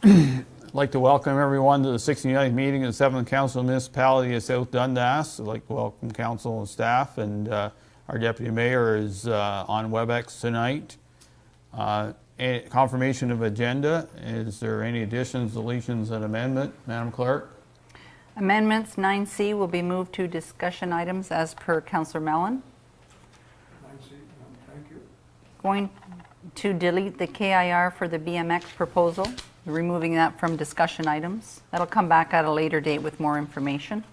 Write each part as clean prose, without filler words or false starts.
I'd like to welcome everyone to the 69th meeting of the 7th Council Municipality of South Dundas. I'd like to welcome council and staff, and our deputy mayor is on WebEx tonight. Confirmation of agenda. Is there any additions, deletions, and amendment? Madam Clerk? Amendments 9C will be moved to discussion items as per Councillor Mellon. 9C, thank you. Going to delete the KIR for the BMX proposal, removing that from discussion items. That'll come back at a later date with more information.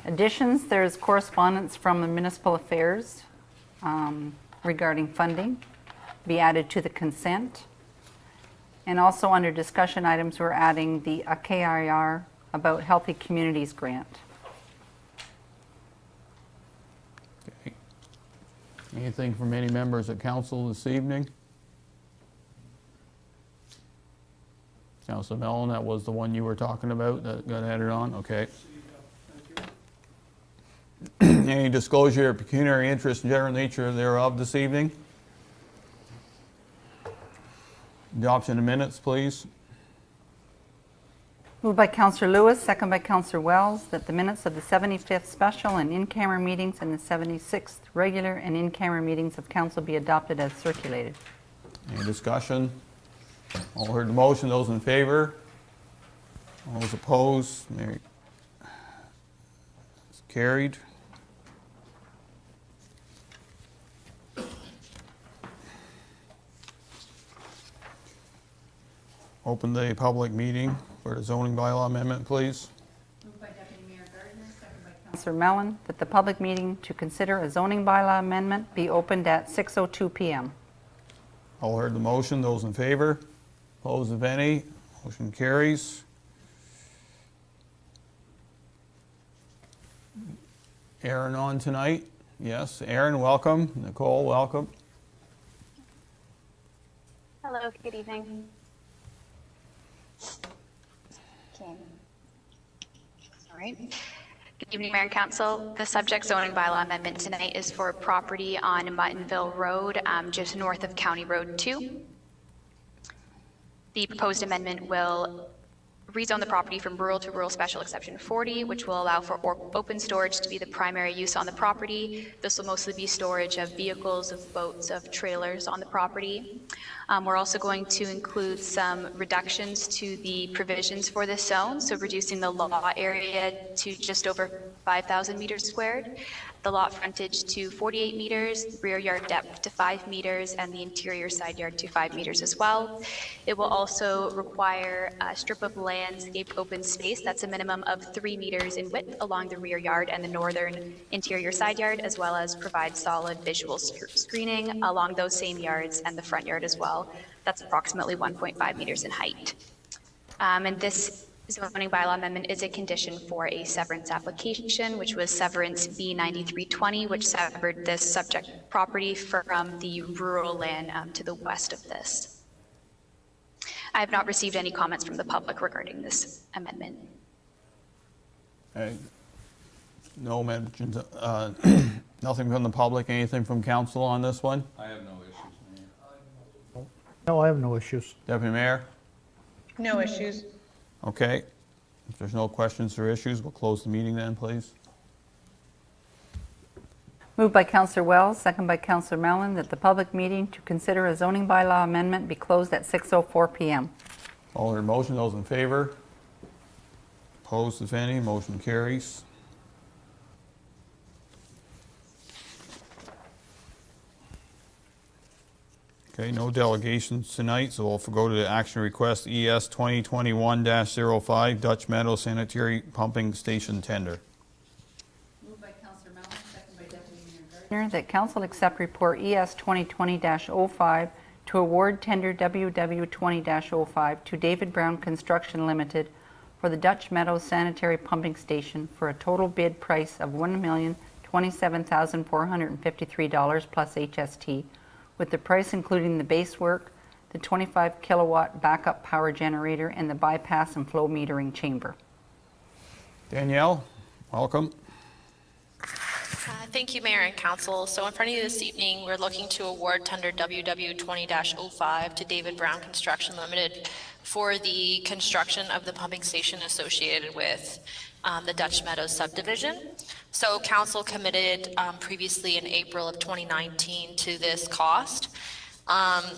Additions, there's correspondence from the Municipal Affairs regarding funding, be added to the consent. And also under discussion items, we're adding the KIR about Healthy Communities grant. Okay. Anything from any members of council this evening? Councilor Mellon, that was the one you were talking about that got added on? Okay. Any disclosure of pecuniary interest and general nature thereof this evening? Adoption of minutes, please. Moved by Councillor Lewis, second by Councillor Wells, that the minutes of the 75th special and in-camera meetings and the 76th regular and in-camera meetings of council be adopted as circulated. Any discussion? All heard the motion. Those in favor? All those opposed? It's carried. Open the public meeting for the zoning bylaw amendment, please. Moved by Deputy Mayor Gardner, second by Councillor Mellon, that the public meeting to consider a zoning bylaw amendment be opened at 6:02 p.m. All heard the motion. Those in favor? Opposed, if any? Motion carries. Aaron on tonight? Yes. Aaron, welcome. Nicole, welcome. Hello, good evening. Okay. All right. Good evening, Mayor and Council. The subject zoning bylaw amendment tonight is for property on Muttonville Road, just north of County Road 2. The proposed amendment will rezone the property from rural to rural special exception 40, which will allow for open storage to be the primary use on the property. This will mostly be storage of vehicles, of boats, of trailers on the property. We're also going to include some reductions to the provisions for this zone, so reducing the lot area to just over 5,000 meters squared, the lot frontage to 48 meters, rear yard depth to 5 meters, and the interior side yard to 5 meters as well. It will also require a strip of landscaped open space that's a minimum of 3 meters in width along the rear yard and the northern interior side yard, as well as provide solid visual screening along those same yards and the front yard as well. That's approximately 1.5 meters in height. And this zoning bylaw amendment is a condition for a severance application, which was severance B9320, which severed this subject property from the rural land to the west of this. I have not received any comments from the public regarding this amendment. Okay. No mentions, nothing from the public, anything from council on this one? I have no issues, Mayor. No, I have no issues. Deputy Mayor? No issues. Okay. If there's no questions or issues, we'll close the meeting then, please. Moved by Councillor Wells, second by Councillor Mellon, that the public meeting to consider a zoning bylaw amendment be closed at 6:04 p.m. All heard motion. Those in favor? Opposed, if any? Motion carries. Okay, no delegations tonight, so we'll go to the action request ES 2021-05 Dutch Meadow Sanitary Pumping Station Tender. Moved by Councillor Mellon, second by Deputy Mayor Gardner, that council accept report ES 2020-05 to award tender WW 20-05 to David Brown Construction Limited for the Dutch Meadow Sanitary Pumping Station for a total bid price of $1,027,453 plus HST, with the price including the base work, the 25 kilowatt backup power generator, and the bypass and flow metering chamber. Danielle, welcome. Thank you, Mayor and Council. So in front of you this evening, we're looking to award tender WW 20-05 to David Brown Construction Limited for the construction of the pumping station associated with the Dutch Meadows subdivision. So council committed previously in April of 2019 to this cost.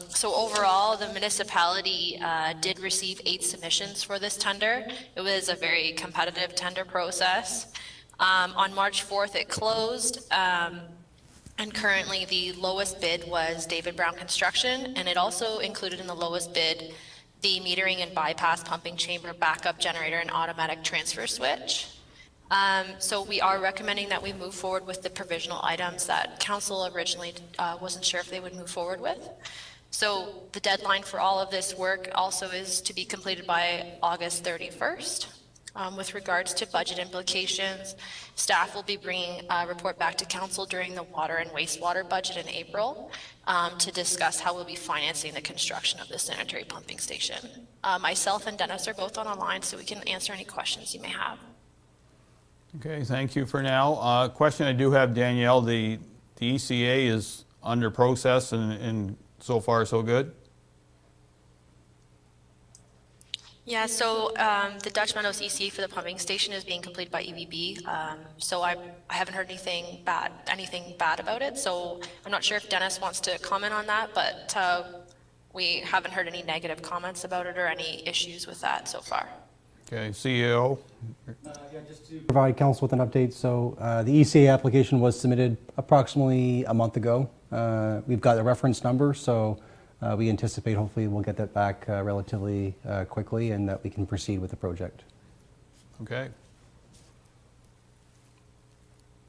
So overall, the municipality did receive 8 submissions for this tender. It was a very competitive tender process. On March 4th, it closed, and currently the lowest bid was David Brown Construction, and it also included in the lowest bid the metering and bypass pumping chamber, backup generator, and automatic transfer switch. So we are recommending that we move forward with the provisional items that council originally wasn't sure if they would move forward with. So the deadline for all of this work also is to be completed by August 31st. With regards to budget implications, staff will be bringing a report back to council during the water and wastewater budget in April to discuss how we'll be financing the construction of the sanitary pumping station. Myself and Dennis are both on the line, so we can answer any questions you may have. Okay, thank you for now. Question I do have, Danielle, the ECA is under process and so far so good? Yeah, so the Dutch Meadows ECA for the pumping station is being completed by EVB. So I haven't heard anything bad about it. So I'm not sure if Dennis wants to comment on that, but we haven't heard any negative comments about it or any issues with that so far. Okay, CEO? Just to provide council with an update, so the ECA application was submitted approximately a month ago. We've got a reference number, so we anticipate hopefully we'll get that back relatively quickly and that we can proceed with the project. Okay.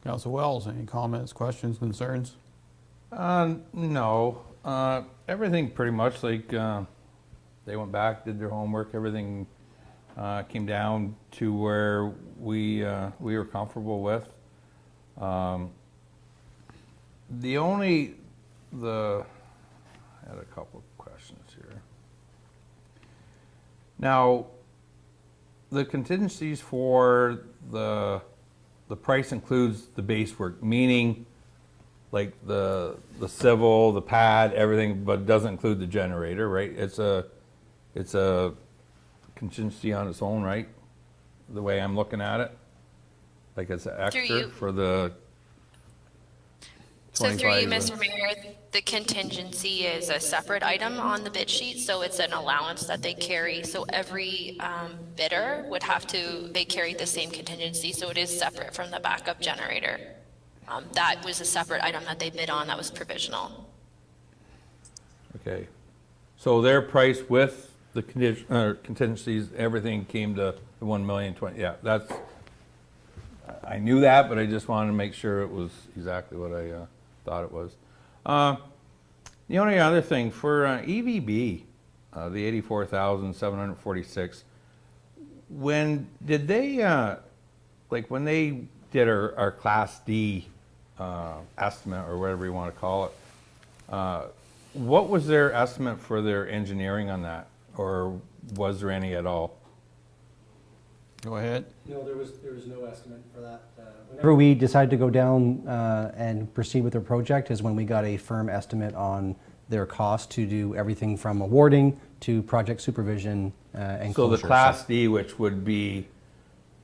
Council Wells, any comments, questions, concerns? No. Everything pretty much like they went back, did their homework, everything came down to where we were comfortable with. I had a couple of questions here. Now, the contingencies for the price includes the base work, meaning like the civil, the pad, everything, but doesn't include the generator, right? It's a contingency on its own, right? The way I'm looking at it, like it's an extra for the. So through you, Mr. Mayor, the contingency is a separate item on the bid sheet, so it's an allowance that they carry. So every bidder would have to, they carry the same contingency, so it is separate from the backup generator. That was a separate item that they bid on that was provisional. Okay, so their price with the contingencies, everything came to the 1,020,000. Yeah, that's. I knew that, but I just wanted to make sure it was exactly what I thought it was. The only other thing for EVB, the 84,746. When did they like when they did our Class D estimate or whatever you want to call it? What was their estimate for their engineering on that, or was there any at all? Go ahead. No, there was no estimate for that. Whenever we decided to go down and proceed with their project is when we got a firm estimate on their cost to do everything from awarding to project supervision and So closure. the Class D, which would be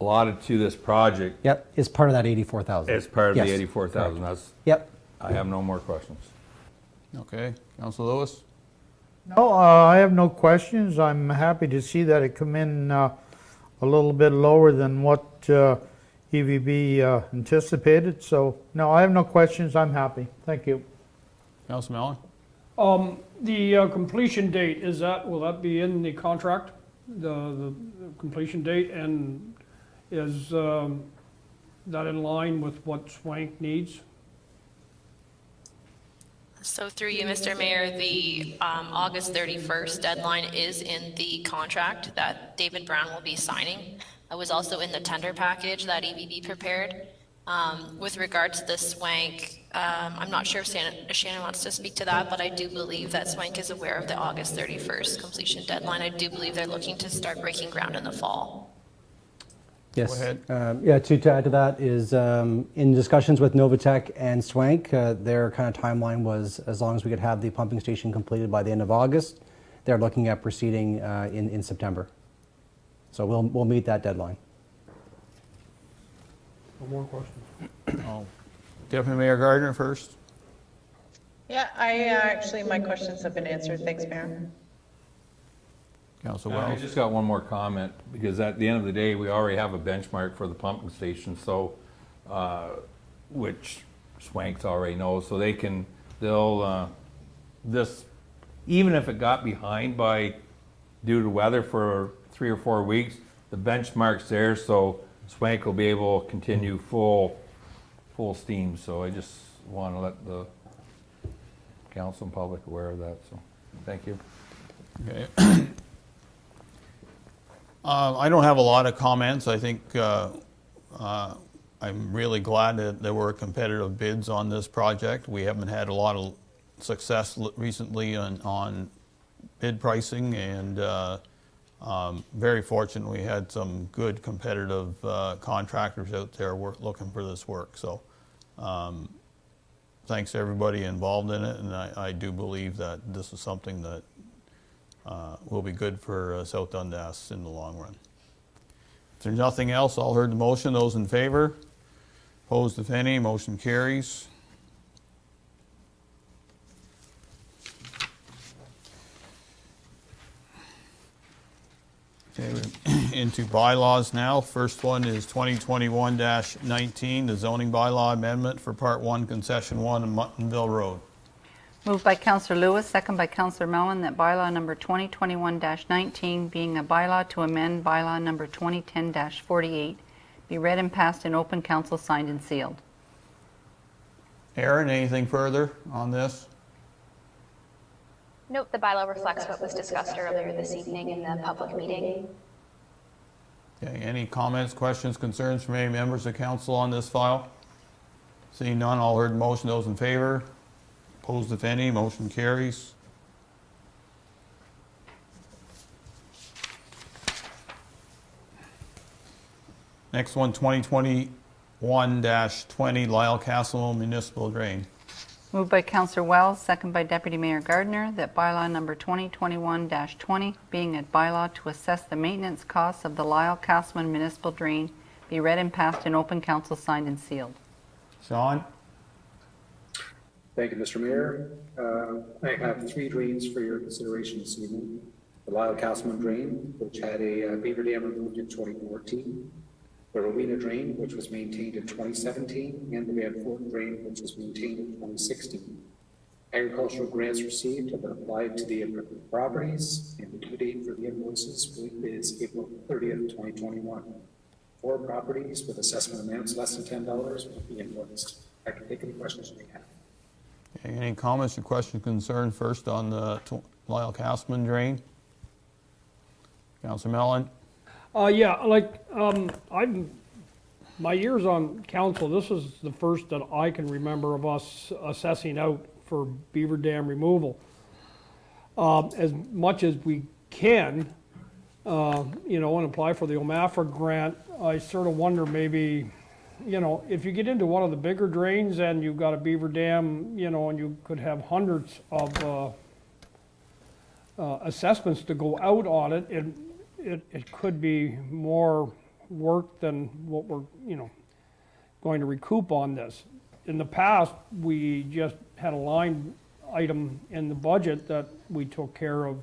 allotted to this project, Yep, is part of that 84,000. is part of Yes, the 84,000. correct. That's. Yep. I have no more questions. Okay, Council Lewis? No, I have no questions. I'm happy to see that it come in a little bit lower than what EVB anticipated. So, no, I have no questions. I'm happy. Thank you. Council Mellon? The completion date, will that be in the contract? The completion date, and is that in line with what Swank needs? So through you, Mr. Mayor, the August 31st deadline is in the contract that David Brown will be signing. It was also in the tender package that EVB prepared. With regard to the Swank, I'm not sure if Shannon wants to speak to that, but I do believe that Swank is aware of the August 31st completion deadline. I do believe they're looking to start breaking ground in the fall. Yes. ahead. Yeah, to add to that is in discussions with Novatech and Swank, their kind of timeline was as long as we could have the pumping station completed by the end of August, they're looking at proceeding in September. So we'll meet that deadline. No more questions. Oh, Deputy Mayor Gardner first. Yeah, I actually, my questions have been answered. Thanks, Mayor. Councilor I Wells. just got one more comment, because at the end of the day, we already have a benchmark for the pumping station, so, which Swanks already knows, so this, even if it got behind due to weather for 3 or 4 weeks, the benchmark's there, so Swank will be able to continue full steam, so I just want to let the council and public aware of that, so, thank you. Okay. I don't have a lot of comments. I think I'm really glad that there were competitive bids on this project. We haven't had a lot of success recently on bid pricing, and very fortunate we had some good competitive contractors out there looking for this work. So thanks to everybody involved in it, and I do believe that this is something that will be good for South Dundas in the long run. If there's nothing else, I'll heard the motion. Those in favor? Opposed, if any? Motion carries. Okay, we're into bylaws now. First one is 2021-19, the zoning bylaw amendment for Part 1, Concession 1 on Muttonville Road. Moved by Councillor Lewis, second by Councillor Mellon, that bylaw number 2021-19, being a bylaw to amend bylaw number 2010-48, be read and passed in open council, signed and sealed. Aaron, anything further on this? Note the bylaw reflects what was discussed earlier this evening in the public meeting. Okay, any comments, questions, concerns from any members of council on this file? Seeing none, all heard the motion. Those in favor? Opposed, if any? Motion carries. Next one, 2021-20, Lyle Castle Municipal Drain. Moved by Councillor Wells, second by Deputy Mayor Gardner, that bylaw number 2021-20, being a bylaw to assess the maintenance costs of the Lyle Castleman Municipal Drain, be read and passed in open council, signed and sealed. Sean? Thank you, Mr. Mayor. I have 3 drains for your consideration this evening. The Lyle Castleman drain, which had a beaver dam removed in 2014. The Rowena drain, which was maintained in 2017, and the Van Fort drain, which was maintained in 2016. Agricultural grants received have been applied to the approved properties, and the due date for the invoices is April 30th, 2021. 4 properties with assessment amounts less than $10 will be invoiced. I can take any questions you may have. Okay, any comments or questions, concerns first on the Lyle Castleman drain? Councilor Mellon? Yeah, my years on council, this is the first that I can remember of us assessing out for beaver dam removal. As much as we can, and apply for the OMAFRA grant, I sort of wonder maybe, if you get into one of the bigger drains and you've got a beaver dam, and you could have hundreds of assessments to go out on it, it could be more work than what we're, going to recoup on this. In the past, we just had a line item in the budget that we took care of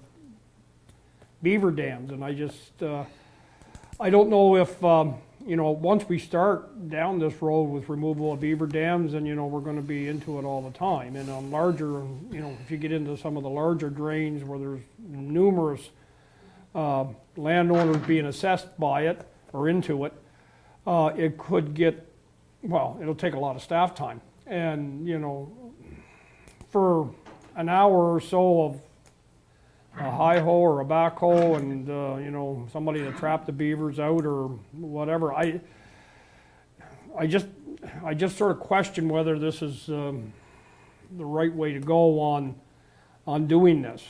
beaver dams, and I just, I don't know if, once we start down this road with removal of beaver dams, and, we're gonna be into it all the time. And on larger, if you get into some of the larger drains where there's numerous landowners being assessed by it or into it, it could get, it'll take a lot of staff time. And, for an hour or so of a hi-ho or a backhoe and, somebody to trap the beavers out or whatever, I just sort of question whether this is the right way to go on doing this.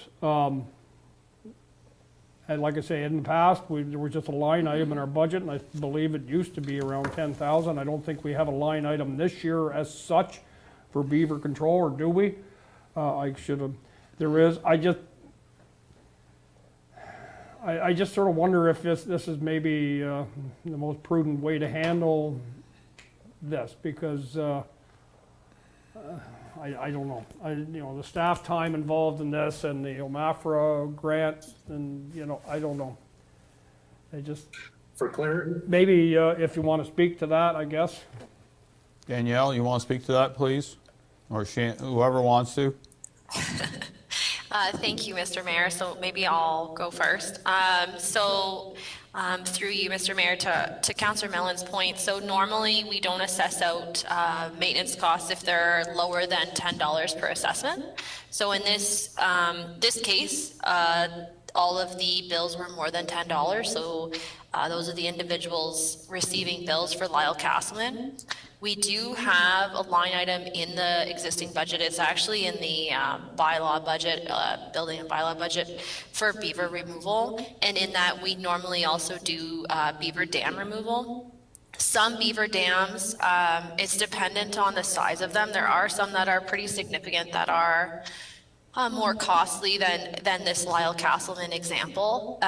And like I say, in the past, there was just a line item in our budget, and I believe it used to be around 10,000. I don't think we have a line item this year as such for beaver control, or do we? I should have, there is, I just sort of wonder if this is maybe the most prudent way to handle this, because I don't know. The staff time involved in this and the OMAFRA grant, and, I don't know. For clarity, Maybe if you want to speak to that, I guess. Danielle, you want to speak to that, please? Or whoever wants to? Thank you, Mr. Mayor. So maybe I'll go first. Through you, Mr. Mayor, to Councillor Mellon's point, so normally we don't assess out maintenance costs if they're lower than $10 per assessment. So in this case, all of the bills were more than $10. So those are the individuals receiving bills for Lyle Castleman. We do have a line item in the existing budget. It's actually in the bylaw budget, building and bylaw budget for beaver removal. And in that, we normally also do beaver dam removal. Some beaver dams, it's dependent on the size of them. There are some that are pretty significant that are more costly than this Lyle Castleman example.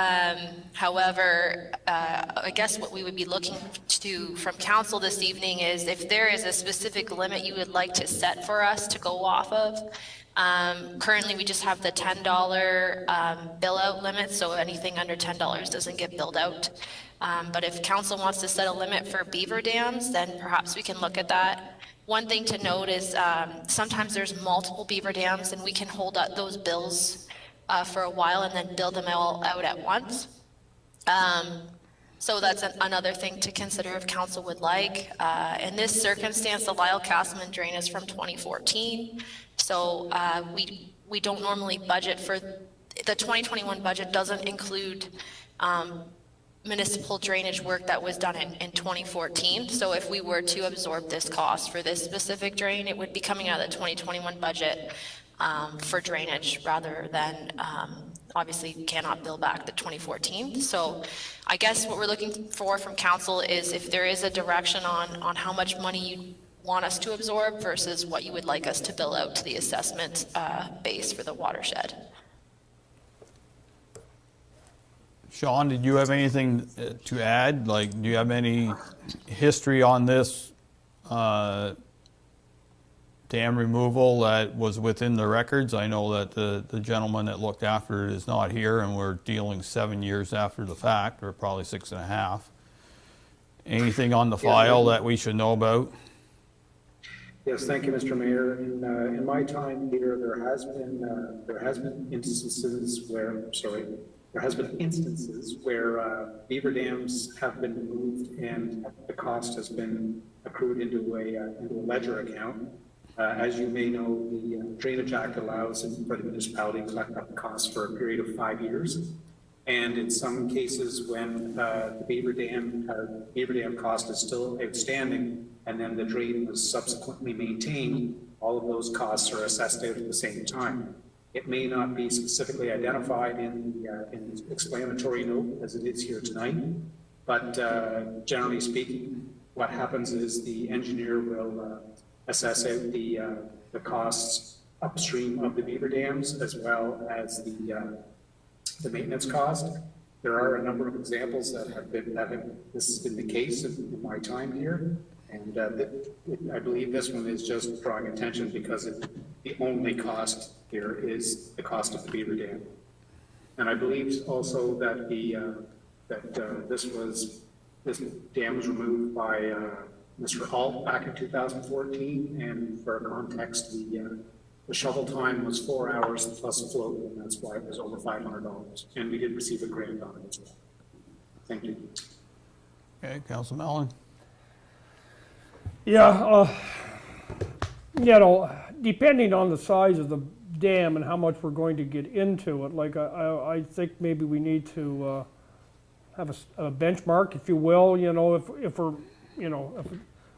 However, I guess what we would be looking to from council this evening is if there is a specific limit you would like to set for us to go off of. Currently, we just have the $10 bill out limit, so anything under $10 doesn't get billed out. But if council wants to set a limit for beaver dams, then perhaps we can look at that. One thing to note is sometimes there's multiple beaver dams, and we can hold up those bills for a while and then bill them all out at once. So that's another thing to consider if council would like. In this circumstance, the Lyle Castleman drain is from 2014. So we don't normally budget for, the 2021 budget doesn't include municipal drainage work that was done in 2014. So if we were to absorb this cost for this specific drain, it would be coming out of the 2021 budget for drainage rather than, obviously cannot bill back the 2014. So I guess what we're looking for from council is if there is a direction on how much money you want us to absorb versus what you would like us to bill out to the assessment base for the watershed. Sean, did you have anything to add? Like, do you have any history on this dam removal that was within the records? I know that the gentleman that looked after it is not here, and we're dealing 7 years after the fact, or probably 6.5. Anything on the file that we should know about? yes, thank you, Mr. Mayor. In my time here, there has been instances where beaver dams have been removed and the cost has been accrued into a ledger account. As you may know, the Drainage Act allows for the municipality to collect up the costs for a period of 5 years. And in some cases, when the beaver dam cost is still outstanding, and then the drain was subsequently maintained, all of those costs are assessed out at the same time. It may not be specifically identified in the explanatory note as it is here tonight, but generally speaking, what happens is the engineer will assess out the costs upstream of the beaver dams as well as the maintenance cost. There are a number of examples this has been the case in my time here, and I believe this one is just drawing attention because the only cost here is the cost of the beaver dam. And I believe also that this dam was removed by Mr. Alt back in 2014, and for context, the shovel time was 4 hours plus a float, and that's why it was over $500. And we did receive a grant on it as well. Thank you. Okay, Council Mellon. Yeah, depending on the size of the dam and how much we're going to get into it, like I think maybe we need to have a benchmark, if you will. If we're, if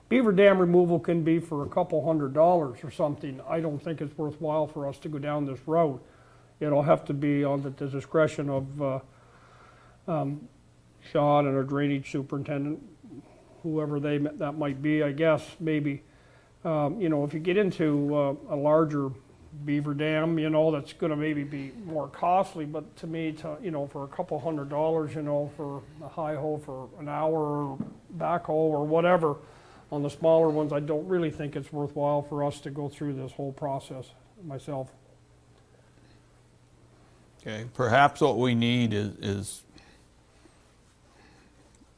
beaver dam removal can be for a couple $100 or something, I don't think it's worthwhile for us to go down this road. It'll have to be on the discretion of Sean and our drainage superintendent, whoever that might be, I guess, maybe. You know, if you get into a larger beaver dam, you know, that's gonna maybe be more costly, but to me, you know, for a couple $100, you know, for a high hole for an hour, or backhoe or whatever, on the smaller ones, I don't really think it's worthwhile for us to go through this whole process myself. Okay, perhaps what we need is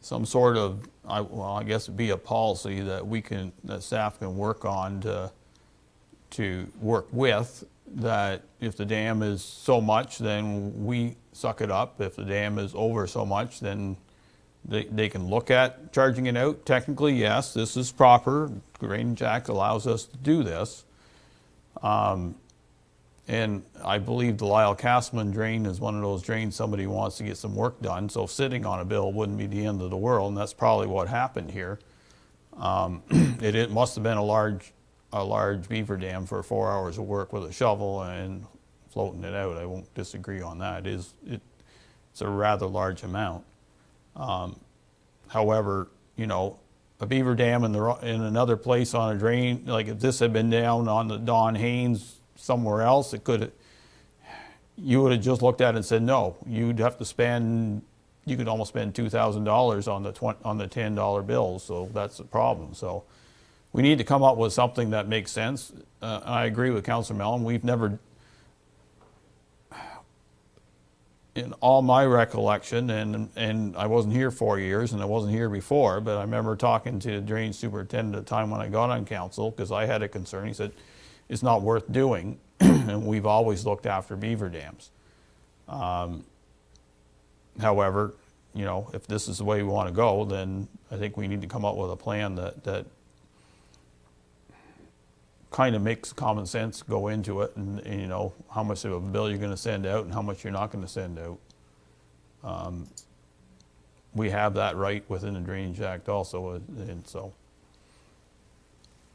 some sort of, I guess it'd be a policy that staff can work on to work with, that if the dam is so much, then we suck it up. If the dam is over so much, then they can look at charging it out. Technically, yes, this is proper. Drainage Act allows us to do this. And I believe the Lyle-Castleman drain is one of those drains somebody wants to get some work done, so sitting on a bill wouldn't be the end of the world, and that's probably what happened here. It must have been a large beaver dam for 4 hours of work with a shovel and floating it out. I won't disagree on that. It's a rather large amount. However, you know, a beaver dam in another place on a drain, like if this had been down on the Don Haynes somewhere else, you would have just looked at it and said no. You'd have to spend, you could almost spend $2,000 on the $10 bills, so that's the problem. So we need to come up with something that makes sense. I agree with Councillor Mellon. We've never, in all my recollection, and I wasn't here 4 years, and I wasn't here before, but I remember talking to the drainage superintendent at the time when I got on council, because I had a concern. He said, it's not worth doing, and we've always looked after beaver dams. However, you know, if this is the way we want to go, then I think we need to come up with a plan that kind of makes common sense go into it, and you know, how much of a bill you're going to send out and how much you're not going to send out. We have that right within the Drainage Act also, and so.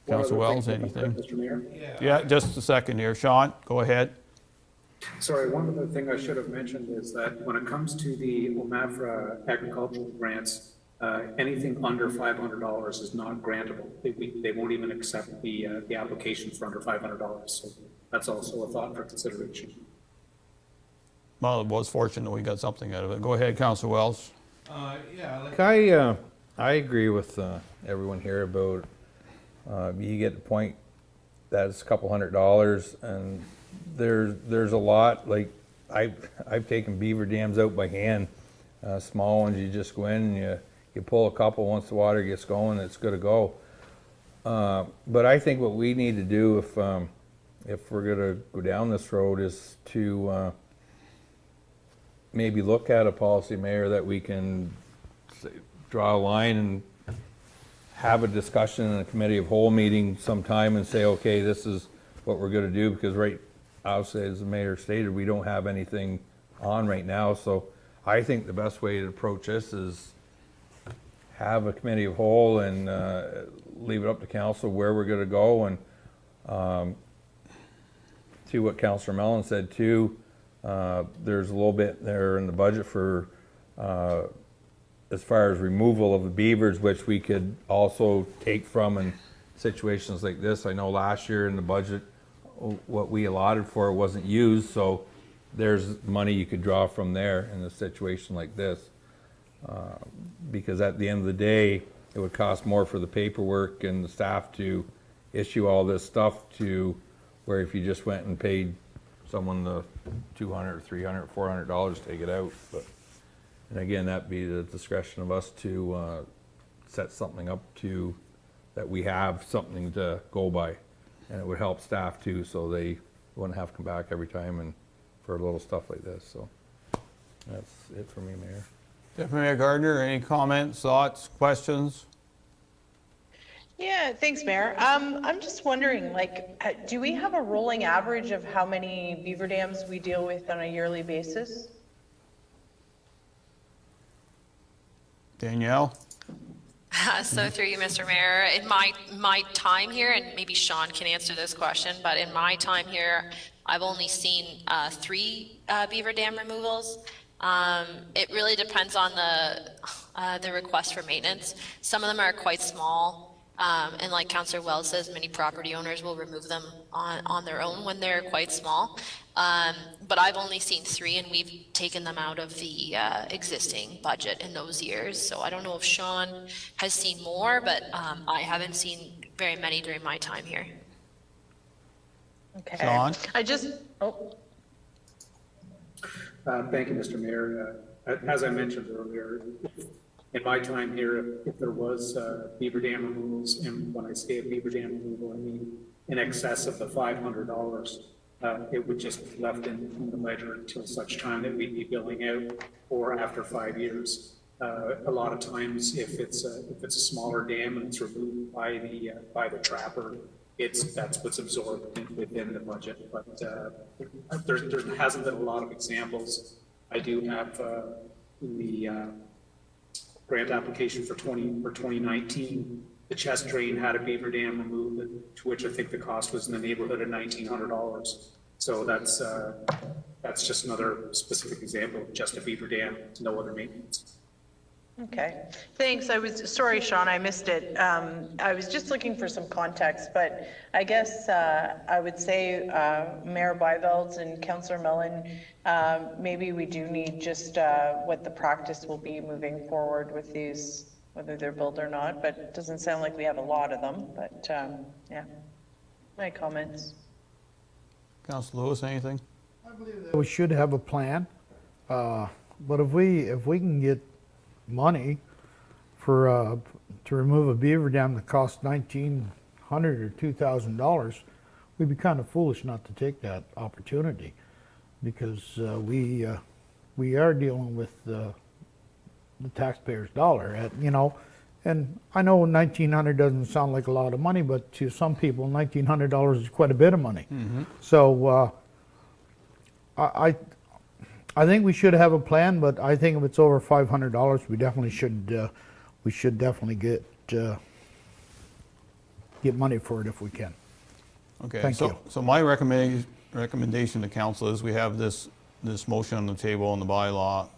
Councillor Wells, anything? Mr. Mayor? Yeah, just a second here. Sean, go ahead. Sorry, one other thing I should have mentioned is that when it comes to the OMAFRA agricultural grants, anything under $500 is not grantable. They won't even accept the application for under $500. So that's also a thought for consideration. Well, it was fortunate we got something out of it. Go ahead, Councillor Wells. I agree with everyone here about you get the point that it's a couple $100, and there's a lot, like I've taken beaver dams out by hand, small ones. You just go in and you pull a couple. Once the water gets going, it's good to go. But I think what we need to do if we're gonna go down this road is to maybe look at a policy, Mayor, that we can draw a line and have a discussion in a committee of whole meeting sometime and say, okay, this is what we're going to do, because obviously, as the mayor stated, we don't have anything on right now. So I think the best way to approach this is have a committee of whole and leave it up to council where we're going to go. And to what Councillor Mellon said too, there's a little bit there in the budget for as far as removal of the beavers, which we could also take from in situations like this. I know last year in the budget, what we allotted for it wasn't used, so there's money you could draw from there in a situation like this. Because at the end of the day, it would cost more for the paperwork and the staff to issue all this stuff, to where if you just went and paid someone the $200, $300, $400 to take it out. And again, that'd be the discretion of us to set something up to that we have something to go by, and it would help staff too, so they wouldn't have to come back every time and for little stuff like this. So that's it for me, Mayor. Deputy Mayor Gardner, any comments, thoughts, questions? Yeah, thanks, Mayor. I'm just wondering, like, do we have a rolling average of how many beaver dams we deal with on a yearly basis? Danielle? So through you, Mr. Mayor, in my time here, and maybe Sean can answer this question, but in my time here, I've only seen 3 beaver dam removals, It really depends on the request for maintenance. Some of them are quite small, and like Councillor Wells says, many property owners will remove them on their own when they're quite small. But I've only seen 3, and we've taken them out of the existing budget in those years. So I don't know if Sean has seen more, but I haven't seen very many during my time here. Okay. Sean? Thank you, Mr. Mayor. As I mentioned earlier, in my time here, if there was beaver dam removals, and when I say a beaver dam removal, I mean in excess of the $500, it would just be left in the ledger until such time that we'd be billing out, or after 5 years. A lot of times, if it's a smaller dam and it's removed by the trapper, that's what's absorbed within the budget. But there hasn't been a lot of examples. I do have the grant application for 2019. The Cess drain had a beaver dam removed, to which I think the cost was in the neighborhood of $1,900. So that's just another specific example of just a beaver dam, no other maintenance. Okay, thanks. Sorry, Sean, I missed it. I was just looking for some context, but I guess I would say Mayor Byvelds and Councillor Mellon, maybe we do need just what the practice will be moving forward with these, whether they're built or not, but it doesn't sound like we have a lot of them, but yeah, my comments. Councillor Lewis, anything? We should have a plan, but if we can get money for to remove a beaver dam that costs $1,900 or $2,000, we'd be kind of foolish not to take that opportunity, because we are dealing with the taxpayer's dollar, and I know $1,900 doesn't sound like a lot of money, but to some people $1,900 is quite a bit of money. So I think we should have a plan, but I think if it's over $500, we definitely should. We should definitely get money for it if we can. Okay, Thank you. So my recommendation to council is we have this motion on the table in the bylaw.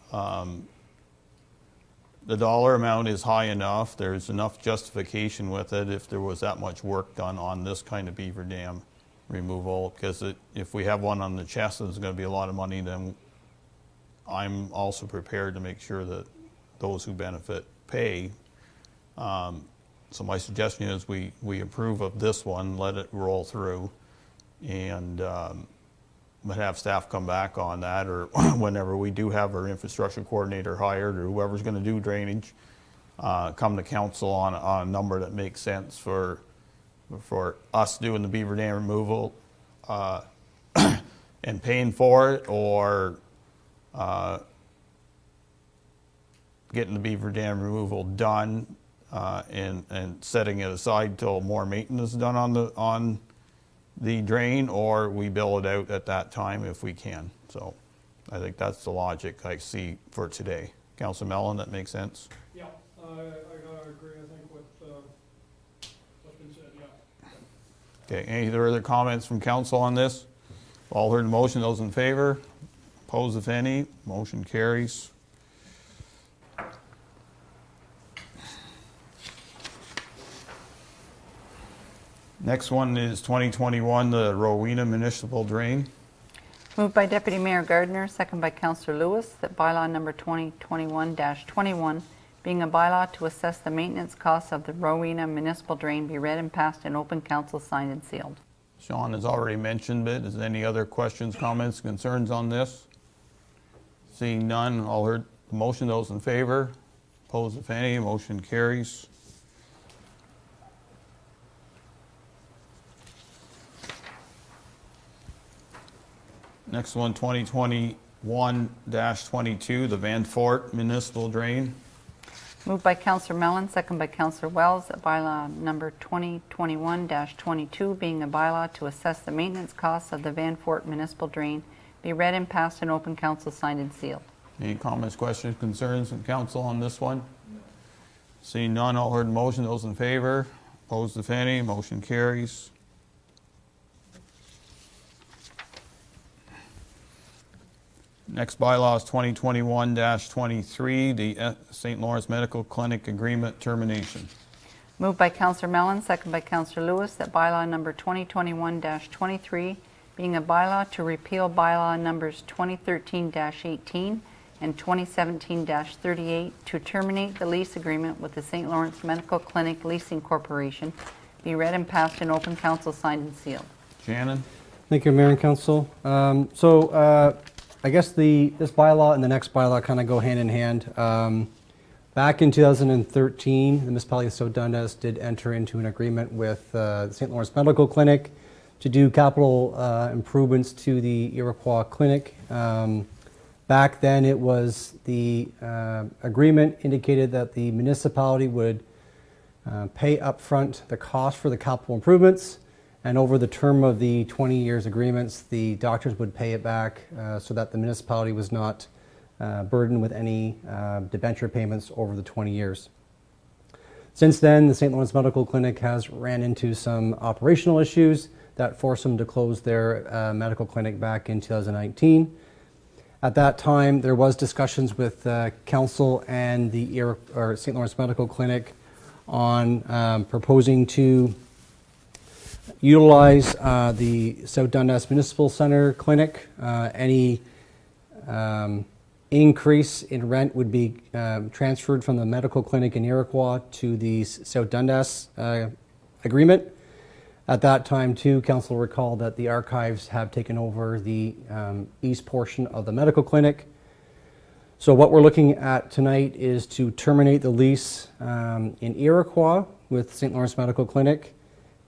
The dollar amount is high enough. There's enough justification with it if there was that much work done on this kind of beaver dam removal, because if we have one on the chest and it's going to be a lot of money, then I'm also prepared to make sure that those who benefit pay. So my suggestion is we approve of this one, let it roll through, and but have staff come back on that, or whenever we do have our infrastructure coordinator hired, or whoever's going to do drainage, come to council on a number that makes sense for us doing the beaver dam removal and paying for it, or getting the beaver dam removal done and setting it aside till more maintenance is done on the drain, or we bill it out at that time if we can. So I think that's the logic I see for today. Councillor Mellon, that makes sense? Yeah, I gotta agree, I think, with what's been said, yeah. Okay, any other comments from council on this? All heard the motion, those in favor? Opposed, if any? Motion carries. Next one is 2021, the Rowena Municipal Drain. Moved by Deputy Mayor Gardner, second by Councillor Lewis, that bylaw number 2021-21, being a bylaw to assess the maintenance costs of the Rowena Municipal Drain, be read and passed in open council, signed and sealed. Sean has already mentioned it. Is there any other questions, comments, concerns on this? Seeing none, all heard the motion, those in favor? Opposed, if any? Motion carries. Next one, 2021-22, the Van Fort Municipal Drain. Moved by Councillor Mellon, second by Councillor Wells, that bylaw number 2021-22, being a bylaw to assess the maintenance costs of the Van Fort Municipal Drain, be read and passed in open council, signed and sealed. Any comments, questions, concerns from council on this one? Seeing none, all heard the motion, those in favor? Opposed, if any? Motion carries. Next bylaw is 2021-23, the St. Lawrence Medical Clinic agreement termination. Moved by Councillor Mellon, second by Councillor Lewis, that bylaw number 2021-23, being a bylaw to repeal bylaw numbers 2013-18 and 2017-38 to terminate the lease agreement with the St. Lawrence Medical Clinic Leasing Corporation, be read and passed in open council, signed and sealed. Shannon? Thank you, Mayor and Council. I guess this bylaw and the next bylaw kind of go hand in hand. Back in 2013, the municipality of South Dundas did enter into an agreement with the St. Lawrence Medical Clinic to do capital improvements to the Iroquois Clinic. Back then, it was the agreement indicated that the municipality would pay upfront the cost for the capital improvements, and over the term of the 20 years agreements, the doctors would pay it back so that the municipality was not burdened with any debenture payments over the 20 years. Since then, the St. Lawrence Medical Clinic has ran into some operational issues that forced them to close their medical clinic back in 2019. At that time, there was discussions with council and the St. Lawrence Medical Clinic on proposing to utilize the South Dundas Municipal Center Clinic. Any increase in rent would be transferred from the medical clinic in Iroquois to the South Dundas agreement. At that time, too, council recalled that the archives have taken over the east portion of the medical clinic. So what we're looking at tonight is to terminate the lease in Iroquois with St. Lawrence Medical Clinic.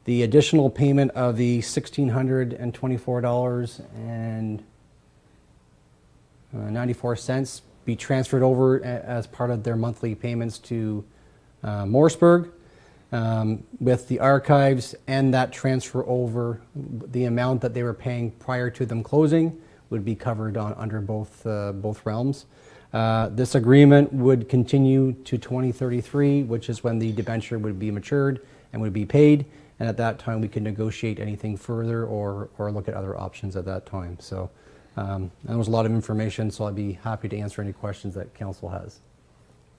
The additional payment of the $1,624.94 be transferred over as part of their monthly payments to Morrisburg. With the archives and that transfer over, the amount that they were paying prior to them closing would be covered under both realms. This agreement would continue to 2033, which is when the debenture would be matured and would be paid. And at that time, we can negotiate anything further or look at other options at that time. So that was a lot of information, so I'd be happy to answer any questions that council has.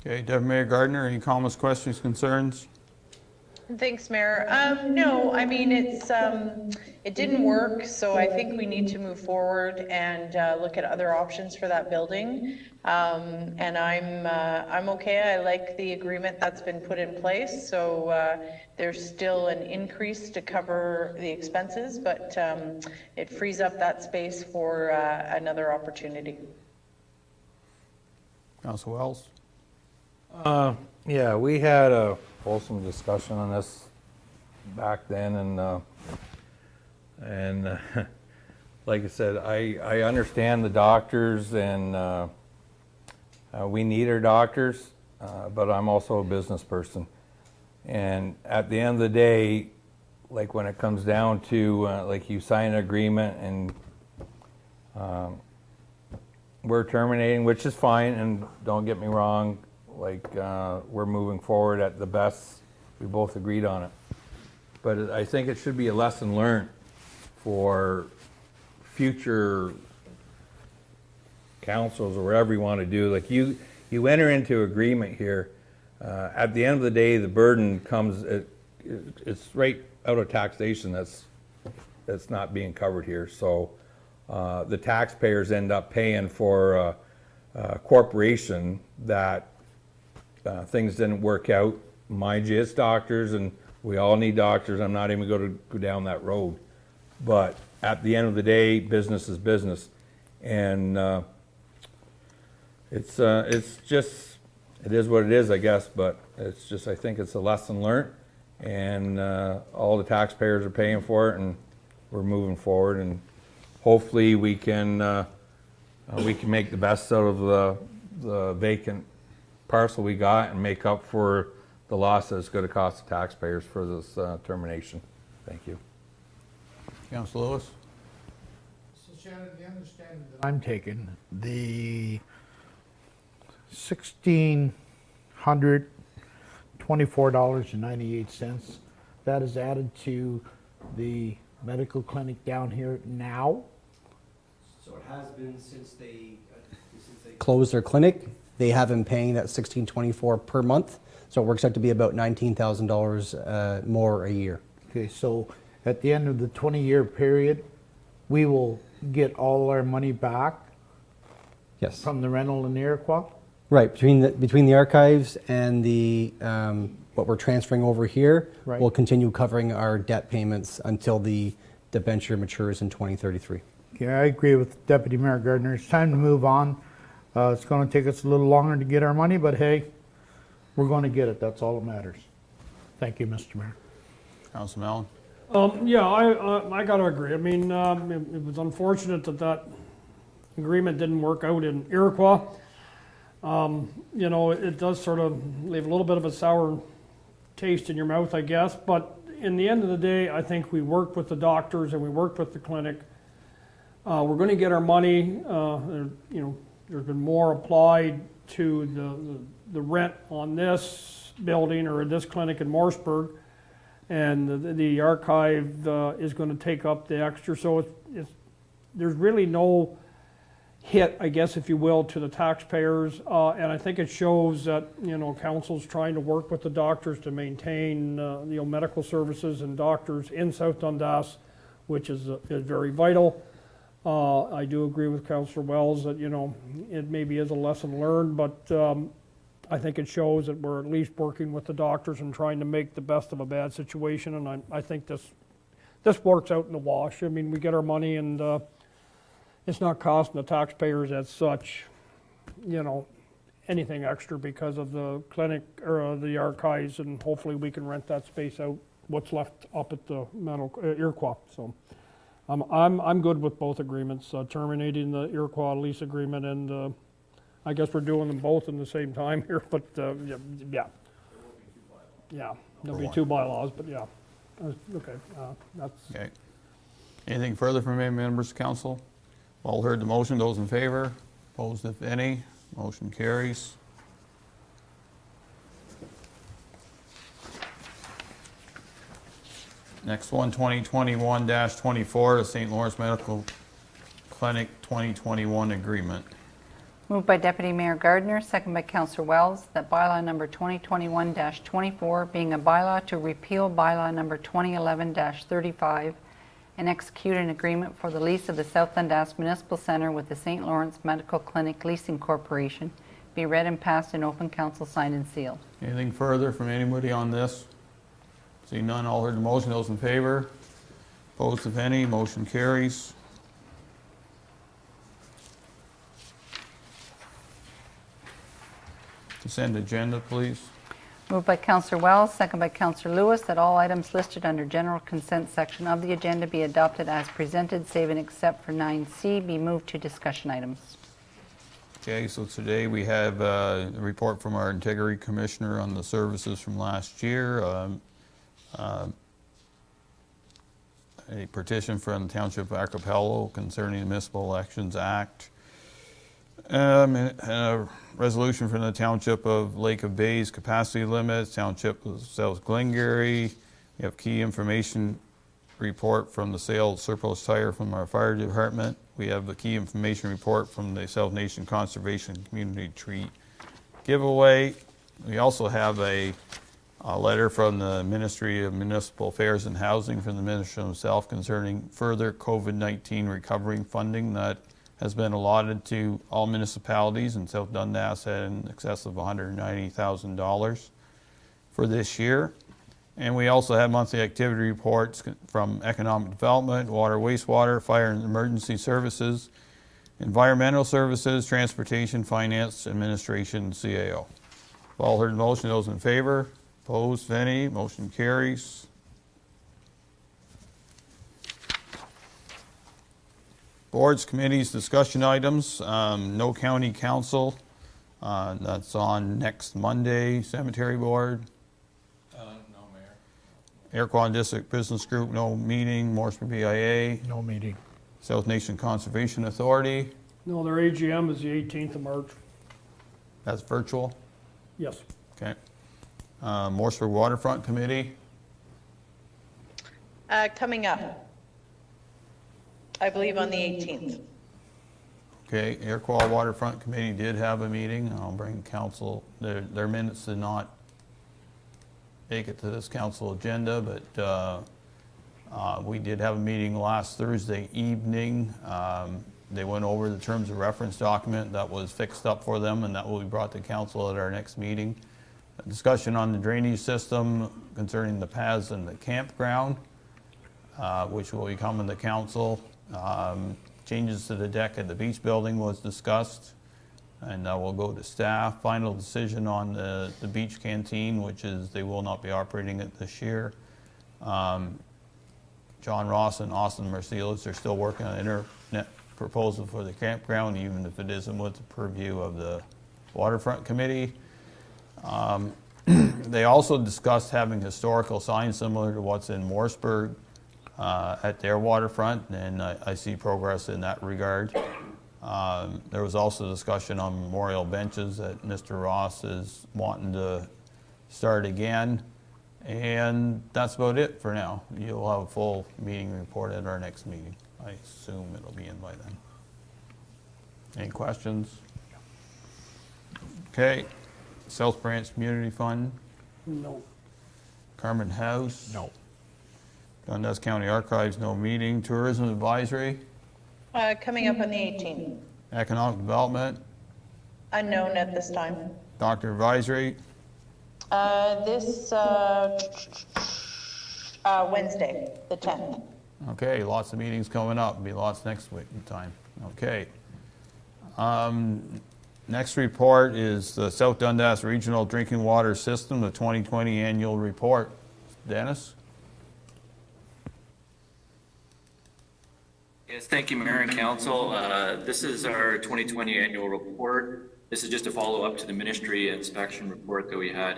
Okay, Deputy Mayor Gardner, any comments, questions, concerns? Thanks, Mayor. No, I mean, it didn't work, so I think we need to move forward and look at other options for that building. And I'm okay. I like the agreement that's been put in place. So there's still an increase to cover the expenses, but it frees up that space for another opportunity. Council Wells? Yeah, we had a wholesome discussion on this back then, and like I said, I understand the doctors, and we need our doctors, but I'm also a business person, and at the end of the day, like when it comes down to like you sign an agreement and we're terminating, which is fine, and don't get me wrong, like we're moving forward at the best. We both agreed on it. But I think it should be a lesson learned for future councils or whatever you want to do. Like you enter into agreement here. At the end of the day, the burden comes, it's right out of taxation that's not being covered here. So the taxpayers end up paying for a corporation that things didn't work out. Mind you, it's doctors, and we all need doctors. I'm not even going to go down that road. But at the end of the day, business is business. And it's just, it is what it is, I guess. But it's just, I think it's a lesson learned. And all the taxpayers are paying for it, and we're moving forward. And hopefully we can make the best out of the vacant parcel we got and make up for the loss that it's going to cost the taxpayers for this termination. Thank you. Council Lewis? So Shannon, the understanding that I'm taking, the $1,624.98, that is added to the medical clinic down here now? So it has been since they closed their clinic. They have been paying that $16.24 per month. So it works out to be about $19,000 more a year. Okay, so at the end of the 20-year period, we will get all our money back Yes. from the rental in Iroquois? Right, between the archives and the what we're transferring over here, Right. we'll continue covering our debt payments until the debenture matures in 2033. Okay, I agree with Deputy Mayor Gardner. It's time to move on. It's going to take us a little longer to get our money, but hey, we're going to get it. That's all that matters. Thank you, Mr. Mayor. Councilor Mellon? Yeah, I gotta agree. I mean, it was unfortunate that agreement didn't work out in Iroquois. You know, it does sort of leave a little bit of a sour taste in your mouth, I guess, but in the end of the day, I think we worked with the doctors and we worked with the clinic. We're gonna get our money, you know, there's been more applied to the rent on this building or this clinic in Morrisburg, and the archive is gonna take up the extra, so there's really no hit, I guess, if you will, to the taxpayers, and I think it shows that, you know, council's trying to work with the doctors to maintain, you know, medical services and doctors in South Dundas, which is very vital. I do agree with Councillor Wells that, you know, it maybe is a lesson learned, but I think it shows that we're at least working with the doctors and trying to make the best of a bad situation, and I think this works out in the wash. I mean, we get our money and it's not costing the taxpayers as such, you know, anything extra because of the clinic or the archives, and hopefully we can rent that space out, what's left up at the Iroquois. So I'm good with both agreements, terminating the Iroquois lease agreement, and I guess we're doing them both in the same time here, but yeah. Yeah, there'll be two bylaws, but yeah. Okay, that's. Okay. Anything further from any members of council? All heard the motion. Those in favor? Opposed, if any? Motion carries. Next one, 2021-24, the St. Lawrence Medical Clinic 2021 agreement. Moved by Deputy Mayor Gardner, second by Councillor Wells, that bylaw number 2021-24, being a bylaw to repeal bylaw number 2011-35 and execute an agreement for the lease of the South Dundas Municipal Centre with the St. Lawrence Medical Clinic Leasing Corporation, be read and passed in open council, signed and sealed. Anything further from anybody on this? Seeing none, all heard the motion. Those in favor? Opposed, if any? Motion carries. Consent agenda, please. Moved by Councillor Wells, second by Councillor Lewis, that all items listed under general consent section of the agenda be adopted as presented, save and except for 9C, be moved to discussion items. Okay, so today we have a report from our Integrity Commissioner on the services from last year. A petition from the Township of Archipelago concerning the Municipal Elections Act. And a resolution from the Township of Lake of Bays capacity limits, Township of South Glengarry. We have key information report from the sale of surplus tire from our fire department. We have a key information report from the South Nation Conservation Community Tree giveaway. We also have a letter from the Ministry of Municipal Affairs and Housing from the Minister himself concerning further COVID-19 recovery funding that has been allotted to all municipalities, and South Dundas had in excess of $190,000 for this year. And we also have monthly activity reports from Economic Development, Water, Wastewater, Fire and Emergency Services, Environmental Services, Transportation, Finance, Administration, and CAO. All heard the motion. Those in favor? Opposed, if any? Motion carries. Boards, committees, discussion items. No county council. That's on next Monday. Cemetery Board. No, Mayor. Iroquois District Business Group, no meeting. Morrisburg BIA. No meeting. South Nation Conservation Authority. No, their AGM is the 18th of March. That's virtual. Yes. Okay. Morrisburg Waterfront Committee. Coming up, I believe on the 18th. Okay, Air Quality Waterfront Committee did have a meeting. I'll bring council, their minutes did not make it to this council agenda, but we did have a meeting last Thursday evening. They went over the terms of reference document that was fixed up for them, and that will be brought to council at our next meeting. A discussion on the drainage system concerning the paths and the campground, which will be coming to council. Changes to the deck at the beach building was discussed, and that will go to staff. Final decision on the beach canteen, which is they will not be operating it this year. John Ross and Austin Mercedes are still working on an internet proposal for the campground, even if it isn't with the purview of the waterfront committee. They also discussed having historical signs similar to what's in Morrisburg at their waterfront, and I see progress in that regard. There was also discussion on memorial benches that Mr. Ross is wanting to start again. And that's about it for now. You'll have a full meeting report at our next meeting. I assume it'll be in by then. Any questions? Okay. South Branch Community Fund, No. Carmen House. No. Dundas County Archives, no meeting. Tourism Advisory, Coming up on the 18th. Economic Development, Unknown at this time. Doctor Advisory, This Wednesday, the 10th. okay, lots of meetings coming up, be lots next week in time, okay. Next report is the South Dundas Regional Drinking Water System, the 2020 Annual Report. Dennis? Yes, thank you, Mayor and Council. This is our 2020 annual report. This is just a follow-up to the ministry inspection report that we had,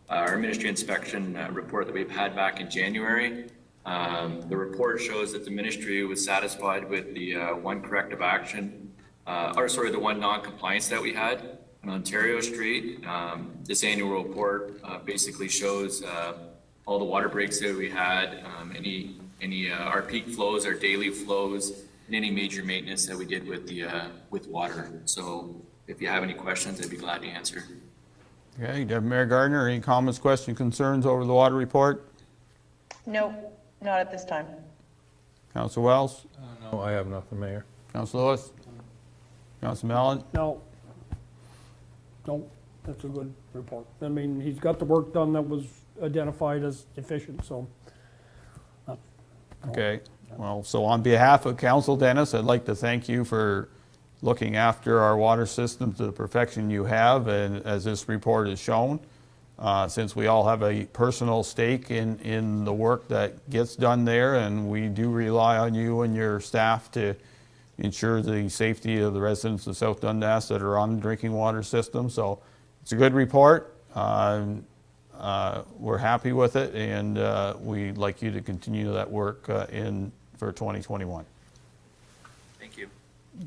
our ministry inspection report that we've had back in January. The report shows that the ministry was satisfied with the one corrective action, the one non-compliance that we had on Ontario Street. This annual report basically shows all the water breaks that we had, any our peak flows, our daily flows, and any major maintenance that we did with the with water. So if you have any questions, I'd be glad to answer. Okay, Deputy Mayor Gardner, any comments, questions, concerns over the water report? No, not at this time. Council Wells? No, I have nothing, Mayor. Council Lewis? Council Mellon? No. No, that's a good report. I mean, he's got the work done that was identified as deficient, so. Okay, well, so on behalf of Council, Dennis, I'd like to thank you for looking after our water system to the perfection you have, and as this report has shown, since we all have a personal stake in the work that gets done there, and we do rely on you and your staff to ensure the safety of the residents of South Dundas that are on the drinking water system. So it's a good report. We're happy with it, and we'd like you to continue that work for 2021. Thank you.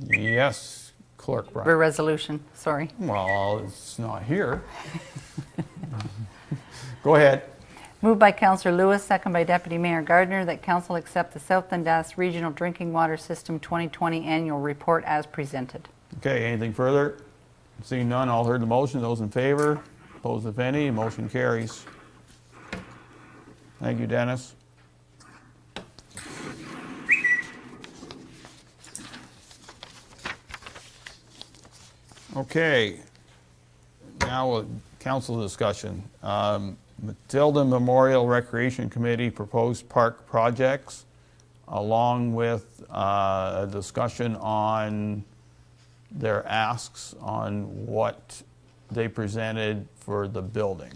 Yes, Clerk Brian. For resolution, sorry. Well, it's not here. Go ahead. Moved by Councillor Lewis, second by Deputy Mayor Gardner, that council accept the South Dundas Regional Drinking Water System 2020 Annual Report as presented. Okay, anything further? Seeing none, all heard the motion. Those in favor? Opposed, if any? Motion carries. Thank you, Dennis. Okay, now a council discussion. Matilda Memorial Recreation Committee proposed park projects, along with a discussion on their asks on what they presented for the building.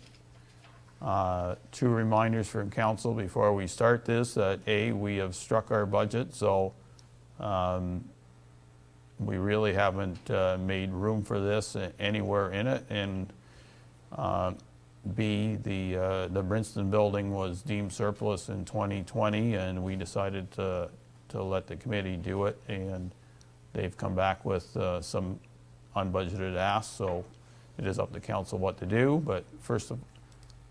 Two reminders from council before we start this, that A, we have struck our budget, so we really haven't made room for this anywhere in it, and B, the Brinston building was deemed surplus in 2020, and we decided to let the committee do it, and they've come back with some unbudgeted asks, so it is up to council what to do. But first,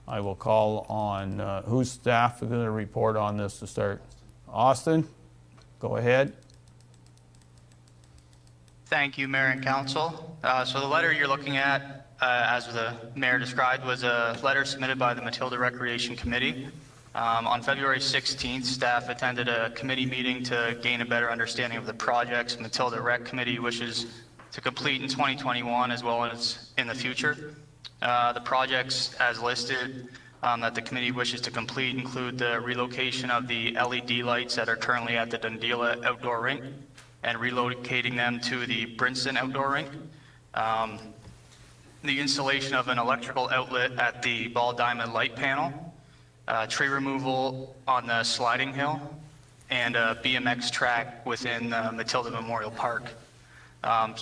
I will call on whose staff is going to report on this to start. Austin, go ahead. Thank you, Mayor and Council. So the letter you're looking at, as the Mayor described, was a letter submitted by the Matilda Recreation Committee. On February 16th, staff attended a committee meeting to gain a better understanding of the projects Matilda Rec Committee wishes to complete in 2021 as well as in the future. The projects as listed that the committee wishes to complete include the relocation of the LED lights that are currently at the Dundila outdoor rink and relocating them to the Brinson outdoor rink. The installation of an electrical outlet at the ball diamond light panel, tree removal on the sliding hill, and a BMX track within Matilda Memorial Park.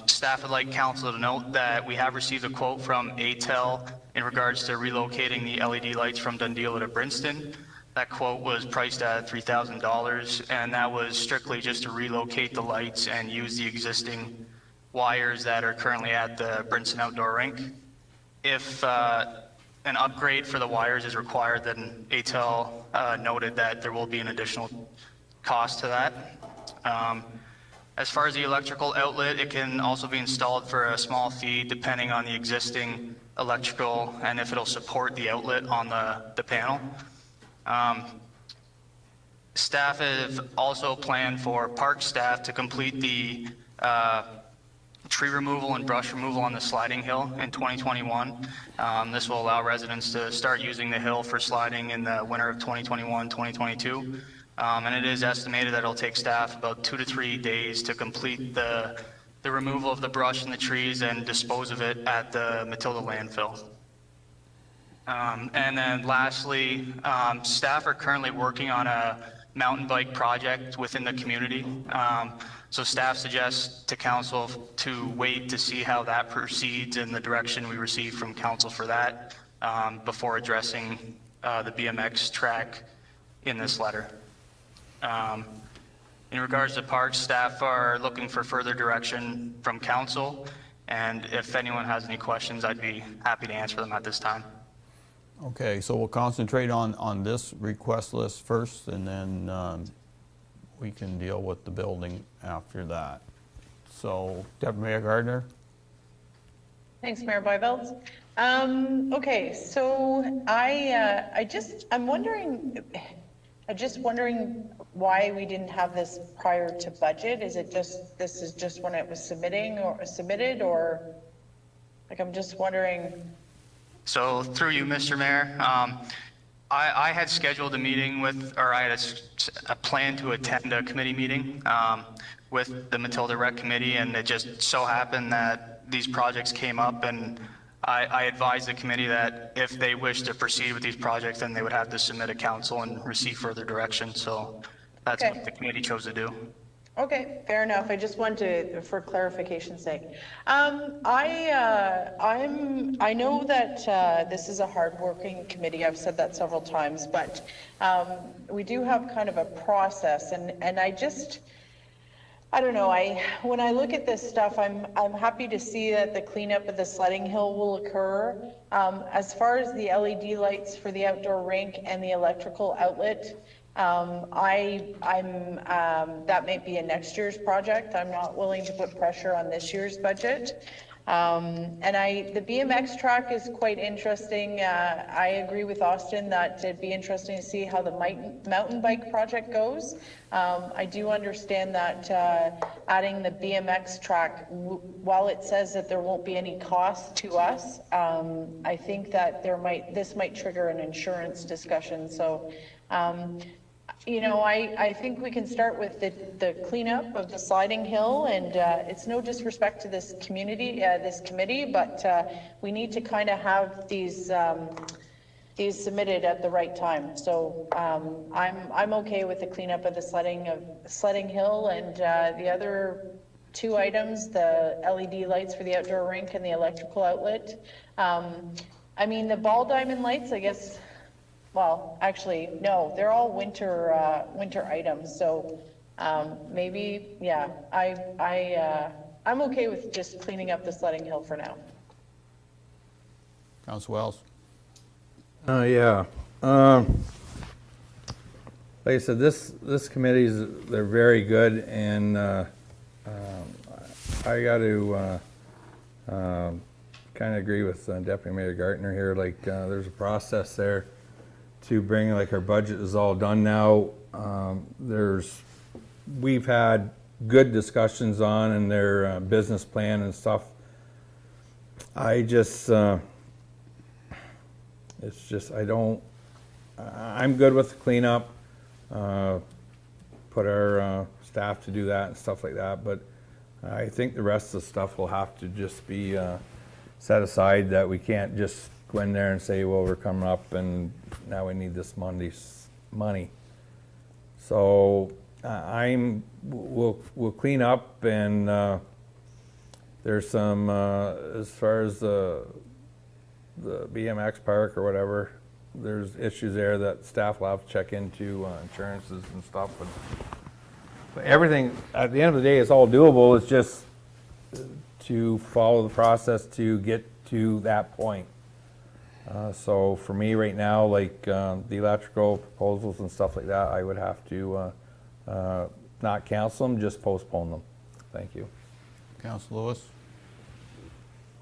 Staff would like council to note that we have received a quote from ATEL in regards to relocating the LED lights from Dundila to Brinston. That quote was priced at $3,000, and that was strictly just to relocate the lights and use the existing wires that are currently at the Brinston outdoor rink. If an upgrade for the wires is required, then ATEL noted that there will be an additional cost to that. As far as the electrical outlet, it can also be installed for a small fee depending on the existing electrical and if it'll support the outlet on the panel. Staff have also planned for park staff to complete the tree removal and brush removal on the sliding hill in 2021. This will allow residents to start using the hill for sliding in the winter of 2021, 2022. And it is estimated that it'll take staff about 2 to 3 days to complete the removal of the brush and the trees and dispose of it at the Matilda landfill. And then lastly, staff are currently working on a mountain bike project within the community. So staff suggests to council to wait to see how that proceeds in the direction we receive from council for that before addressing the BMX track in this letter. In regards to parks, staff are looking for further direction from council, and if anyone has any questions, I'd be happy to answer them at this time. Okay, so we'll concentrate on this request list first, and then we can deal with the building after that. So, Deputy Mayor Gardner? Thanks, Mayor Byveld. Okay, so I'm just wondering why we didn't have this prior to budget. Is it just, this is just when it was submitted, or like, I'm just wondering. So through you, Mr. Mayor, I had scheduled a meeting with, or I had a plan to attend a committee meeting with the Matilda Rec Committee, and it just so happened that these projects came up, and I advised the committee that if they wish to proceed with these projects, then they would have to submit a council and receive further direction. So that's Okay. what the committee chose to do. Okay, fair enough. I just wanted to, for clarification's sake. I know that this is a hardworking committee. I've said that several times, but we do have kind of a process, and I don't know, when I look at this stuff, I'm happy to see that the cleanup of the sledding hill will occur. As far as the LED lights for the outdoor rink and the electrical outlet, that may be a next year's project. I'm not willing to put pressure on this year's budget. And the BMX track is quite interesting. I agree with Austin that it'd be interesting to see how the mountain bike project goes. I do understand that adding the BMX track, while it says that there won't be any cost to us, I think that this might trigger an insurance discussion. So, you know, I think we can start with the cleanup of the sliding hill, and it's no disrespect to this community, this committee, but we need to kind of have these submitted at the right time. So I'm okay with the cleanup of the sledding hill, and the other two items, the LED lights for the outdoor rink and the electrical outlet. I mean, the ball diamond lights, I guess. Well, actually, no, they're all winter items. So maybe, yeah, I'm okay with just cleaning up the sledding hill for now. Councilor Wells? Yeah. Like I said, this committee's, they're very good, and I got to kind of agree with Deputy Mayor Gartner here. Like, there's a process there to bring, like, our budget is all done now. We've had good discussions on and their business plan and stuff. I just, it's just, I'm good with the cleanup. Put our staff to do that and stuff like that, but I think the rest of the stuff will have to just be set aside, that we can't just go in there and say, well, we're coming up and now we need this money. So we'll clean up, and there's some, as far as the BMX park or whatever, there's issues there that staff will have to check into, insurances and stuff. But everything, at the end of the day, is all doable. It's just to follow the process to get to that point. So for me right now, like the electrical proposals and stuff like that, I would have to not cancel them, just postpone them. Thank you. Councilor Lewis?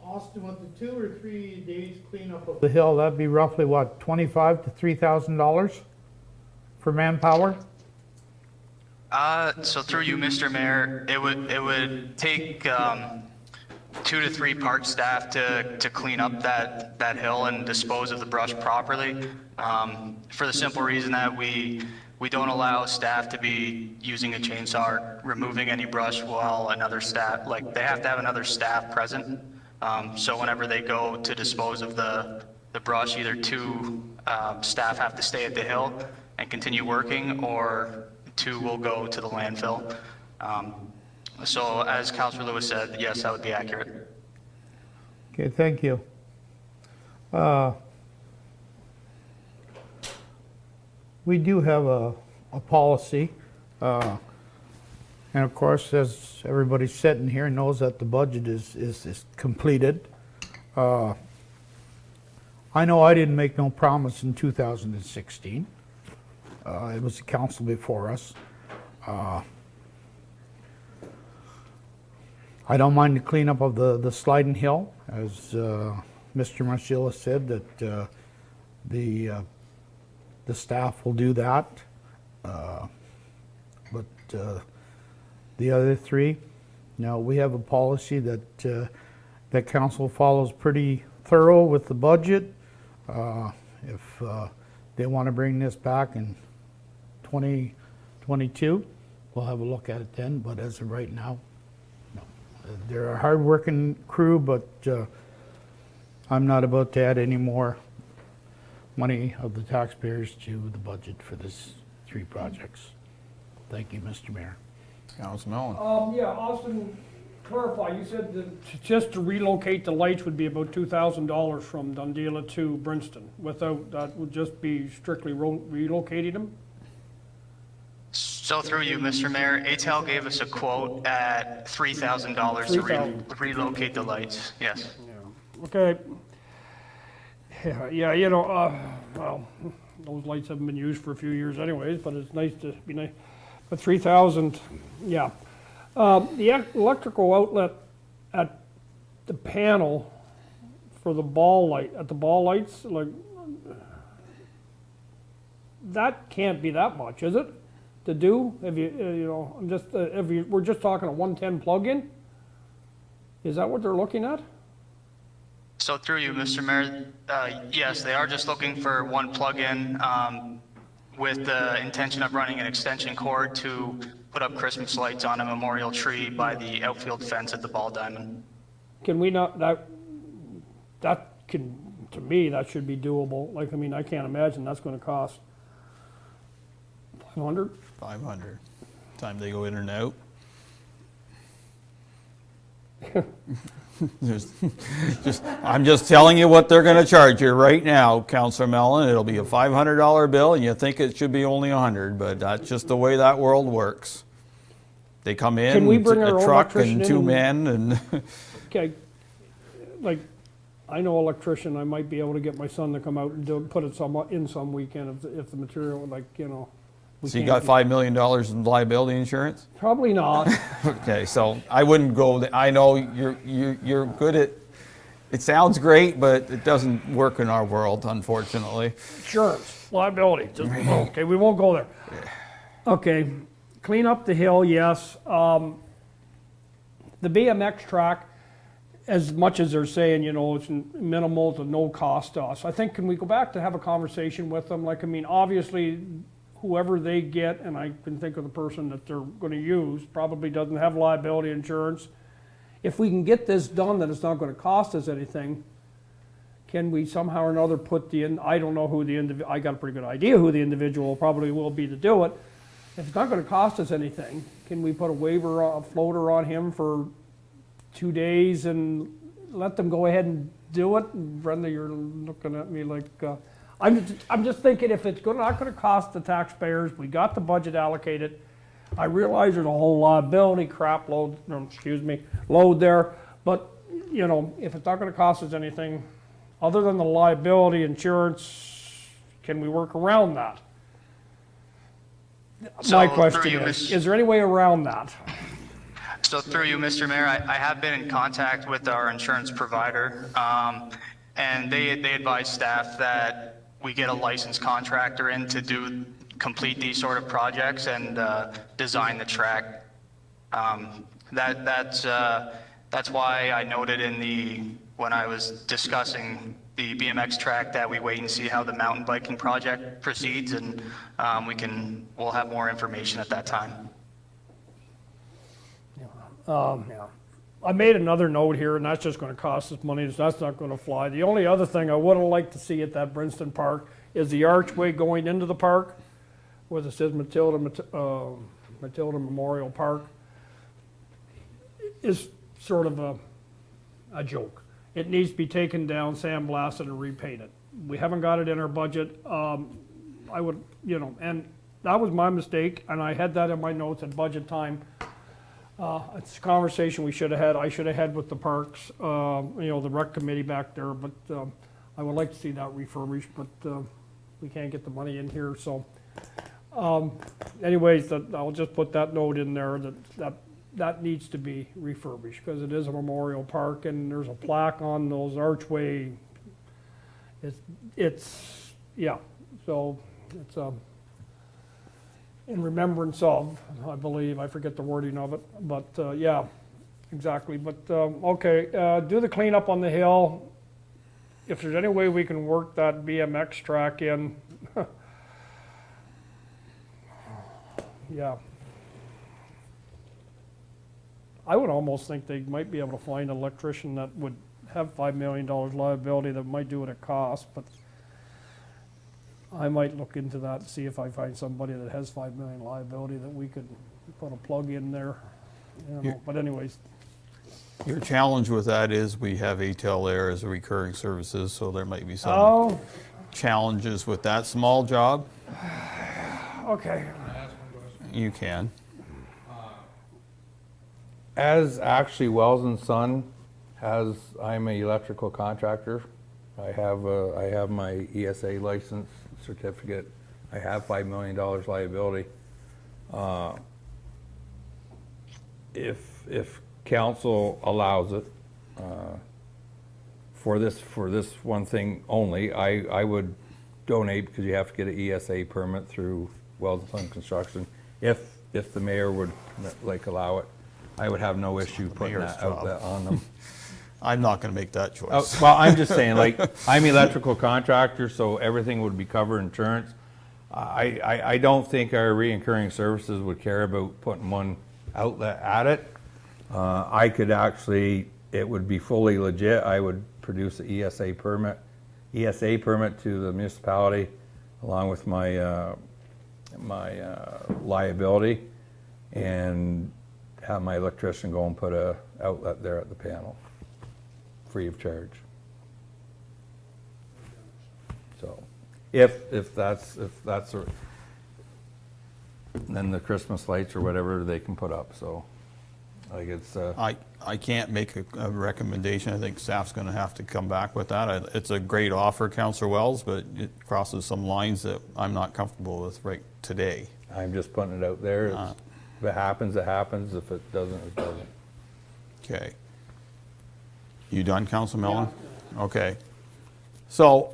Austin, with the 2 or 3 days cleanup of the hill, that'd be roughly what, $2,500 to $3,000 for manpower? So through you, Mr. Mayor, it would take 2 to 3 park staff to clean up that hill and dispose of the brush properly. For the simple reason that we don't allow staff to be using a chainsaw, removing any brush while another staff, like, they have to have another staff present. So whenever they go to dispose of the brush, either 2 staff have to stay at the hill and continue working, or 2 will go to the landfill. So as Councilor Lewis said, yes, that would be accurate. Okay, thank you. We do have a policy, and of course, as everybody sitting here knows, that the budget is completed. I know I didn't make no promise in 2016. It was the council before us. I don't mind the cleanup of the sliding hill, as Mr. Marcilla said, that the staff will do that. But the other 3, now we have a policy that that council follows pretty thorough with the budget. If they want to bring this back in 2022, we'll have a look at it then, but as of right now, no. They're a hard-working crew, but I'm not about to add any more money of the taxpayers to the budget for this 3 projects. Thank you, Mr. Mayor. Councilor Mellon? Yeah, Austin, clarify, you said that just to relocate the lights would be about $2,000 from Dundela to Princeton. Without, that would just be strictly relocating them? So through you, Mr. Mayor, ATEL gave us a quote at $3,000 to relocate the lights. Yes. Yeah. Okay. Yeah, you know, well, those lights haven't been used for a few years anyways, but it's nice to be nice. But 3,000, yeah. The electrical outlet at the panel for the ball light, at the ball lights, like, that can't be that much, is it? To do, if you, you know, I'm just, we're just talking a 110 plug-in? Is that what they're looking at? So through you, Mr. Mayor, yes, they are just looking for 1 plug-in with the intention of running an extension cord to put up Christmas lights on a memorial tree by the outfield fence at the Ball Diamond. Can we not, that can, to me, that should be doable. Like, I mean, I can't imagine that's gonna cost 500? 500. Time they go in and out. I'm just telling you what they're going to charge you right now, Councilor Mellon. It'll be a $500 bill, and you think it should be only $100, but that's just the way that world works. They come in, Can we bring a our own truck electrician and 2 in? men, and Okay, like, I know electrician, I might be able to get my son to come out and put it in some weekend if the material, like, you know, So you got $5 million in liability insurance? Probably not. Okay, so I wouldn't go, I know you're good at, it sounds great, but it doesn't work in our world, unfortunately. Insurance, liability, okay, we won't go there. Okay, clean up the hill, yes. The BMX track, as much as they're saying, you know, it's minimal to no cost to us, I think, can we go back to have a conversation with them? Like, I mean, obviously, whoever they get, and I can think of the person that they're gonna use, probably doesn't have liability insurance. If we can get this done, that it's not gonna cost us anything, can we somehow or another put I don't know who I got a pretty good idea who the individual probably will be to do it. If it's not gonna cost us anything, can we put a waiver, a floater on him for 2 days and let them go ahead and do it? And Brenda, you're looking at me like, I'm just thinking if it's not gonna cost the taxpayers, we got the budget allocated. I realize there's a whole liability load there, but, you know, if it's not gonna cost us anything, other than the liability insurance, can we work around that? My question is there any way around that? So through you, Mr. Mayor, I have been in contact with our insurance provider, and they advise staff that we get a licensed contractor in to complete these sort of projects and design the track. That's why I noted when I was discussing the BMX track that we wait and see how the mountain biking project proceeds, and we'll have more information at that time. Yeah. I made another note here, and that's just gonna cost us money, that's not gonna fly. The only other thing I would have liked to see at that Brinston Park is the archway going into the park, where it says Matilda Memorial Park, is sort of a joke. It needs to be taken down, sandblasted, and repainted. We haven't got it in our budget. I would, you know, and that was my mistake, and I had that in my notes at budget time. It's a conversation we should have had. I should have had with the parks, you know, the rec committee back there, but I would like to see that refurbished, but we can't get the money in here, so. Anyways, I'll just put that note in there that needs to be refurbished, because it is a memorial park, and there's a plaque on those archway. Yeah, so it's in remembrance of, I believe, I forget the wording of it, but yeah, exactly. But okay, do the cleanup on the hill. If there's any way we can work that BMX track in, yeah. I would almost think they might be able to find an electrician that would have $5 million liability that might do it at cost, but I might look into that and see if I find somebody that has $5 million liability that we could put a plug in there. You know, but anyways, Your challenge with that is we have ATEL there as a recurring services, so there might be some challenges with that small job. okay. You can. As actually Wells and Son I'm an electrical contractor. I have my ESA license certificate. I have $5 million liability. If council allows it, for this one thing only, I would donate, because you have to get an ESA permit through Wells and Son Construction. If the mayor would allow it, I would have no issue putting that outlet on them. I'm not going to make that choice. Well, I'm just saying, I'm electrical contractor, so everything would be covered insurance. I don't think our reoccurring services would care about putting one outlet at it. I could actually, it would be fully legit. I would produce an ESA permit to the municipality, along with my liability, and have my electrician go and put a outlet there at the panel, free of charge. So, if that's then the Christmas lights or whatever they can put up. So, it's. I can't make a recommendation. I think staff's going to have to come back with that. It's a great offer, Councillor Wells, but it crosses some lines that I'm not comfortable with right today. I'm just putting it out there. If it happens, it happens. If it doesn't, it doesn't. Okay. You done, Council Mellon? Okay. So,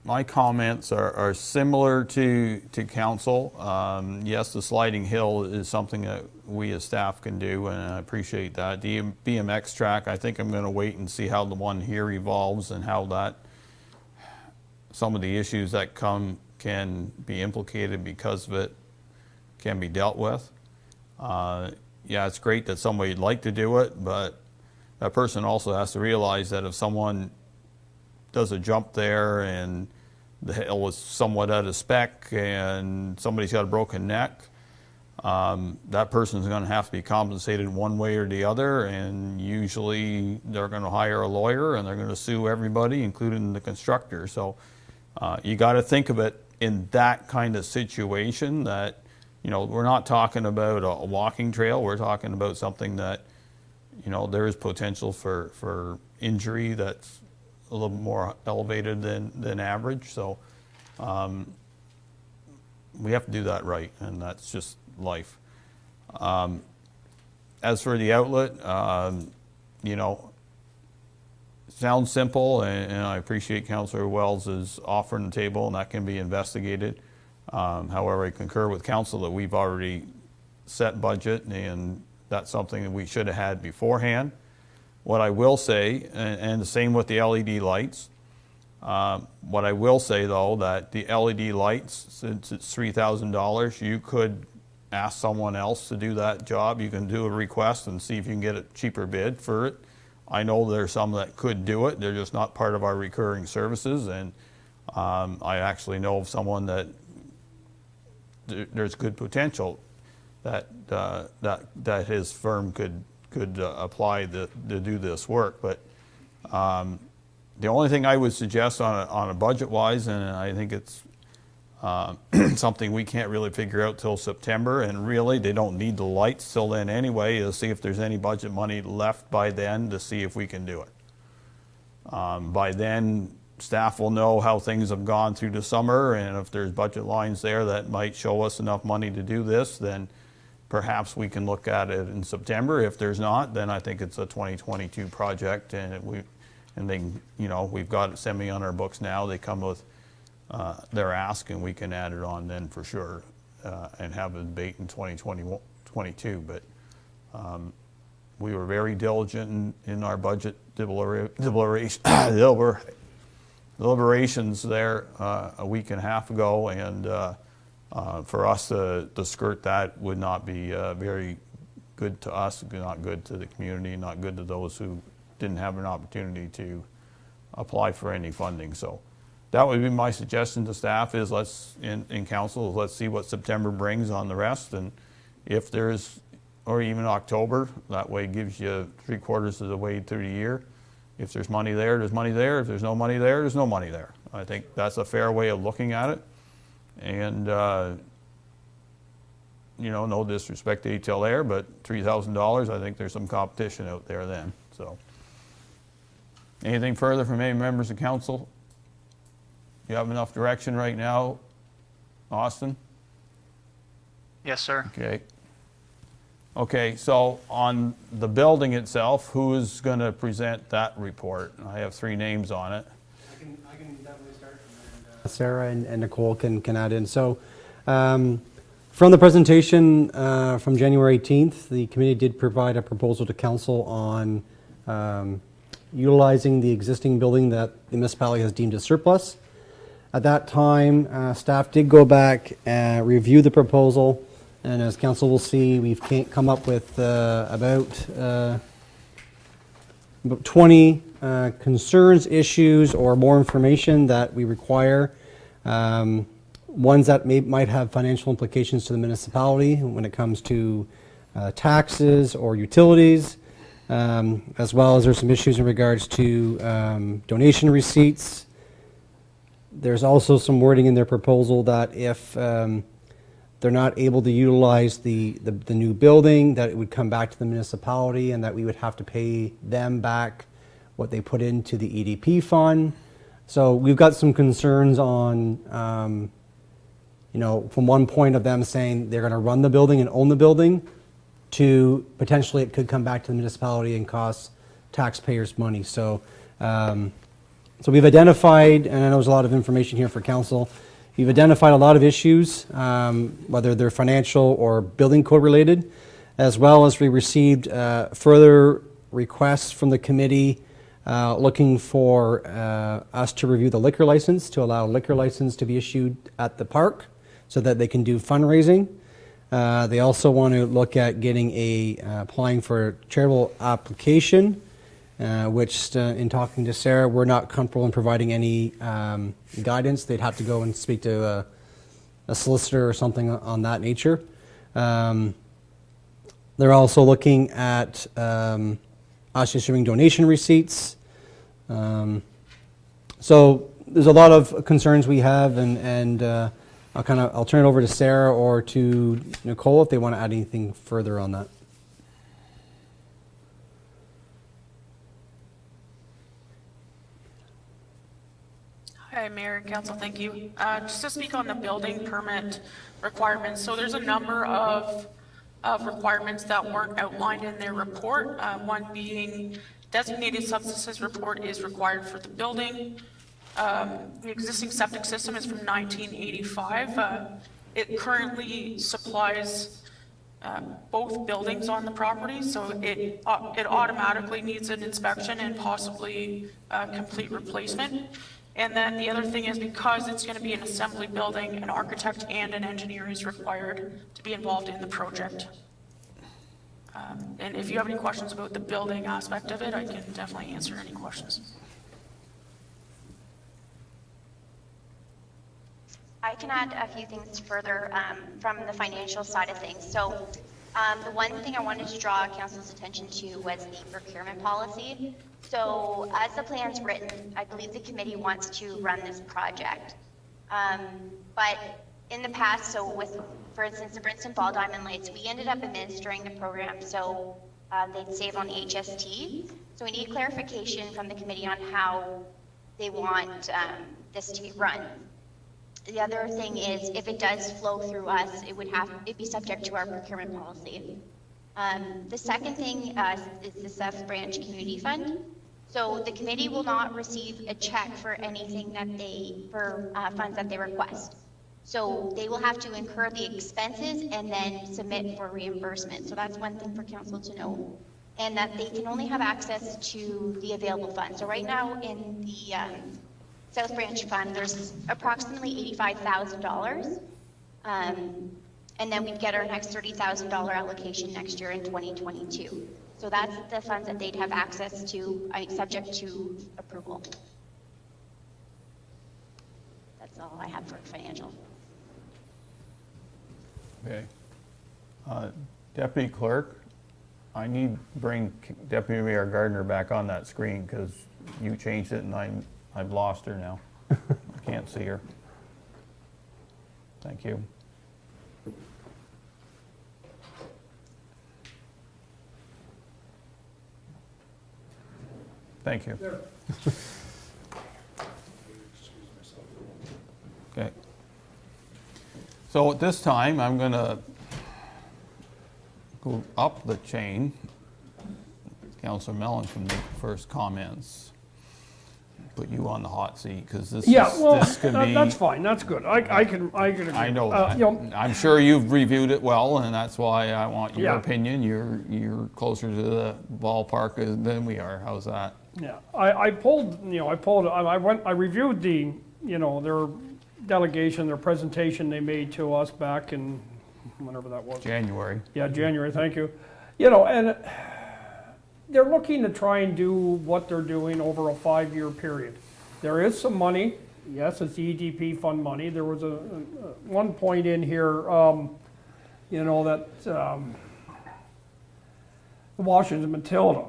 my comments are similar to council. Yes, the sliding hill is something that we as staff can do, and I appreciate that. The BMX track, I think I'm going to wait and see how the one here evolves and how that, some of the issues that can be implicated because of it can be dealt with. Yeah, it's great that somebody'd like to do it, but that person also has to realize that if someone does a jump there and the hill is somewhat out of spec and somebody's got a broken neck, that person's going to have to be compensated one way or the other, and usually they're going to hire a lawyer and they're going to sue everybody, including the constructor. So you got to think of it in that kind of situation, that, you know, we're not talking about a walking trail. We're talking about something that, you know, there is potential for injury that's a little more elevated than average. So we have to do that right, and that's just life. As for the outlet, you know, sounds simple, and I appreciate Councillor Wells' offer on the table, and that can be investigated. However, I concur with council that we've already set budget, and that's something that we should have had beforehand. What I will say, and the same with the LED lights, what I will say though, that the LED lights, since it's $3,000, you could ask someone else to do that job. You can do a request and see if you can get a cheaper bid for it. I know there's some that could do it. They're just not part of our recurring services, and I actually know of someone that there's good potential that his firm could apply to do this work. But the only thing I would suggest on a budget-wise, and I think it's something we can't really figure out till September, and really they don't need the lights till then anyway, is see if there's any budget money left by then to see if we can do it. By then, staff will know how things have gone through the summer, and if there's budget lines there that might show us enough money to do this, then perhaps we can look at it in September. If there's not, then I think it's a 2022 project, and they, you know, we've got it semi on our books now. They come with their ask, and we can add it on then for sure, and have a debate in 2022. But we were very diligent in our budget deliberations there a week and a half ago, and for us to skirt that would not be very good to us, not good to the community, not good to those who didn't have an opportunity to apply for any funding. So that would be my suggestion to staff, is in council, let's see what September brings on the rest, and if there's, or even October, that way it gives you 3/4 of the way through the year. If there's money there, there's money there. If there's no money there, there's no money there. I think that's a fair way of looking at it. And, you know, no disrespect to Etel Air, but $3,000, I think there's some competition out there then. So, anything further from any members of council? You have enough direction right now, Austin? Yes, sir. Okay. Okay, so on the building itself, who is going to present that report? I have 3 names on it. I can definitely start, and Sarah and Nicole can add in. So from the presentation from January 18th, the committee did provide a proposal to council on utilizing the existing building that the municipality has deemed as surplus. At that time, staff did go back and review the proposal, and as council will see, we've come up with about 20 concerns, issues, or more information that we require. Ones that might have financial implications to the municipality when it comes to taxes or utilities, as well as there's some issues in regards to donation receipts. There's also some wording in their proposal that if they're not able to utilize the new building, that it would come back to the municipality, and that we would have to pay them back what they put into the EDP fund. So we've got some concerns on from one point of them saying they're going to run the building and own the building to potentially it could come back to the municipality and cost taxpayers money. So, so we've identified, and I know there's a lot of information here for council, we've identified a lot of issues, whether they're financial or building code related, as well as we received further requests from the committee looking for us to review the liquor license, to allow liquor license to be issued at the park so that they can do fundraising. They also want to look at getting applying for a charitable application, which in talking to Sarah, we're not comfortable in providing any guidance. They'd have to go and speak to a solicitor or something on that nature. They're also looking at us issuing donation receipts. So there's a lot of concerns we have, and I'll turn it over to Sarah or to Nicole if they want to add anything further on that. Hi, Mayor and Council, thank you. Just to speak on the building permit requirements, so there's a number of requirements that weren't outlined in their report. One being designated substances report is required for the building. The existing septic system is from 1985. It currently supplies both buildings on the property, so it automatically needs an inspection and possibly complete replacement. And then the other thing is, because it's going to be an assembly building, an architect and an engineer is required to be involved in the project. And if you have any questions about the building aspect of it, I can definitely answer any questions. I can add a few things further from the financial side of things. So the one thing I wanted to draw council's attention to was the procurement policy. So as the plan's written, I believe the committee wants to run this project. But in the past, so with, for instance, the Brinson Ball Diamond Lights, we ended up administering the program, so they'd save on HST. So we need clarification from the committee on how they want this to be run. The other thing is, if it does flow through us, it'd be subject to our procurement policy. The second thing is the Cess Branch Community Fund. So the committee will not receive a check for anything that for funds that they request. So they will have to incur the expenses and then submit for reimbursement. So that's one thing for council to know. And that they can only have access to the available funds. So right now in the South Branch Fund, there's approximately $85,000. And then we'd get our next $30,000 allocation next year in 2022. So that's the funds that they'd have access to, subject to approval. That's all I have for financial. Okay. Deputy Clerk, I need to bring Deputy Mayor Gardner back on that screen because you changed it and I've lost her now. I can't see her. Thank you. Thank you. Okay. So at this time, I'm going to go up the chain. Councillor Mellon can make the first comments. Put you on the hot seat because this could be. That's fine. That's good. I can agree. I know that. I'm sure you've reviewed it well, and that's why I want your opinion. You're closer to the ballpark than we are. How's that? Yeah, I reviewed the, their delegation, their presentation they made to us back in whenever that was. January. Yeah, January. Thank you. And they're looking to try and do what they're doing over a 5-year period. There is some money. Yes, it's EDP fund money. There was a one point in here, that Washington Matilda,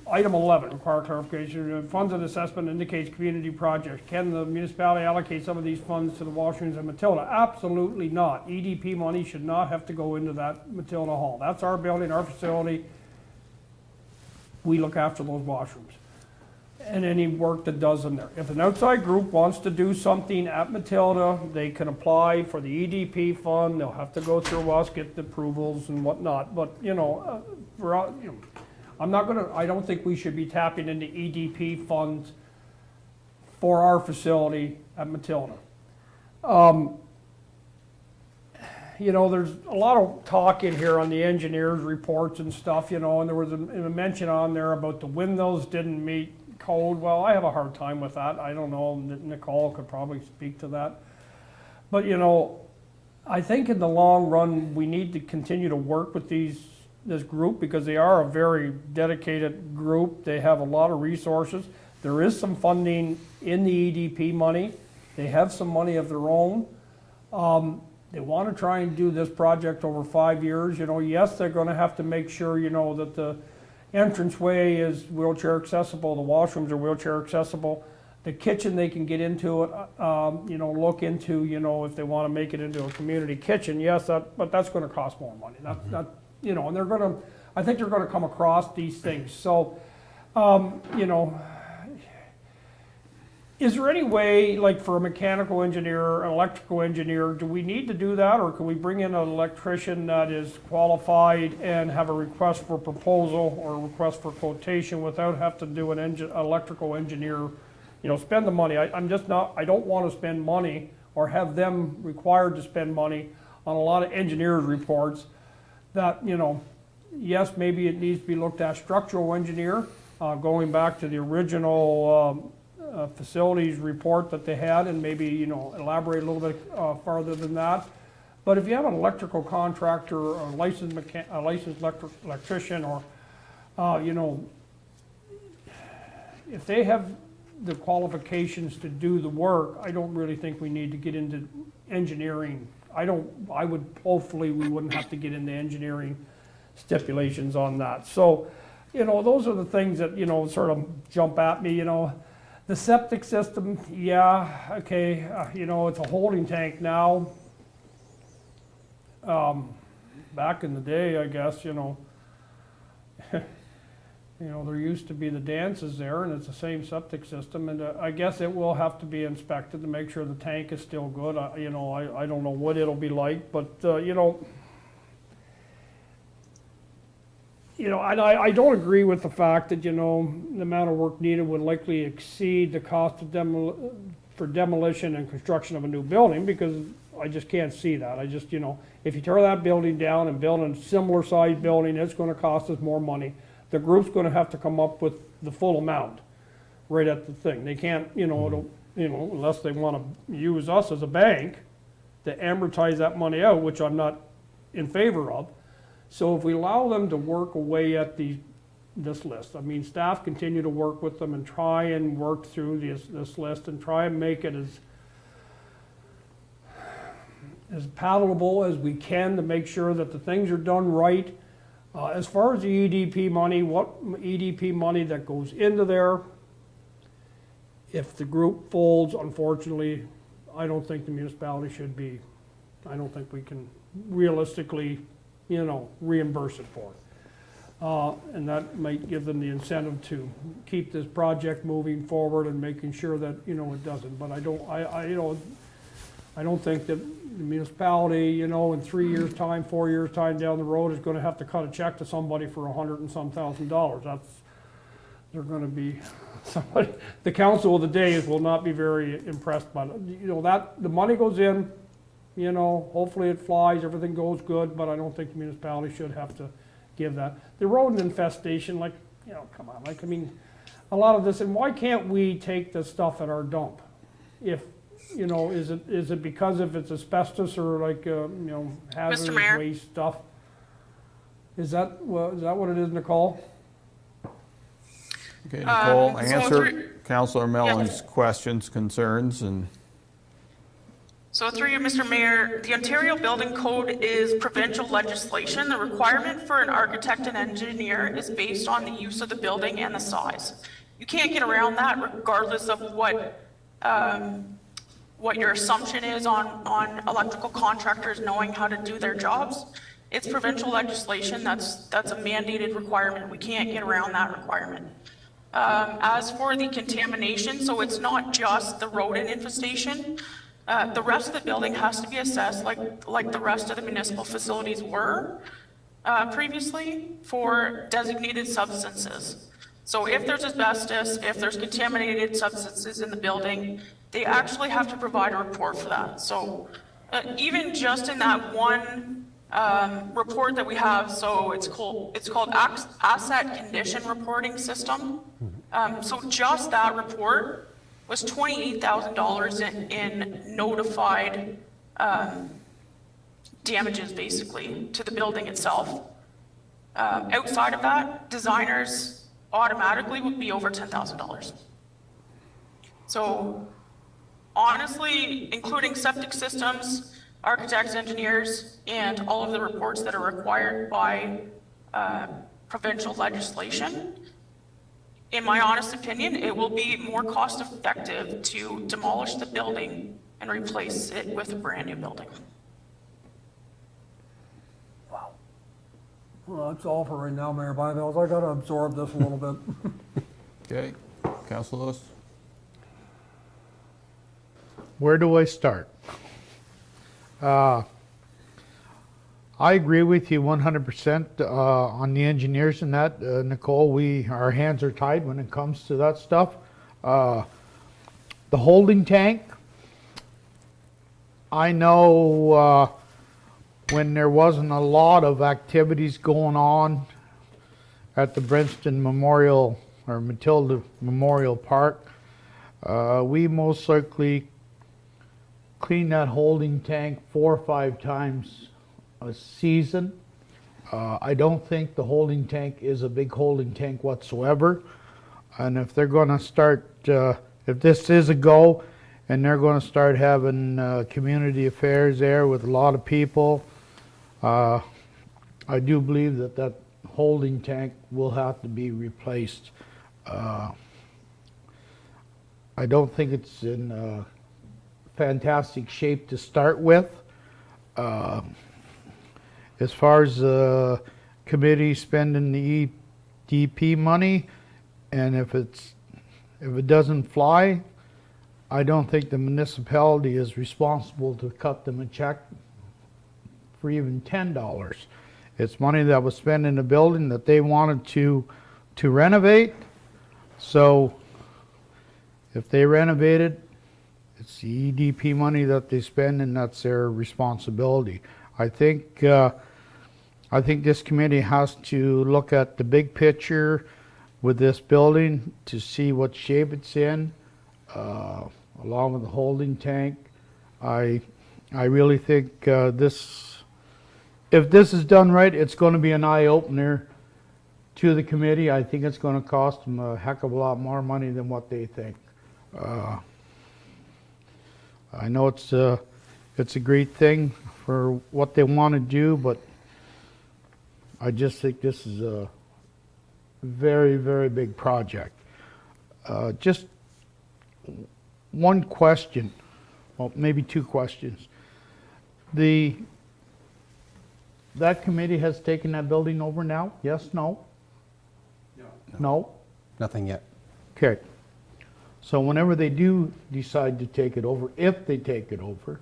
item 11, require clarification. Funds of assessment indicates community projects. Can the municipality allocate some of these funds to the Washington Matilda? Absolutely not. EDP money should not have to go into that Matilda Hall. That's our building, our facility. We look after those washrooms. and any work that does in there. If an outside group wants to do something at Matilda, they can apply for the EDP fund. They'll have to go through us, get the approvals and whatnot. But, I don't think we should be tapping into EDP funds for our facility at Matilda. There's a lot of talk in here on the engineers' reports and stuff, and there was a mention on there about the windows didn't meet code. Well, I have a hard time with that. I don't know, Nicole could probably speak to that. But, I think in the long run, we need to continue to work with this group because they are a very dedicated group. They have a lot of resources. There is some funding in the EDP money. They have some money of their own. They want to try and do this project over 5 years. Yes, they're going to have to make sure, that the entranceway is wheelchair accessible, the washrooms are wheelchair accessible. The kitchen, they can get into it, look into, if they want to make it into a community kitchen. Yes, but that's going to cost more money. And they're going to, I think they're going to come across these things. So, is there any way, like for a mechanical engineer, an electrical engineer, do we need to do that, or can we bring in an electrician that is qualified and have a request for proposal or a request for quotation without having to do an electrical engineer, spend the money? I don't want to spend money or have them required to spend money on a lot of engineers' reports that, yes, maybe it needs to be looked at structural engineer, going back to the original facilities report that they had, and maybe elaborate a little bit farther than that. But if you have an electrical contractor or a licensed electrician, or if they have the qualifications to do the work, I don't really think we need to get into engineering. Hopefully we wouldn't have to get into engineering stipulations on that. So, those are the things that sort of jump at me. The septic system, yeah, okay, it's a holding tank now. Back in the day, I guess, there used to be the dances there, and it's the same septic system, and I guess it will have to be inspected to make sure the tank is still good. I don't know what it'll be like, but I don't agree with the fact that, the amount of work needed would likely exceed the cost of for demolition and construction of a new building, because I just can't see that. If you tear that building down and build a similar sized building, it's gonna cost us more money. The group's gonna have to come up with the full amount right at the thing. They can't, unless they wanna use us as a bank to amortize that money out, which I'm not in favor of. So if we allow them to work away at this list, staff continue to work with them and try and work through this list and try and make it as palatable as we can to make sure that the things are done right. As far as the EDP money, what EDP money that goes into there, if the group folds, unfortunately, I don't think the municipality should be, I don't think we can realistically reimburse it for it. And that might give them the incentive to keep this project moving forward and making sure that, it doesn't. But I don't think that the municipality, in 3 years' time, 4 years' time down the road is gonna have to cut a check to somebody for $100 and some thousand. They're gonna be, somebody, the council of the day will not be very impressed by it. That, the money goes in, hopefully it flies, everything goes good, but I don't think the municipality should have to give that. The rodent infestation, come on, a lot of this, and why can't we take the stuff at our dump? If, is it because if it's asbestos or hazardous Mayor? waste stuff? Is that what it is, Nicole? Okay, Nicole, so answer through- Councillor Mellon's questions, concerns, and So through you, Mr. Mayor, the Ontario Building Code is provincial legislation. The requirement for an architect and engineer is based on the use of the building and the size. You can't get around that regardless of what your assumption is on electrical contractors knowing how to do their jobs. It's provincial legislation. That's a mandated requirement. We can't get around that requirement. As for the contamination, so it's not just the rodent infestation. The rest of the building has to be assessed like the rest of the municipal facilities were previously for designated substances. So if there's asbestos, if there's contaminated substances in the building, they actually have to provide a report for that. So even just in that one report that we have, so it's called Asset Condition Reporting System. So just that report was $28,000 in notified damages, basically, to the building itself. Outside of that, designers automatically would be over $10,000. So honestly, including septic systems, architects, engineers, and all of the reports that are required by provincial legislation, in my honest opinion, it will be more cost effective to demolish the building and replace it with a brand new building. Well, that's all for right now, Mayor Byveld. I gotta absorb this a little bit. Okay, Councilor Lewis? Where do I start? I agree with you 100% on the engineers and that. Nicole, our hands are tied when it comes to that stuff. The holding tank, I know when there wasn't a lot of activities going on at the Brinston Memorial or Matilda Memorial Park, we most likely clean that holding tank 4 or 5 times a season. I don't think the holding tank is a big holding tank whatsoever. And if they're going to start, if this is a go, and they're going to start having community affairs there with a lot of people, I do believe that holding tank will have to be replaced. I don't think it's in fantastic shape to start with. As far as the committee spending the EDP money, and if it doesn't fly, I don't think the municipality is responsible to cut them a check for even $10. It's money that was spent in the building that they wanted to renovate. So if they renovate it, it's the EDP money that they spend, and that's their responsibility. I think this committee has to look at the big picture with this building to see what shape it's in, along with the holding tank. I really think if this is done right, it's going to be an eye-opener to the committee. I think it's going to cost them a heck of a lot more money than what they think. I know it's a great thing for what they want to do, but I just think this is a very, very big project. Just one question, well, maybe 2 questions. That committee has taken that building over now? Yes, no? No? Nothing yet. Okay. So whenever they do decide to take it over, if they take it over,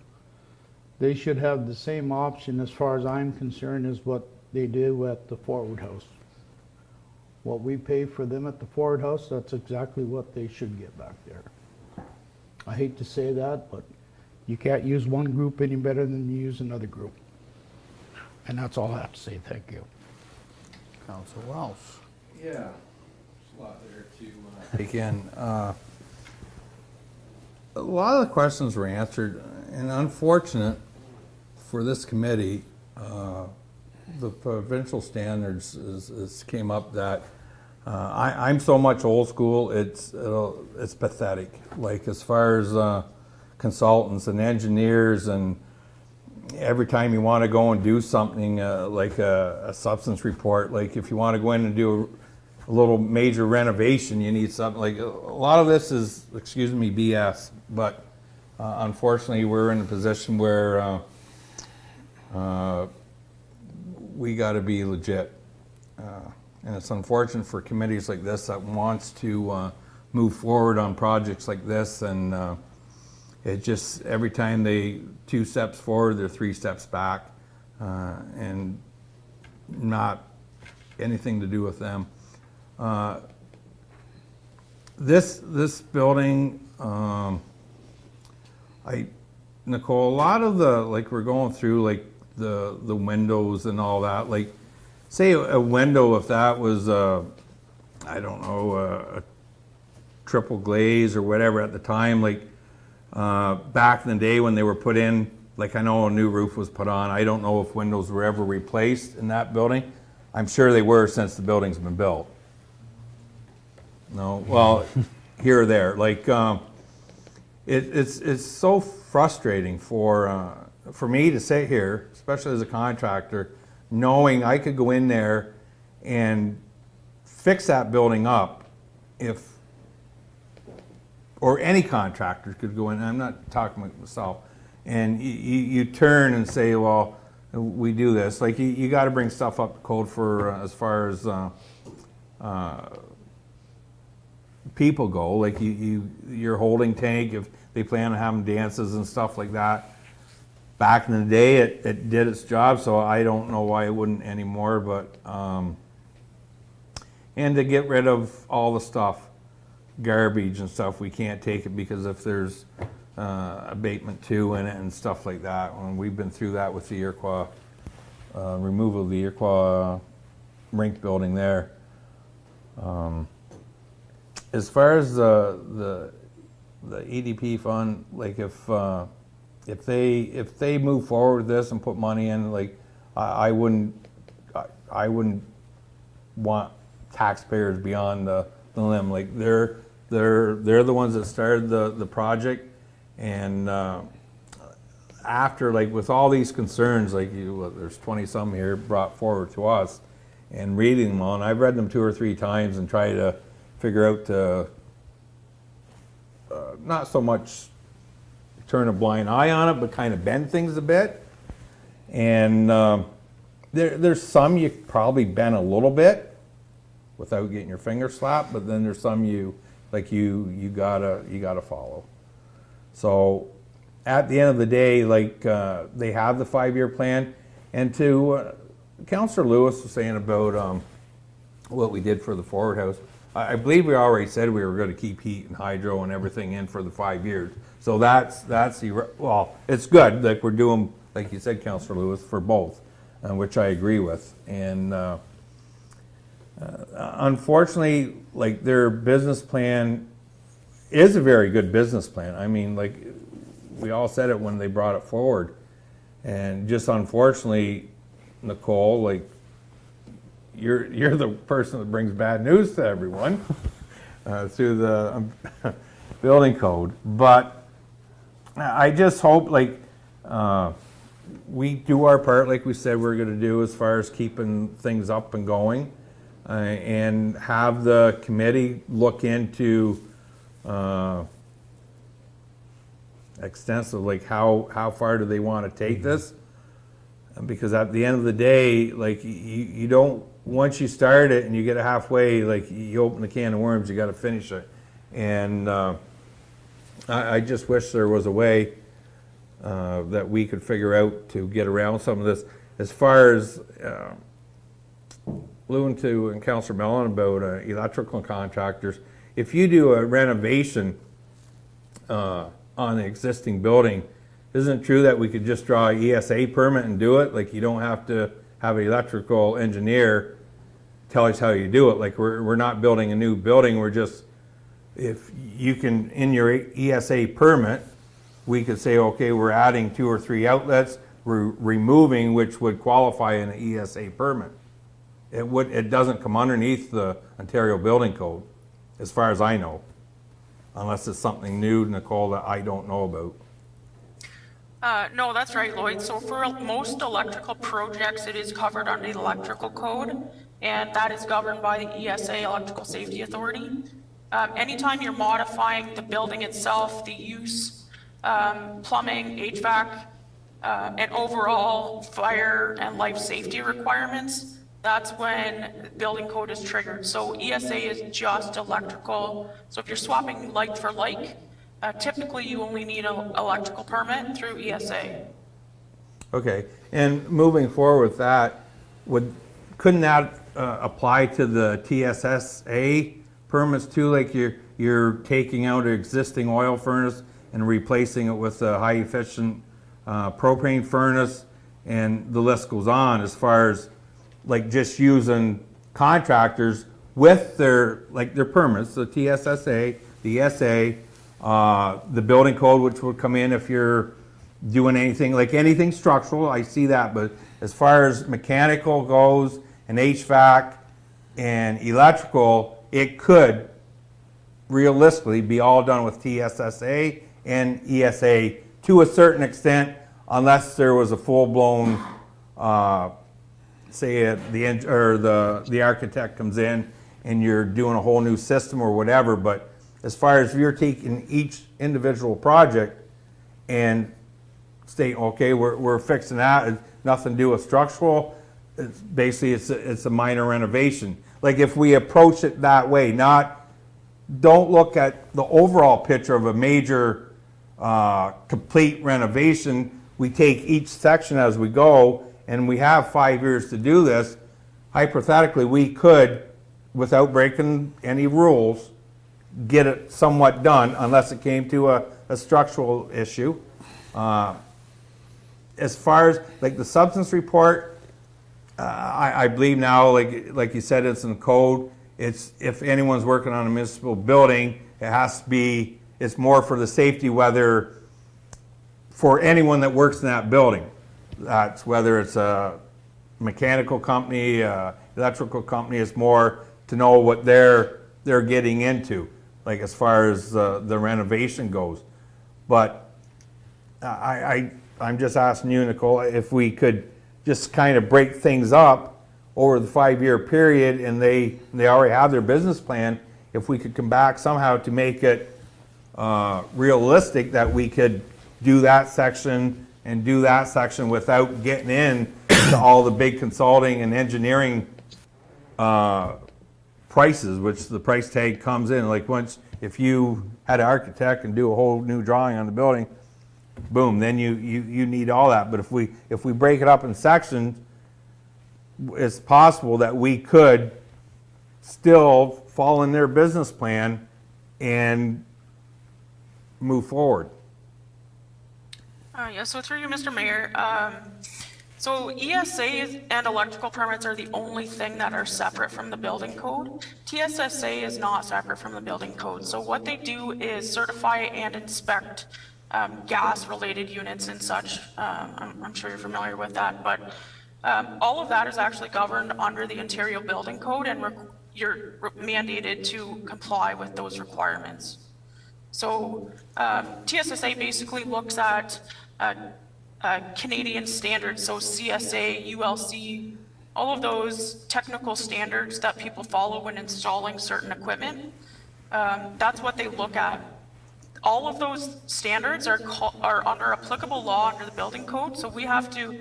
they should have the same option, as far as I'm concerned, as what they do at the Forward House. What we pay for them at the Forward House, that's exactly what they should get back there. I hate to say that, but you can't use one group any better than you use another group. And that's all I have to say. Thank you. Councilor Wells? Yeah, there's a lot there to take in. A lot of the questions were answered, and unfortunate for this committee, the provincial standards came up that I'm so much old school, it's pathetic. Like, as far as consultants and engineers, and every time you want to go and do something like a substance report, like if you want to go in and do a little major renovation, you need something. Like, a lot of this is, excuse me, BS. But unfortunately, we're in a position where we got to be legit. And it's unfortunate for committees like this that wants to move forward on projects like this, and it just, every time they 2 steps forward, they're 3 steps back, and not anything to do with them. This building, Nicole, a lot of the, like, we're going through like the windows and all that, like, say a window, if that was I don't know, a triple glaze or whatever at the time, like back in the day when they were put in, like, I know a new roof was put on. I don't know if windows were ever replaced in that building. I'm sure they were since the building's been built. No, well, here or there, like it's so frustrating for me to sit here, especially as a contractor, knowing I could go in there and fix that building up, or any contractor could go in, I'm not talking about myself, and you turn and say, well, we do this. Like, you got to bring stuff up to code for as far as people go, like your holding tank, if they plan on having dances and stuff like that. Back in the day, it did its job, so I don't know why it wouldn't anymore, but, and to get rid of all the stuff, garbage and stuff, we can't take it because if there's abatement 2 in it and stuff like that, and we've been through that with the Iroquois, removal of the Iroquois rink building there. As far as the EDP fund, like, if they move forward with this and put money in, like, I wouldn't want taxpayers beyond the limb. Like, they're the ones that started the project, and after, like, with all these concerns, like, there's 20 some here brought forward to us, and reading them all, and I've read them 2 or 3 times and tried to figure out not so much turn a blind eye on it, but kind of bend things a bit. And there's some you probably bend a little bit without getting your finger slapped, but then there's some you gotta follow. So at the end of the day, like, they have the 5-year plan, and to Councillor Lewis was saying about what we did for the forward house. I believe we already said we were going to keep heat and hydro and everything in for the 5 years. So that's well, it's good. Like, we're doing, like you said, Councillor Lewis, for both, which I agree with. And unfortunately, like, their business plan is a very good business plan. I mean, like, we all said it when they brought it forward, and just unfortunately, Nicole, like, you're the person that brings bad news to everyone through the building code. But I just hope, like, we do our part, like we said we're going to do, as far as keeping things up and going, and have the committee look into extensive, like, how far do they want to take this? Because at the end of the day, like, you don't, once you start it and you get it halfway, like, you open a can of worms, you got to finish it. And I just wish there was a way that we could figure out to get around some of this. As far as Lou and Councillor Mellon about electrical contractors, if you do a renovation on the existing building, isn't it true that we could just draw an ESA permit and do it? Like, you don't have to have an electrical engineer tell us how you do it. Like, we're not building a new building, we're just, if you can, in your ESA permit, we could say, okay, we're adding 2 or 3 outlets, we're removing, which would qualify in an ESA permit. It doesn't come underneath the Ontario Building Code, as far as I know, unless it's something new, Nicole, that I don't know about. No, that's right, Lloyd. So for most electrical projects, it is covered under the electrical code, and that is governed by the ESA, Electrical Safety Authority. Anytime you're modifying the building itself, the use, plumbing, HVAC, and overall fire and life safety requirements, that's when building code is triggered. So ESA is just electrical. So if you're swapping like for like, typically you only need an electrical permit through ESA. Okay, and moving forward with that, couldn't that apply to the TSSA permits too? Like you're taking out an existing oil furnace and replacing it with a high efficient propane furnace, and the list goes on as far as like just using contractors with their permits, the TSSA, the ESA, the building code, which would come in if you're doing anything structural. I see that, but as far as mechanical goes and HVAC and electrical, it could realistically be all done with TSSA and ESA to a certain extent, unless there was a full-blown, say the architect comes in and you're doing a whole new system or whatever. But as far as if you're taking each individual project and state, okay, we're fixing that, it's nothing to do with structural, it's basically it's a minor renovation. Like if we approach it that way, don't look at the overall picture of a major complete renovation. We take each section as we go, and we have 5 years to do this. Hypothetically, we could, without breaking any rules, get it somewhat done, unless it came to a structural issue. As far as like the substance report, I believe now, like you said, it's in the code. It's if anyone's working on a municipal building, it has to be. It's more for the safety, whether for anyone that works in that building. That's whether it's a mechanical company, electrical company. It's more to know what they're getting into, like as far as the renovation goes. But I'm just asking you, Nicole, if we could just kind of break things up over the 5-year period, and they already have their business plan, if we could come back somehow to make it realistic that we could do that section and do that section without getting in to all the big consulting and engineering prices, which the price tag comes in. Like once, if you had an architect and do a whole new drawing on the building, boom, then you need all that. But if we break it up in sections, it's possible that we could still fall in their business plan and move forward. Yeah, so through you, Mr. Mayor, so ESA and electrical permits are the only thing that are separate from the building code. TSSA is not separate from the building code. So what they do is certify and inspect gas-related units and such. I'm sure you're familiar with that, but all of that is actually governed under the Ontario Building Code, and you're mandated to comply with those requirements. So TSSA basically looks at Canadian standards, so CSA, ULC, all of those technical standards that people follow when installing certain equipment. That's what they look at. All of those standards are under applicable law under the building code, so we have to,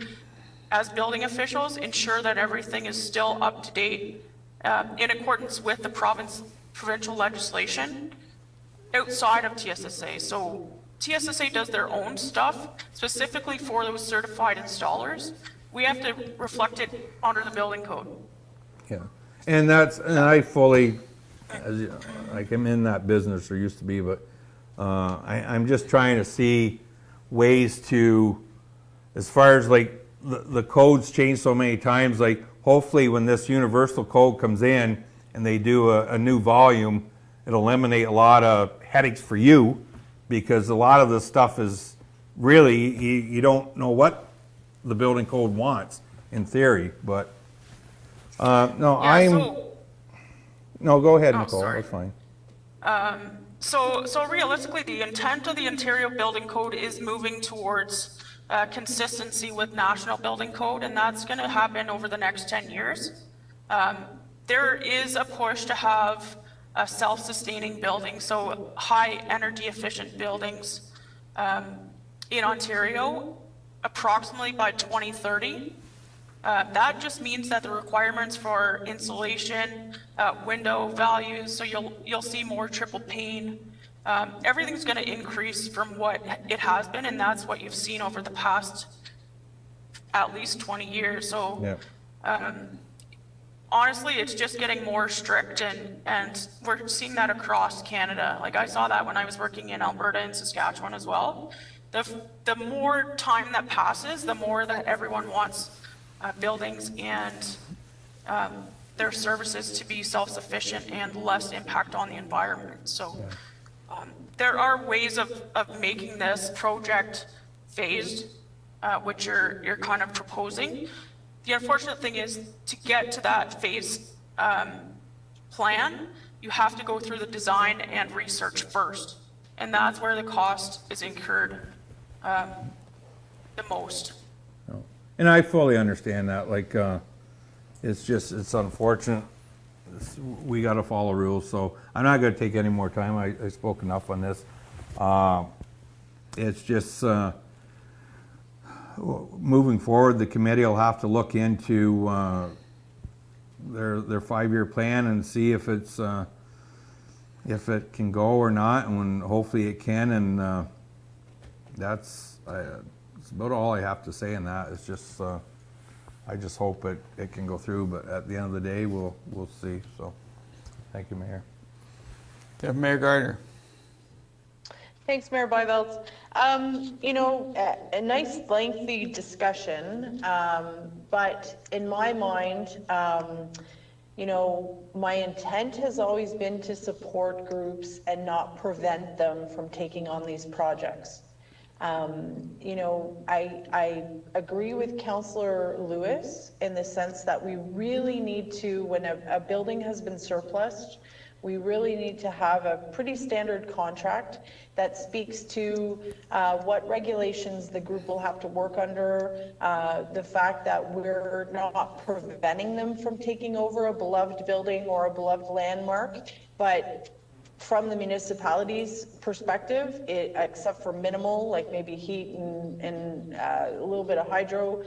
as building officials, ensure that everything is still up to date in accordance with the provincial legislation outside of TSSA. So TSSA does their own stuff specifically for those certified installers. We have to reflect it under the building code. Yeah, and I fully, like I'm in that business or used to be, but I'm just trying to see ways to, as far as like the codes change so many times, like hopefully when this universal code comes in and they do a new volume, it'll eliminate a lot of headaches for you, because a lot of this stuff is really, you don't know what the building code wants in theory, but no, go ahead, Nicole, sorry. that's fine. So realistically, the intent of the Ontario Building Code is moving towards consistency with National Building Code, and that's going to happen over the next 10 years. There is a push to have a self-sustaining building, so high energy efficient buildings in Ontario, approximately by 2030. That just means that the requirements for insulation, window values, so you'll see more triple pane. Everything's going to increase from what it has been, and that's what you've seen over the past at least 20 years. So honestly, it's just getting more strict, and we're seeing that across Canada. Like I saw that when I was working in Alberta and Saskatchewan as well. The more time that passes, the more that everyone wants buildings and their services to be self-sufficient and less impact on the environment. So there are ways of making this project phased, which you're kind of proposing. The unfortunate thing is to get to that phase plan, you have to go through the design and research first. And that's where the cost is incurred the most. And I fully understand that, like, it's unfortunate. We gotta follow rules, so I'm not gonna take any more time. I spoke enough on this. It's just, moving forward, the committee will have to look into their 5-year plan and see if it's if it can go or not, and when hopefully it can, and that's it's about all I have to say in that. It's just I just hope it can go through, but at the end of the day, we'll see. So, thank you, Mayor. Mayor Gardner. Thanks, Mayor Byveld. You know, a nice lengthy discussion, but in my mind, you know, my intent has always been to support groups and not prevent them from taking on these projects. You know, I agree with Councillor Lewis in the sense that we really need to, when a building has been surplused, we really need to have a pretty standard contract that speaks to what regulations the group will have to work under, the fact that we're not preventing them from taking over a beloved building or a beloved landmark, but from the municipality's perspective, except for minimal, like maybe heat and a little bit of hydro,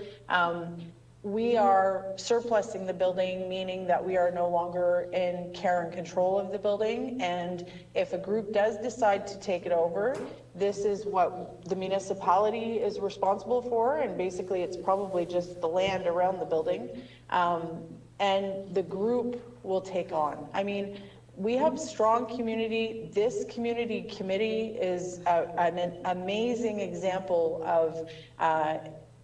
we are surplusing the building, meaning that we are no longer in care and control of the building. And if a group does decide to take it over, this is what the municipality is responsible for. And basically it's probably just the land around the building. And the group will take on. I mean, we have strong community. This community committee is an amazing example of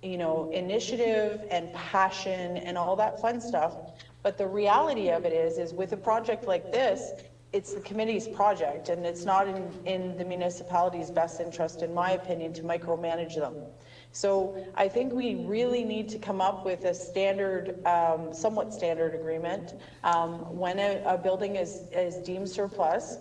you know, initiative and passion and all that fun stuff. But the reality of it is with a project like this, it's the committee's project, and it's not in the municipality's best interest, in my opinion, to micromanage them. So I think we really need to come up with a standard, somewhat standard agreement. When a building is deemed surplus,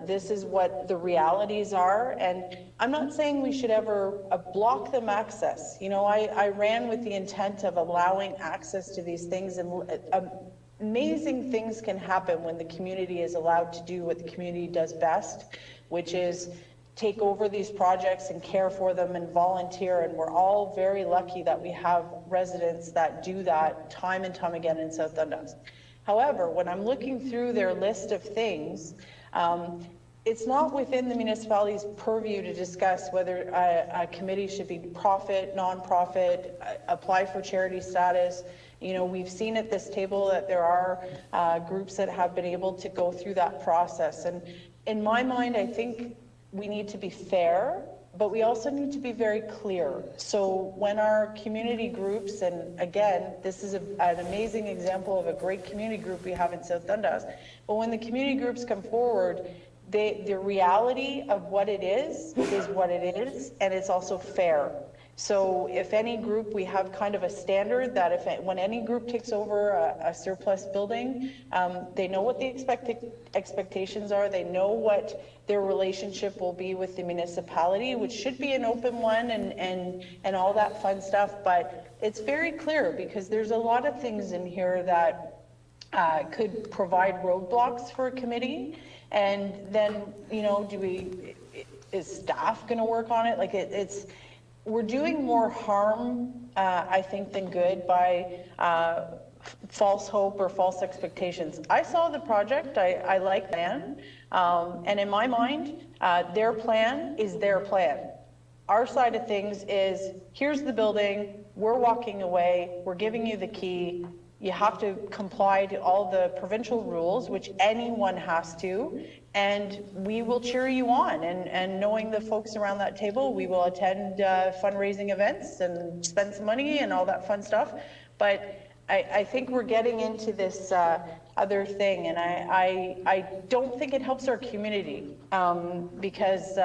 this is what the realities are. And I'm not saying we should ever block them access. You know, I ran with the intent of allowing access to these things, and amazing things can happen when the community is allowed to do what the community does best, which is take over these projects and care for them and volunteer. And we're all very lucky that we have residents that do that time and time again in South Dundas. However, when I'm looking through their list of things, it's not within the municipality's purview to discuss whether a committee should be profit, non-profit, apply for charity status. You know, we've seen at this table that there are groups that have been able to go through that process. And in my mind, I think we need to be fair, but we also need to be very clear. So when our community groups, and again, this is an amazing example of a great community group we have in South Dundas, but when the community groups come forward, the reality of what it is what it is, and it's also fair. So if any group, we have kind of a standard that when any group takes over a surplus building, they know what the expectations are, they know what their relationship will be with the municipality, which should be an open one and all that fun stuff. But it's very clear, because there's a lot of things in here that could provide roadblocks for a committee. And then, you know, is staff going to work on it? Like we're doing more harm, I think, than good by false hope or false expectations. I saw the project, I like plan, and in my mind, their plan is their plan. Our side of things is, here's the building, we're walking away, we're giving you the key, you have to comply to all the provincial rules, which anyone has to, and we will cheer you on. And knowing the folks around that table, we will attend fundraising events and spend some money and all that fun stuff. But I think we're getting into this other thing, and I don't think it helps our community, because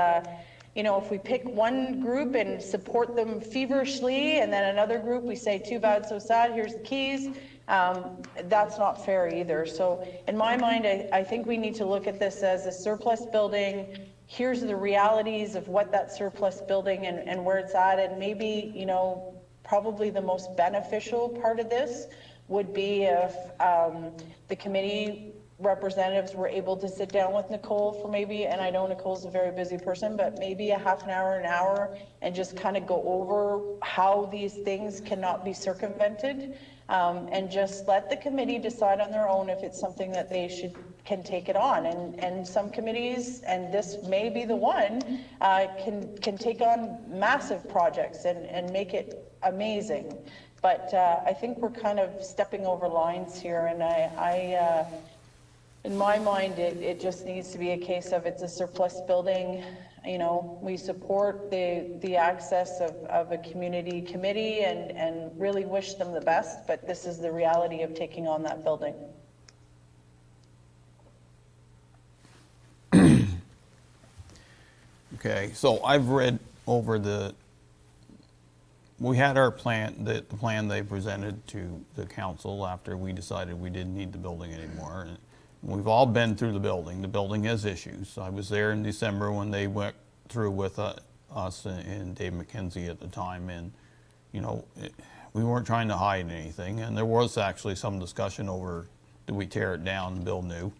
you know, if we pick one group and support them feverishly, and then another group we say, too bad, so sad, here's the keys, that's not fair either. So in my mind, I think we need to look at this as a surplus building. Here's the realities of what that surplus building and where it's at, and maybe, you know, probably the most beneficial part of this would be if the committee representatives were able to sit down with Nicole for maybe, and I know Nicole's a very busy person, but maybe a half an hour, and just kind of go over how these things cannot be circumvented, and just let the committee decide on their own if it's something that they can take it on. And some committees, and this may be the one, can take on massive projects and make it amazing. But I think we're kind of stepping over lines here, and I in my mind, it just needs to be a case of it's a surplus building. You know, we support the access of a community committee and really wish them the best, but this is the reality of taking on that building. Okay, so I've read over we had our plan, the plan they presented to the council after we decided we didn't need the building anymore. And we've all been through the building. The building has issues. I was there in December when they went through with us and Dave McKenzie at the time, and you know, we weren't trying to hide anything. And there was actually some discussion over, do we tear it down and build new?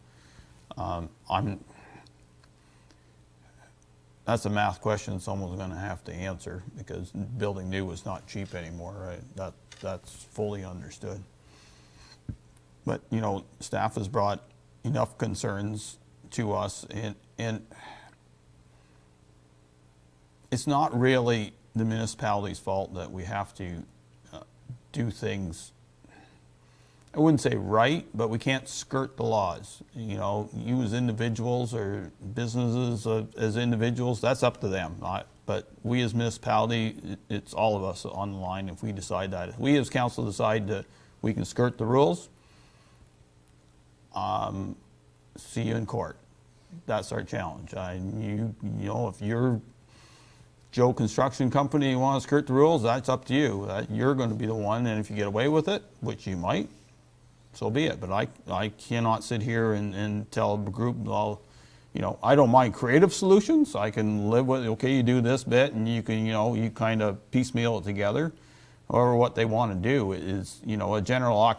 That's a math question someone's going to have to answer, because building new is not cheap anymore, right? That's fully understood. But you know, staff has brought enough concerns to us, and it's not really the municipality's fault that we have to do things, I wouldn't say right, but we can't skirt the laws. You know, you as individuals or businesses as individuals, that's up to them. But we as municipality, it's all of us on the line if we decide that. If we as council decide that we can skirt the rules, see you in court. That's our challenge. You know, if you're Joe Construction Company, you want to skirt the rules, that's up to you. You're going to be the one, and if you get away with it, which you might, so be it. But I cannot sit here and tell a group, well, you know, I don't mind creative solutions. I can live with, okay, you do this bit, and you can, you know, you kind of piecemeal it together. However, what they want to do is, you know, a General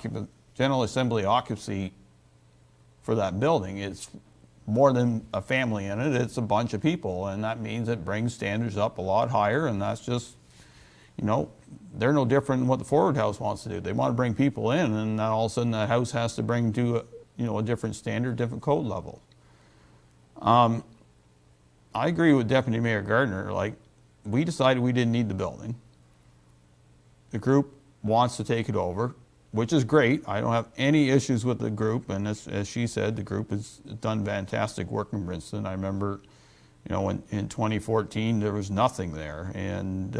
Assembly occupancy for that building, it's more than a family in it, it's a bunch of people, and that means it brings standards up a lot higher, and that's just, you know, they're no different than what the Forward House wants to do. They want to bring people in, and then all of a sudden that house has to bring to a different standard, different code level. I agree with Deputy Mayor Gardner. Like, we decided we didn't need the building. The group wants to take it over, which is great. I don't have any issues with the group, and as she said, the group has done fantastic work in Princeton. I remember, you know, in 2014 there was nothing there, and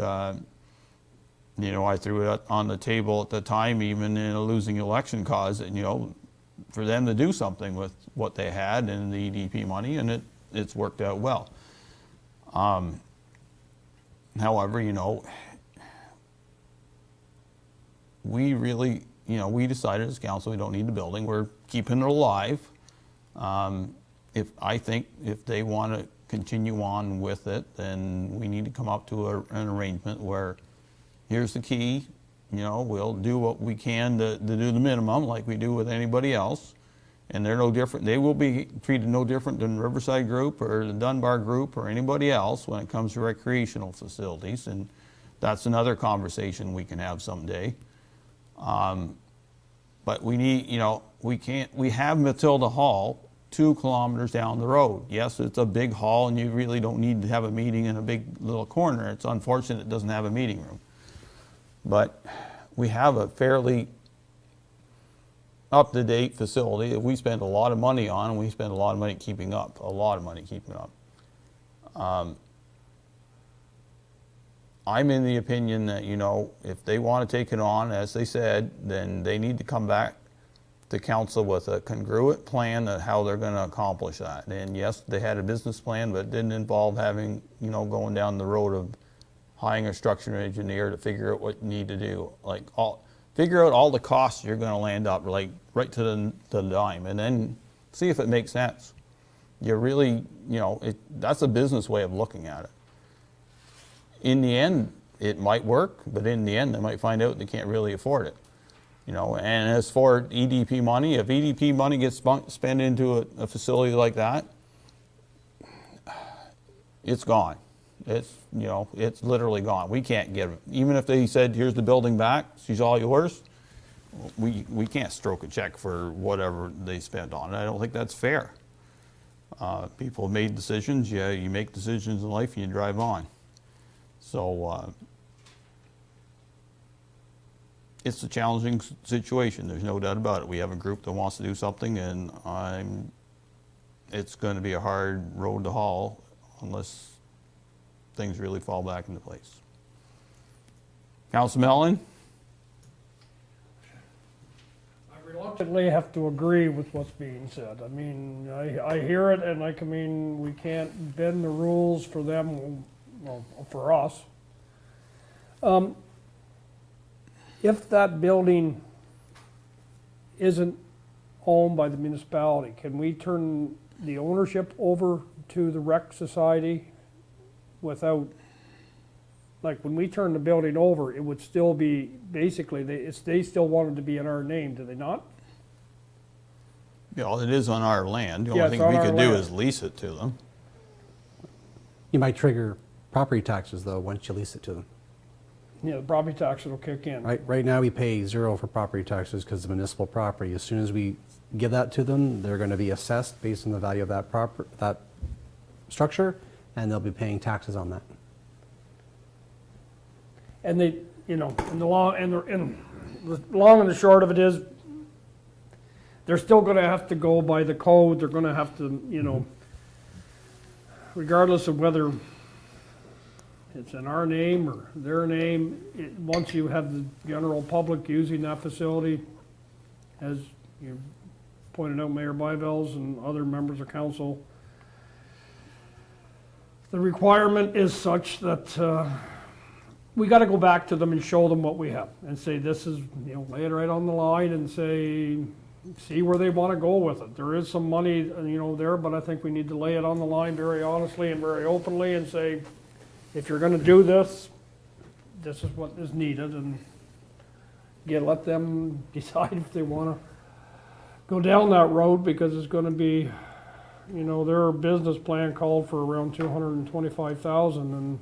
you know, I threw it on the table at the time, even in a losing election cause, and you know, for them to do something with what they had and the EDP money, and it's worked out well. However, you know, we really, you know, we decided as council we don't need the building. We're keeping it alive. I think if they want to continue on with it, then we need to come up to an arrangement where here's the key. You know, we'll do what we can to do the minimum, like we do with anybody else. And they're no different. They will be treated no different than Riverside Group or the Dunbar Group or anybody else when it comes to recreational facilities. And That's another conversation we can have someday. But we need, we have Matilda Hall 2 kilometers down the road. Yes, it's a big hall and you really don't need to have a meeting in a big little corner. It's unfortunate it doesn't have a meeting room. But we have a fairly up-to-date facility that we spend a lot of money on, and we spend a lot of money keeping up, I'm in the opinion that, if they want to take it on, as they said, then they need to come back to council with a congruent plan of how they're going to accomplish that. And yes, they had a business plan, but it didn't involve having, going down the road of hiring a structural engineer to figure out what you need to do. Figure out all the costs you're going to land up, right to the dime, and then see if it makes sense. You really, that's a business way of looking at it. In the end, it might work, but in the end, they might find out they can't really afford it. And as for EDP money, if EDP money gets spent into a facility like that, it's gone. It's literally gone. We can't get it. Even if they said, here's the building back, she's all yours, we can't stroke a check for whatever they spent on it. I don't think that's fair. People have made decisions. Yeah, you make decisions in life and you drive on. So it's a challenging situation. There's no doubt about it. We have a group that wants to do something, and it's going to be a hard road to haul unless things really fall back into place. Councilor Mellon? I reluctantly have to agree with what's being said. I mean, I hear it, and we can't bend the rules for them, well, for us. If that building isn't owned by the municipality, can we turn the ownership over to the rec society without, when we turn the building over, it would still be, basically, they still wanted to be in our name, do they not? Yeah, it is on our land. The Yeah, only it's thing we on could our do land. is lease it to them. You might trigger property taxes, though, once you lease it to them. Yeah, the property tax will kick in. Right now, we pay 0 for property taxes because it's municipal property. As soon as we give that to them, they're going to be assessed based on the value of that structure, and they'll be paying taxes on that. And they, and the long and the long and the short of it is, they're still going to have to go by the code. They're going to have to, regardless of whether it's in our name or their name, once you have the general public using that facility, as you pointed out, Mayor Byvells and other members of council, the requirement is such that we got to go back to them and show them what we have and say, this is, lay it right on the line and say, see where they want to go with it. There is some money, there, but I think we need to lay it on the line very honestly and very openly and say, if you're going to do this, this is what is needed, and let them decide if they want to go down that road, because it's going to be, their business plan called for around $225,000, and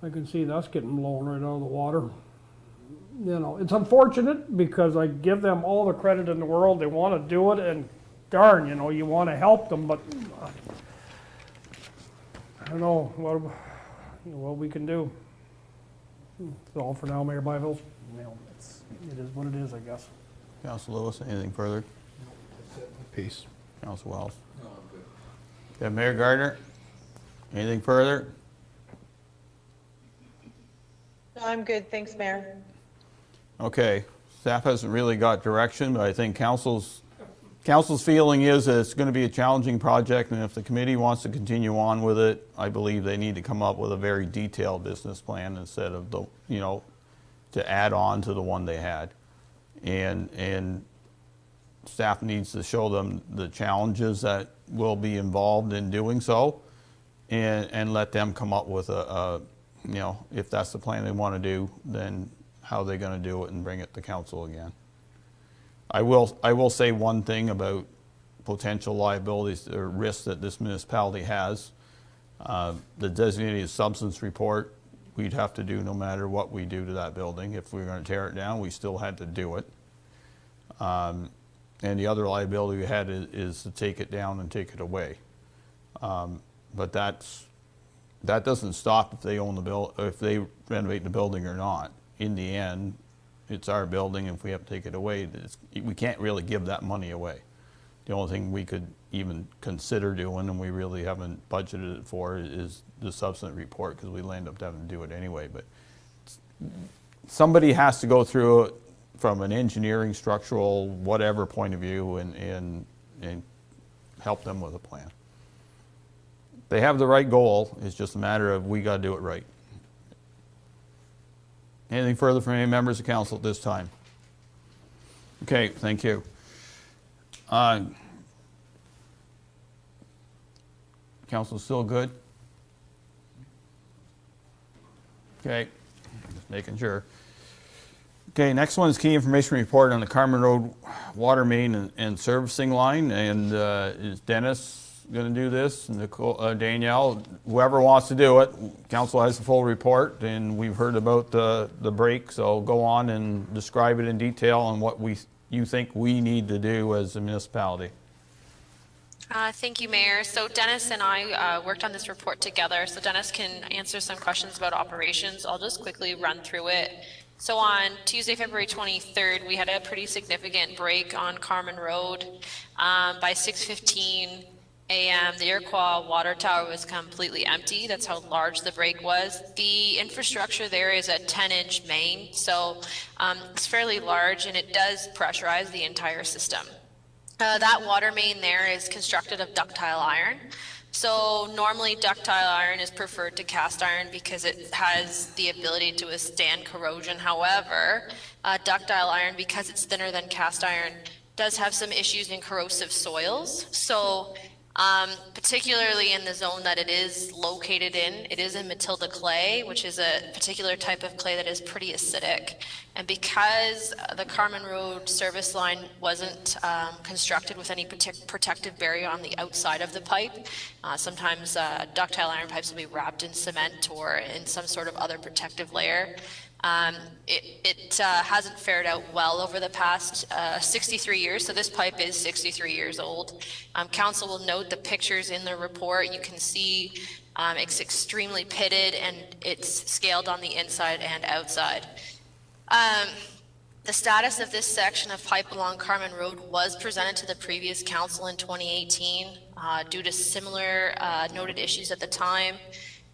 I can see that's getting blown right out of the water. It's unfortunate because I give them all the credit in the world. They want to do it, and darn, you want to help them, but I don't know what we can do. That's all for now, Mayor Byvells. It is what it is, I guess. Councilor Lewis, anything further? Peace. Councilor Wells? No, I'm good. Okay, Mayor Gardner, anything further? No, I'm good, thanks, Mayor. Okay, staff hasn't really got direction, but I think council's feeling is that it's going to be a challenging project, and if the committee wants to continue on with it, I believe they need to come up with a very detailed business plan instead of to add on to the one they had. And staff needs to show them the challenges that will be involved in doing so, and let them come up with if that's the plan they want to do, then how they're going to do it and bring it to council again. I will say one thing about potential liabilities or risks that this municipality has. The designated substance report, we'd have to do no matter what we do to that building. If we were going to tear it down, we still had to do it. And the other liability we had is to take it down and take it away. But that doesn't stop if they own the if they renovate the building or not. In the end, it's our building. If we have to take it away, we can't really give that money away. The only thing we could even consider doing, and we really haven't budgeted it for, is the substance report, because we'll end up having to do it anyway. But somebody has to go through it from an engineering, structural, whatever point of view, and help them with a plan. They have the right goal. It's just a matter of we got to do it right. Anything further from any members of council at this time? Okay, thank you. Council still good? Okay, just making sure. Okay, next one is key information report on the Carmen Road water main and servicing line. And is Dennis going to do this? Nicole, Danielle, whoever wants to do it. Council has the full report, and we've heard about the break. So go on and describe it in detail on what you think we need to do as a municipality. Thank you, Mayor. So Dennis and I worked on this report together. So Dennis can answer some questions about operations. I'll just quickly run through it. So on Tuesday, February 23rd, we had a pretty significant break on Carmen Road. By 6:15 a.m., the Iroquois water tower was completely empty. That's how large the break was. The infrastructure there is a 10-inch main, so it's fairly large, and it does pressurize the entire system. That water main there is constructed of ductile iron. So normally ductile iron is preferred to cast iron because it has the ability to withstand corrosion. However, ductile iron, because it's thinner than cast iron, does have some issues in corrosive soils. So particularly in the zone that it is located in, it is in Matilda clay, which is a particular type of clay that is pretty acidic. And because the Carmen Road service line wasn't constructed with any protective barrier on the outside of the pipe, sometimes ductile iron pipes will be wrapped in cement or in some sort of other protective layer. It hasn't fared out well over the past 63 years, so this pipe is 63 years old. Council will note the pictures in the report. You can see it's extremely pitted, and it's scaled on the inside and outside. The status of this section of pipe along Carmen Road was presented to the previous council in 2018 due to similar noted issues at the time.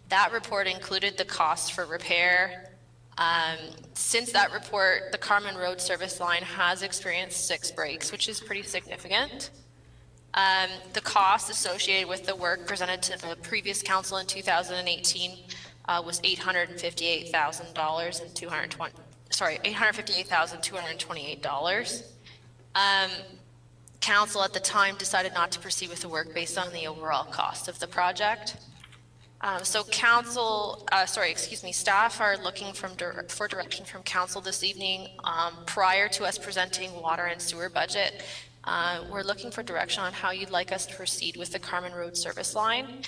That report included the costs for repair. Since that report, the Carmen Road service line has experienced 6 breaks, which is pretty significant. The cost associated with the work presented to the previous council in 2018 was $858,000 and $858,228. Council at the time decided not to proceed with the work based on the overall cost of the project. So staff are looking for direction from council this evening. Prior to us presenting water and sewer budget, we're looking for direction on how you'd like us to proceed with the Carmen Road service line.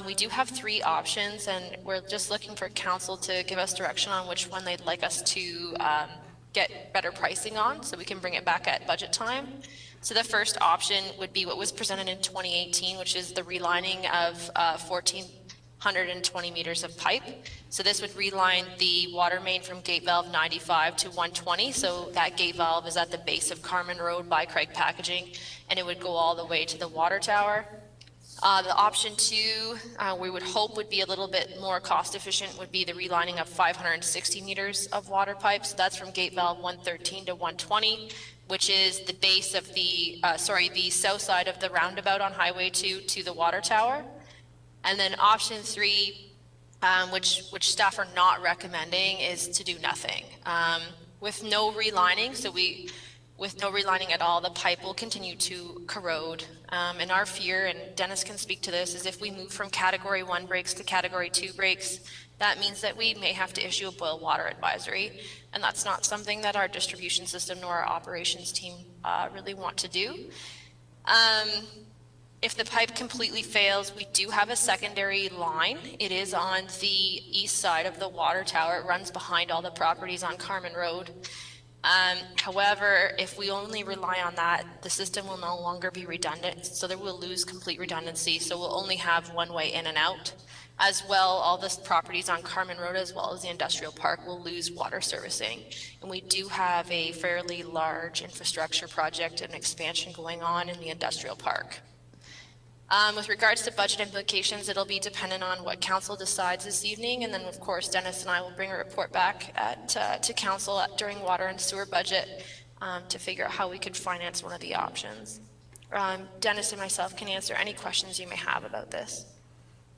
We do have 3 options, and we're just looking for council to give us direction on which one they'd like us to get better pricing on, so we can bring it back at budget time. So the first option would be what was presented in 2018, which is the relining of 1,420 meters of pipe. So this would reline the water main from gate valve 95 to 120. So that gate valve is at the base of Carmen Road by Craig Packaging, and it would go all the way to the water tower. The option 2, we would hope would be a little bit more cost efficient, would be the relining of 560 meters of water pipe. So that's from gate valve 113 to 120, which is the base of the south side of the roundabout on Highway 2 to the water tower. And then option 3, which staff are not recommending, is to do nothing. With no relining, with no relining at all, the pipe will continue to corrode. And our fear, and Dennis can speak to this, is if we move from Category 1 breaks to Category 2 breaks, that means that we may have to issue a boil water advisory. And that's not something that our distribution system nor our operations team really want to do. If the pipe completely fails, we do have a secondary line. It is on the east side of the water tower. It runs behind all the properties on Carmen Road. However, if we only rely on that, the system will no longer be redundant, so there will lose complete redundancy. So we'll only have one way in and out. As well, all the properties on Carmen Road, as well as the industrial park, will lose water servicing. And we do have a fairly large infrastructure project and expansion going on in the industrial park. With regards to budget implications, it'll be dependent on what council decides this evening, and then of course Dennis and I will bring a report back to council during water and sewer budget to figure out how we could finance one of the options. Dennis and myself can answer any questions you may have about this.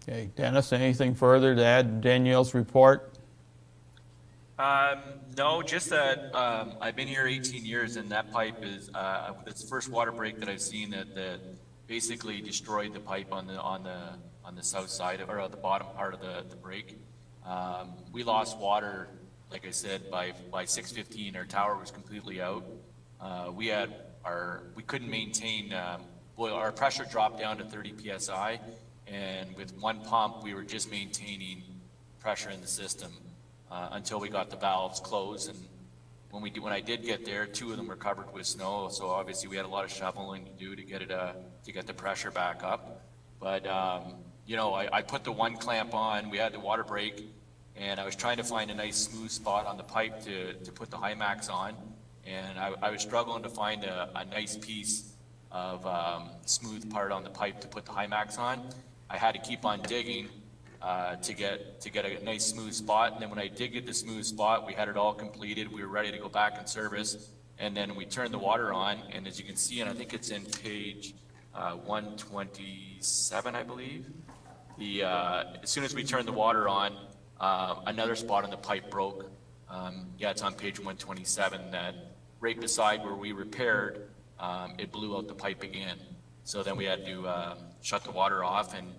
Okay, Dennis, anything further to add to Danielle's report? No, just that I've been here 18 years, and that pipe is it's the first water break that I've seen that basically destroyed the pipe on the south side or the bottom part of the break. We lost water, like I said, by 6:15. Our tower was completely out. We couldn't maintain. Our pressure dropped down to 30 psi, and with one pump, we were just maintaining pressure in the system until we got the valves closed. And when I did get there, 2 of them were covered with snow, so obviously we had a lot of shoveling to do to get the pressure back up. But you know, I put the one clamp on. We had the water break, and I was trying to find a nice smooth spot on the pipe to put the Hymax on, and I was struggling to find a nice piece of smooth part on the pipe to put the Hymax on. I had to keep on digging to get a nice smooth spot. And then when I did get the smooth spot, we had it all completed. We were ready to go back and service. And then we turned the water on. And as you can see, and I think it's in page 127, I believe. As soon as we turned the water on, another spot on the pipe broke. Yeah, it's on page 127. That right beside where we repaired, it blew out the pipe again. So then we had to shut the water off and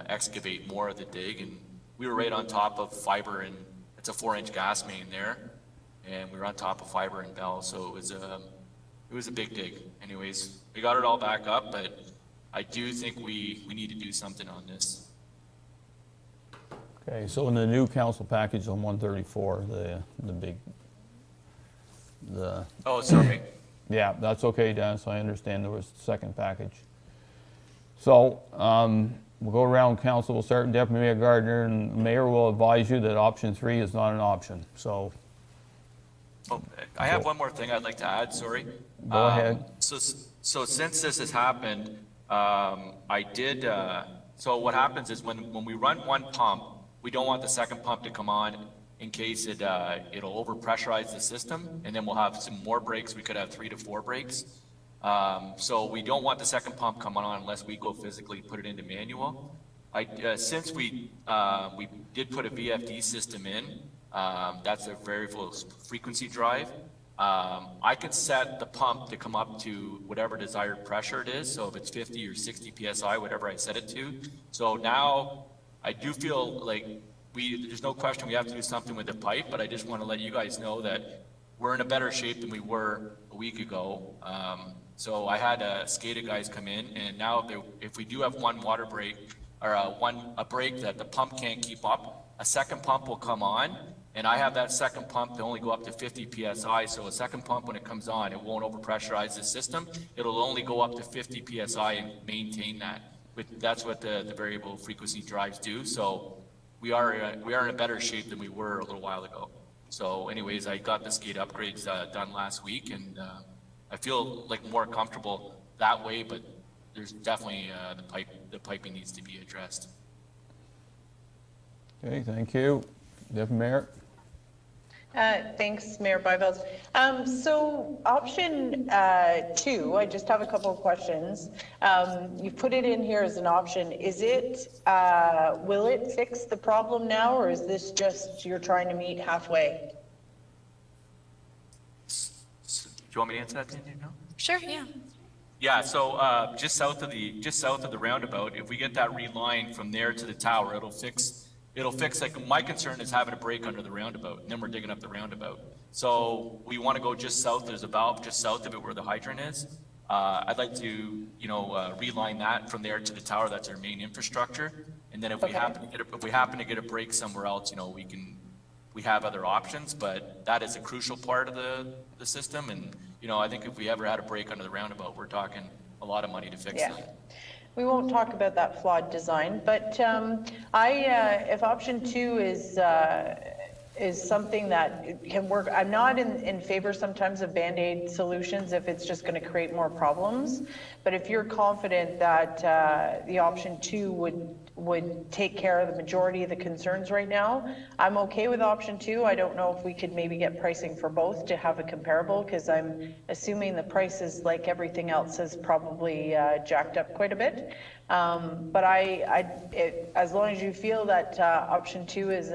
excavate more of the dig, and we were right on top of fiber, and it's a 4-inch gas main there, and we were on top of fiber and bell, so it was a big dig. Anyways, we got it all back up, but I do think we need to do something on this. Okay, so in the new council package on 134, Oh, sorry. Yeah, that's okay, Dennis, I understand there was a second package. So, we'll go around council, we'll start with Deputy Mayor Gardner, and the Mayor will advise you that option 3 is not an option, so. Oh, I have one more thing I'd like to add, sorry. Go ahead. So since this has happened, so what happens is when we run one pump, we don't want the second pump to come on in case it'll overpressurize the system, and then we'll have some more breaks. We could have 3 to 4 breaks. So we don't want the second pump coming on unless we go physically put it into manual. Since we did put a VFD system in, that's a variable frequency drive. I could set the pump to come up to whatever desired pressure it is. So if it's 50 or 60 PSI, whatever I set it to. So now I do feel like there's no question we have to do something with the pipe, but I just want to let you guys know that we're in a better shape than we were a week ago. So I had SCADA guys come in, and now if we do have one water break or a break that the pump can't keep up, a second pump will come on, and I have that second pump to only go up to 50 PSI. So a second pump, when it comes on, it won't overpressurize the system. It'll only go up to 50 PSI and maintain that. That's what the variable frequency drives do. So we are in a better shape than we were a little while ago. So anyways, I got the SCADA upgrades done last week, and I feel like more comfortable that way, but there's definitely the piping needs to be addressed. Okay, thank you. Deputy Mayor? Thanks, Mayor Byveld. So option 2, I just have a couple of questions. You put it in here as an option. Will it fix the problem now, or is this just you're trying to meet halfway? Do you want me to answer that, Daniel? No? Sure, yeah. Yeah, so just south of the roundabout, if we get that reline from there to the tower, it'll fix, like, my concern is having a break under the roundabout, and then we're digging up the roundabout. So we want to go just south. There's a valve just south of it where the hydrant is. I'd like to, reline that from there to the tower. That's our main infrastructure. And then if we happen to get a break somewhere else, we have other options, but that is a crucial part of the system. And, I think if we ever had a break under the roundabout, we're talking a lot of money to fix that. We won't talk about that flawed design, but if option 2 is something that can work, I'm not in favor sometimes of Band-Aid solutions if it's just going to create more problems. But if you're confident that the option 2 would take care of the majority of the concerns right now, I'm okay with option 2. I don't know if we could maybe get pricing for both to have a comparable, because I'm assuming the prices, like everything else, is probably jacked up quite a bit. But as long as you feel that option 2 is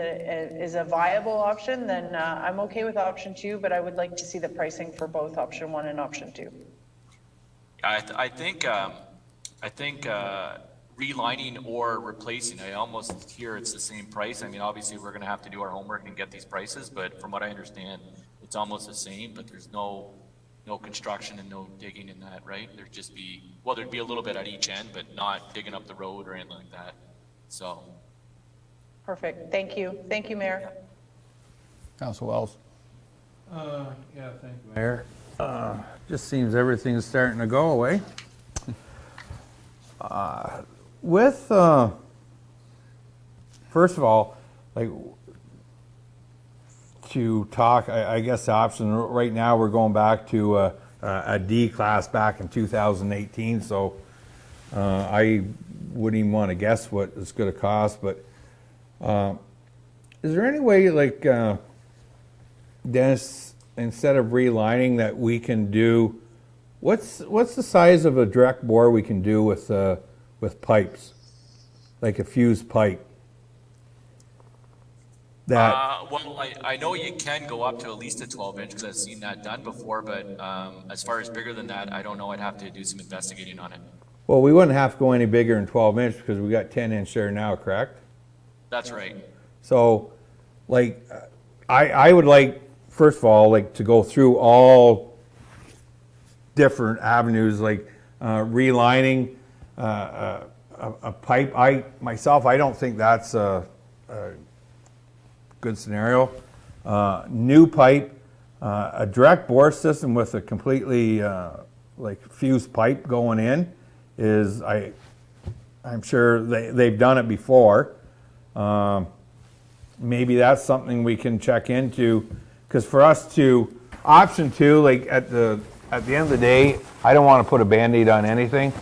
a viable option, then I'm okay with option 2, but I would like to see the pricing for both option 1 and option 2. I think relining or replacing, I almost hear it's the same price. I mean, obviously we're gonna have to do our homework and get these prices, but from what I understand, it's almost the same, but there's no construction and no digging in that, right? There'd be a little bit at each end, but not digging up the road or anything like that, so. Perfect, thank you. Thank you, Mayor. Council Wells. Yeah, thank you, Mayor. Just seems everything's starting to go away. First of all, like, to talk, I guess the option right now, we're going back to a D class back in 2018, so I wouldn't even want to guess what it's going to cost, but is there any way, like, Dennis, instead of relining, that we can do, what's the size of a direct bore we can do with pipes, like a fused pipe? Well, I know you can go up to at least a 12-inch, because I've seen that done before, but as far as bigger than that, I don't know. I'd have to do some investigating on it. Well, we wouldn't have to go any bigger than 12-inch because we got 10-inch there now, correct? That's right. So, like, I would like, first of all, like, to go through all different avenues, like relining a pipe. I don't think that's a good scenario. New pipe, a direct bore system with a completely like fused pipe going in is, I'm sure they've done it before. Maybe that's something we can check into, because for us to, option 2, like at the end of the day, I don't want to put a Band-Aid on anything.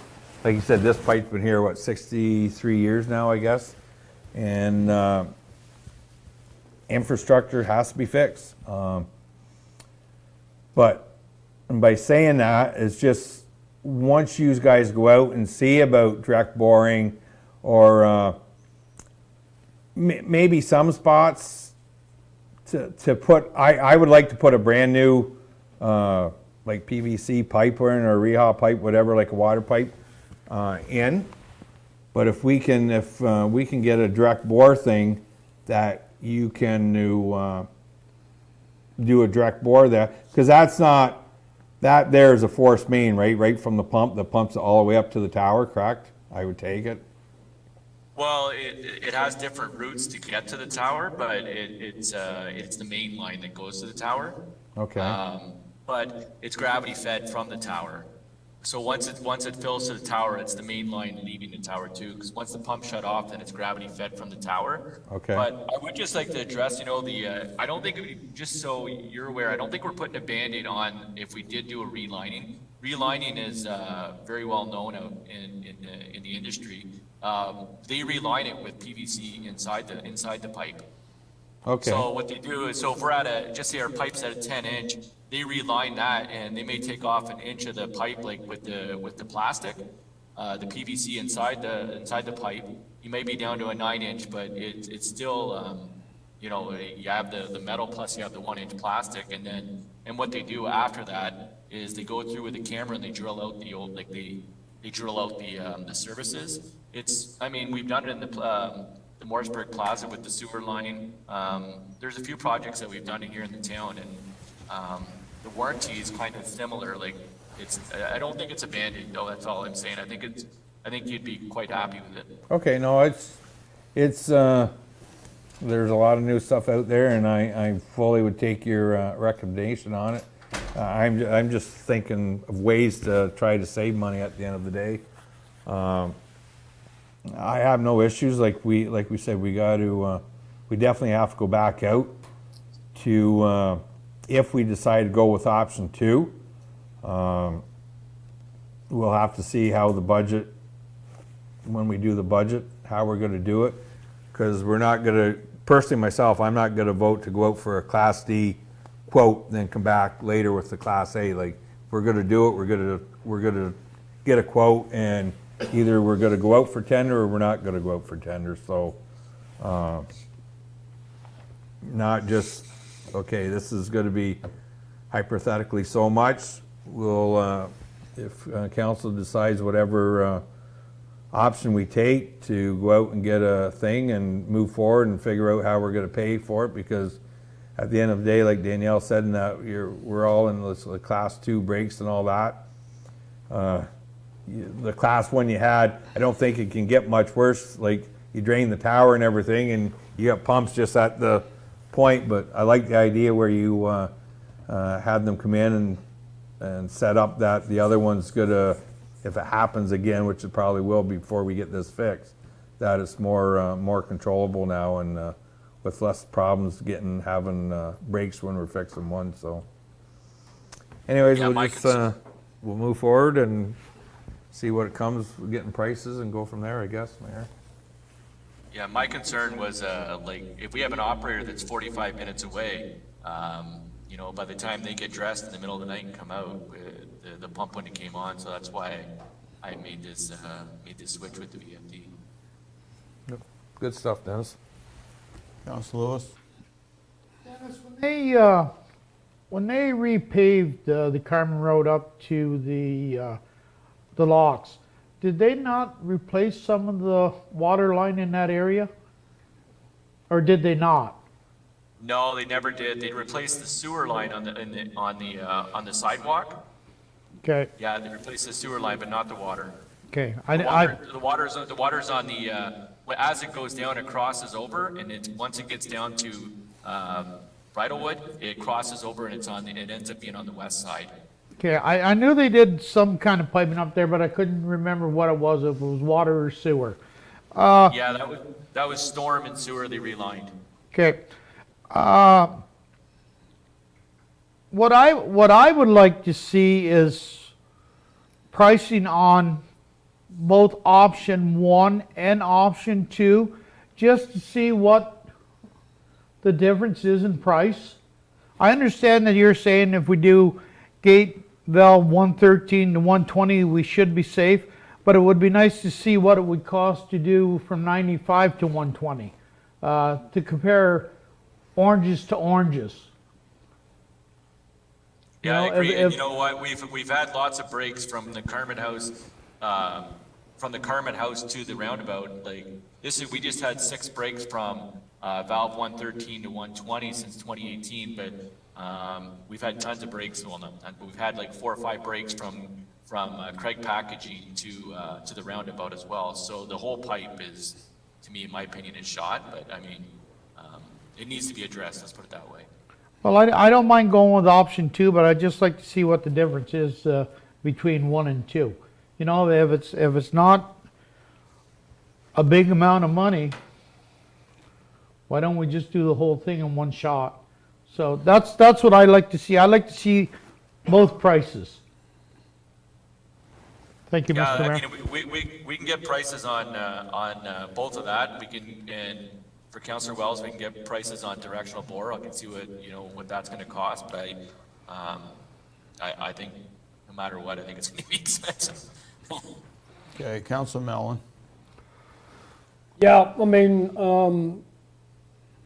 Like you said, this pipe's been here, what, 63 years now, I guess? And infrastructure has to be fixed. But by saying that, it's just, once you guys go out and see about direct boring, or maybe some spots to put, I would like to put a brand new like PVC pipe in, or reha pipe, whatever, like a water pipe in. But if we can get a direct bore thing that you can do a direct bore there, because that's not, that there is a forced main, right from the pump that pumps it all the way up to the tower, correct? I would take it. Well, it has different routes to get to the tower, but it's the main line that goes to the tower. Okay. But it's gravity fed from the tower. So once it fills to the tower, it's the main line leaving the tower too, because once the pump shut off, then it's gravity fed from the tower. Okay. But I would just like to address, I don't think, just so you're aware, I don't think we're putting a Band-Aid on if we did do a relining. Relining is very well known out in the industry. They reline it with PVC inside the pipe. Okay. So what they do is, so if we're at just say our pipe's at a 10-inch, they reline that, and they may take off an inch of the pipe, like with the plastic, the PVC inside the pipe. You may be down to a 9-inch, but it's still, you have the metal plus you have the 1-inch plastic, and what they do after that is they go through with a camera and they drill out the old, like they drill out the services. We've done it in the Morrisburg Plaza with the sewer line. There's a few projects that we've done here in the town, and the warranty is kind of similar, like, I don't think it's a Band-Aid, though, that's all I'm saying. I think you'd be quite happy with it. Okay, no, it's, there's a lot of new stuff out there, and I fully would take your recommendation on it. I'm just thinking of ways to try to save money at the end of the day. I have no issues, like we said, we definitely have to go back out to, if we decide to go with option 2, we'll have to see how the budget, when we do the budget, how we're gonna do it. Because we're not gonna, personally myself, I'm not gonna vote to go out for a Class D quote, then come back later with the Class A. Like, if we're gonna do it, we're gonna get a quote, and either we're gonna go out for tender or we're not gonna go out for tender. So, not just, okay, this is gonna be hypothetically so much. We'll, if council decides whatever option we take, to go out and get a thing and move forward and figure out how we're going to pay for it, because at the end of the day, like Danielle said, and that we're all in the Class 2 brakes and all that. The Class 1 you had, I don't think it can get much worse. Like, you drain the tower and everything, and you got pumps just at the point. But I like the idea where you had them come in and set up that the other one's gonna, if it happens again, which it probably will before we get this fixed, that it's more controllable now, and with less problems having brakes when we're fixing one. So, anyways, Yeah, we'll move forward and see what it comes. We're getting prices and go from there, I guess, Mayor. Yeah, my concern was, like, if we have an operator that's 45 minutes away, by the time they get dressed in the middle of the night and come out, the pump wouldn't have came on, so that's why I made this switch with the VFD. Yep. Good stuff, Dennis. Councilor Lewis? Dennis, when they repaved the Carmen Road up to the locks, did they not replace some of the water line in that area? Or did they not? No, they never did. They replaced the sewer line on the sidewalk. Okay, Yeah, they replaced the sewer line, but not the water. okay. The water's on the, as it goes down, it crosses over, and once it gets down to Bridlewood, it crosses over and it ends up being on the west side. Okay, I knew they did some kind of piping up there, but I couldn't remember what it was, if it was water or sewer. Yeah, that was storm and sewer they relined. Okay. What I would like to see is pricing on both option 1 and option 2, just to see what the difference is in price. I understand that you're saying if we do gate valve 113 to 120, we should be safe, but it would be nice to see what it would cost to do from 95 to 120, to compare oranges to oranges. Yeah, I agree. And you know what? We've had lots of breaks from the Carmen house, to the roundabout. Like, we just had 6 breaks from valve 113 to 120 since 2018, but we've had tons of breaks. Well, we've had like 4 or 5 breaks from Craig Packaging to the roundabout as well. So the whole pipe is, to me, in my opinion, is shot. But I mean, it needs to be addressed. Let's put it that way. Well, I don't mind going with option 2, but I'd just like to see what the difference is between 1 and 2. You know, if it's not a big amount of money, why don't we just do the whole thing in one shot? So that's what I like to see. I like to see both prices. Thank you, Mr. Mayor. I mean, we can get prices on both of that. We can, and for Councillor Wells, we can get prices on directional bore. I can see what that's going to cost, but I think no matter what, I think it's going to be expensive. Okay, Councilor Mellon? Yeah, I mean,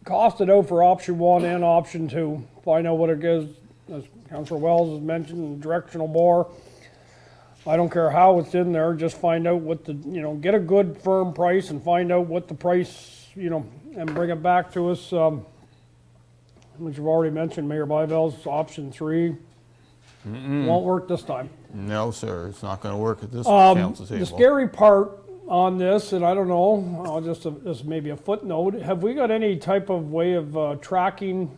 cost it out for option 1 and option 2. Find out what it is, as Councillor Wells has mentioned, directional bore. I don't care how it's in there, just find out what get a good firm price and find out what the price, and bring it back to us. Which you've already mentioned, Mayor Byvel's option 3. Won't work this time. No, sir, it's not gonna work at this council The table. scary part on this, and I don't know, this may be a footnote, have we got any type of way of tracking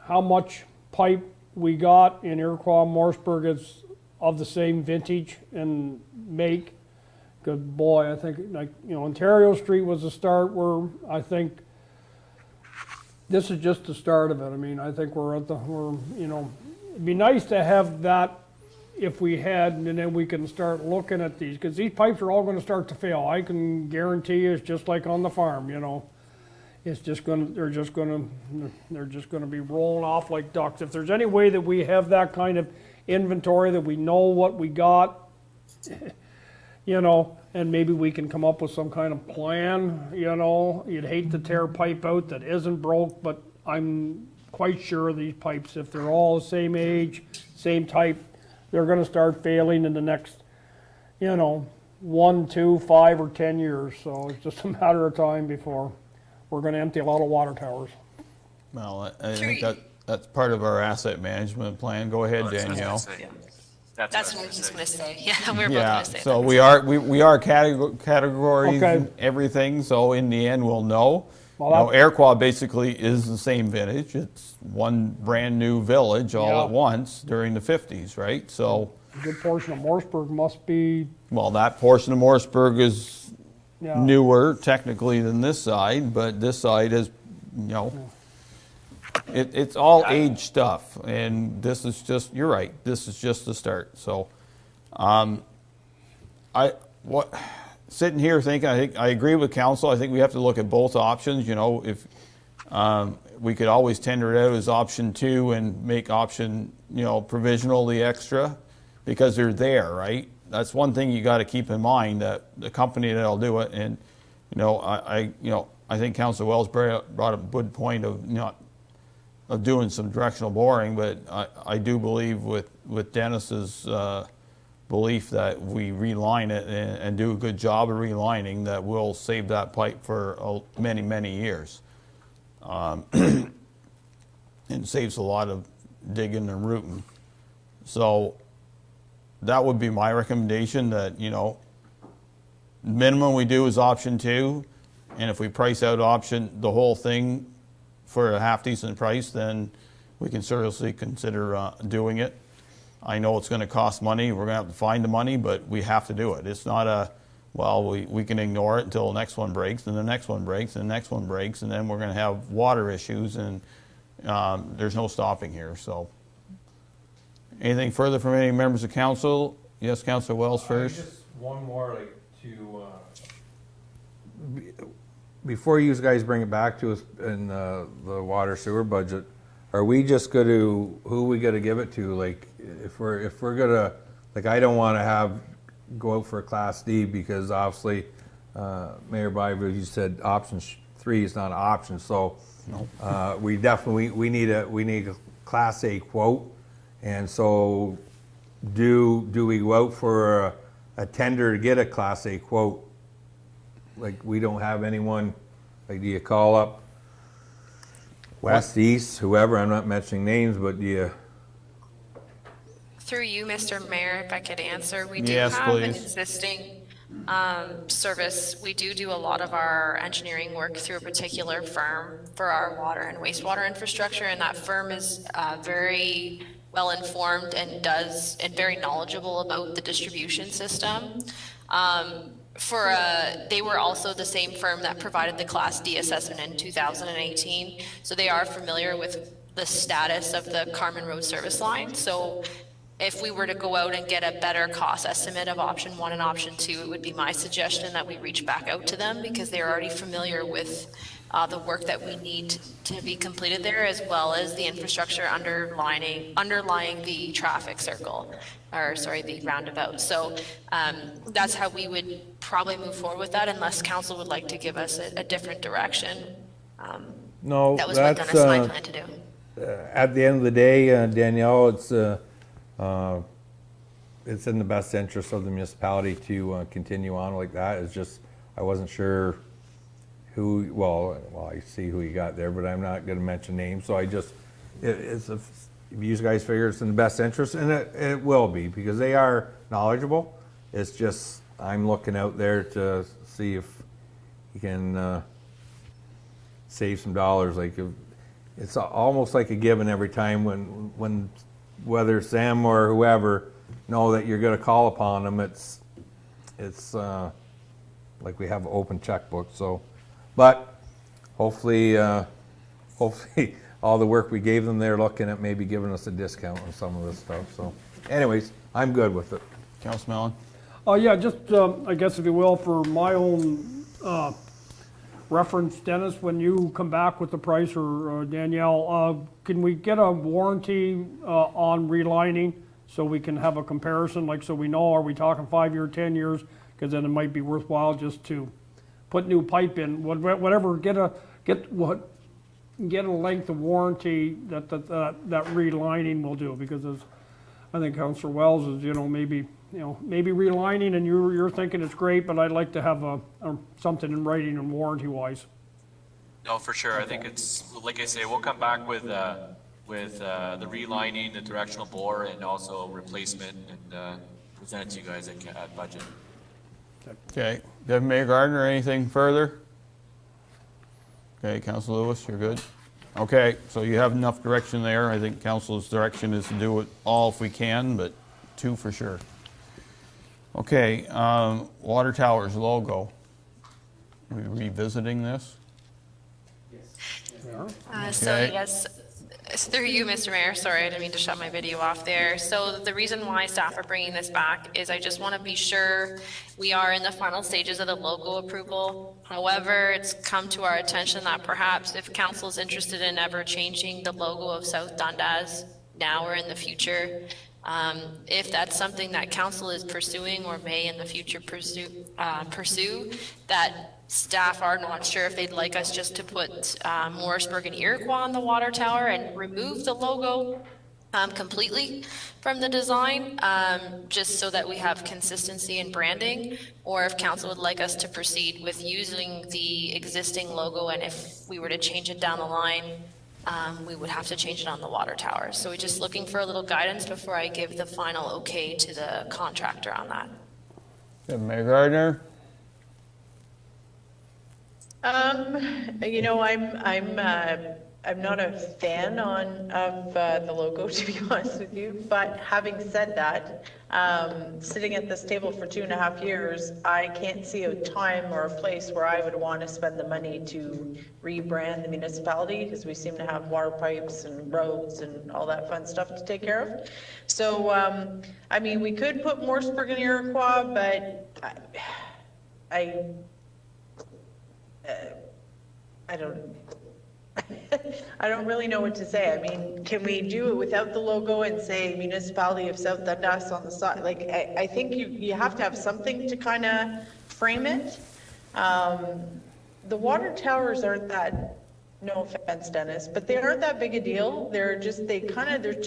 how much pipe we got in Iroquois, Morrisburg is of the same vintage and make? Because boy, I think, like, Ontario Street was a start where I think this is just the start of it. I mean, I think it'd be nice to have that if we had, and then we can start looking at these, because these pipes are all gonna start to fail. I can guarantee you, it's just like on the farm, It's just they're just gonna be rolling off like ducks. If there's any way that we have that kind of inventory, that we know what we got, and maybe we can come up with some kind of plan, You'd hate to tear a pipe out that isn't broke, but I'm quite sure these pipes, if they're all the same age, same type, they're gonna start failing in the next, 1, 2, 5, or 10 years. So it's just a matter of time before we're gonna empty a lot of water towers. Well, I think that's part of our asset management plan. Go ahead, Danielle. That's what I was just gonna say. Yeah, we were both Yeah, gonna say so that. we are categories Okay. and everything, so in the end, we'll know. Well, Iroquois basically is the same vintage. It's one brand-new village all Yeah. at once during the 50s, right? So, A good portion of Morrisburg must be, well, that portion of Morrisburg is yeah. newer technically than this side, but this side is, it's all age stuff, and this is just, you're right, this is just the start. So, sitting here thinking, I think I agree with council. I think we have to look at both options. If we could always tender it out as option 2 and make option, provisional the extra, because they're there, right? That's one thing you got to keep in mind, that the company that'll do it, and I think Councilor Wells brought up a good point of doing some directional boring, but I do believe with Dennis's belief that we reline it and do a good job of relining, that we'll save that pipe for many, many years. And saves a lot of digging and rooting. So that would be my recommendation, that, minimum we do is option 2, and if we price out the whole thing for a half-decent price, then we can seriously consider doing it. I know it's gonna cost money, we're gonna have to find the money, but we have to do it. It's not we can ignore it until the next one breaks, and the next one breaks, and the next one breaks, and then we're gonna have water issues, and there's no stopping here, so. Anything further from any members of council? Yes, Councilor Wells first. Just one more, before you guys bring it back to us in the water sewer budget, are we just going to, who we going to give it to? If we're going to, I don't want to go out for a Class D, because obviously, Mayor Byville, you said option 3 is not an option, so we definitely, we need a Class A quote. And so do we go out for a tender to get a Class A quote? We don't have anyone, do you call up West, East, whoever, I'm not mentioning names, but do you? Through you, Mr. Mayor, if I could answer, we do Yes, have an please. existing service. We do a lot of our engineering work through a particular firm for our water and wastewater infrastructure, and that firm is very well informed and very knowledgeable about the distribution system. They were also the same firm that provided the Class D assessment in 2018, so they are familiar with the status of the Carmen Road service line. So if we were to go out and get a better cost estimate of option 1 and option 2, it would be my suggestion that we reach back out to them, because they're already familiar with the work that we need to be completed there, as well as the infrastructure underlying the traffic circle, the roundabout. So that's how we would probably move forward with that, unless council would like to give us a different direction. No, That was what Dundas and I planned to do. At the end of the day, Danielle, it's in the best interest of the municipality to continue on like that. It's just, I wasn't sure who, well, I see who you got there, but I'm not going to mention names. So I just, if you guys figure it's in the best interest, and it will be, because they are knowledgeable. It's just, I'm looking out there to see if you can save some dollars. Like, it's almost like a given every time when whether it's them or whoever know that you're gonna call upon them, it's like we have an open checkbook, so. But hopefully all the work we gave them, they're looking at maybe giving us a discount on some of this stuff, so. Anyways, I'm good with it. Councilor Mellon? Yeah, just, I guess if you will, for my own reference, Dennis, when you come back with the price, or Danielle, can we get a warranty on relining so we can have a comparison, like, so we know, are we talking 5 year, 10 years? Because then it might be worthwhile just to put new pipe in, whatever, get a length of warranty that relining will do, because as I think Councillor Wells is, maybe relining, and you're thinking it's great, but I'd like to have something in writing and warranty wise. No, for sure. I think it's, like I say, we'll come back with the relining, the directional bore, and also replacement, and present it to you guys at budget. Okay, Deputy Mayor Gardner, anything further? Okay, Councilor Lewis, you're good? Okay, so you have enough direction there. I think council's direction is to do it all if we can, but 2 for sure. Okay, water towers logo. Are we revisiting this? So Okay. yes, through you, Mr. Mayor, sorry, I didn't mean to shut my video off there. So the reason why staff are bringing this back is I just want to be sure we are in the final stages of the logo approval. However, it's come to our attention that perhaps if council is interested in ever changing the logo of South Dundas now or in the future, if that's something that council is pursuing or may in the future pursue, that staff are not sure if they'd like us just to put Morrisburg and Iroquois on the water tower and remove the logo completely from the design, just so that we have consistency in branding, or if council would like us to proceed with using the existing logo, and if we were to change it down the line, we would have to change it on the water tower. So we're just looking for a little guidance before I give the final okay to the contractor on that. Deputy Mayor Gardner? I'm not a fan of the logo, to be honest with you. But having said that, sitting at this table for 2.5 years, I can't see a time or a place where I would want to spend the money to rebrand the municipality, because we seem to have water pipes and roads and all that fun stuff to take care of. So, I mean, we could put Morrisburg and Iroquois, but I don't really know what to say. I mean, can we do it without the logo and say Municipality of South Dundas on the side? Like, I think you have to have something to kind of frame it. The water towers aren't that, no offense, Dennis, but they aren't that big a deal. They're just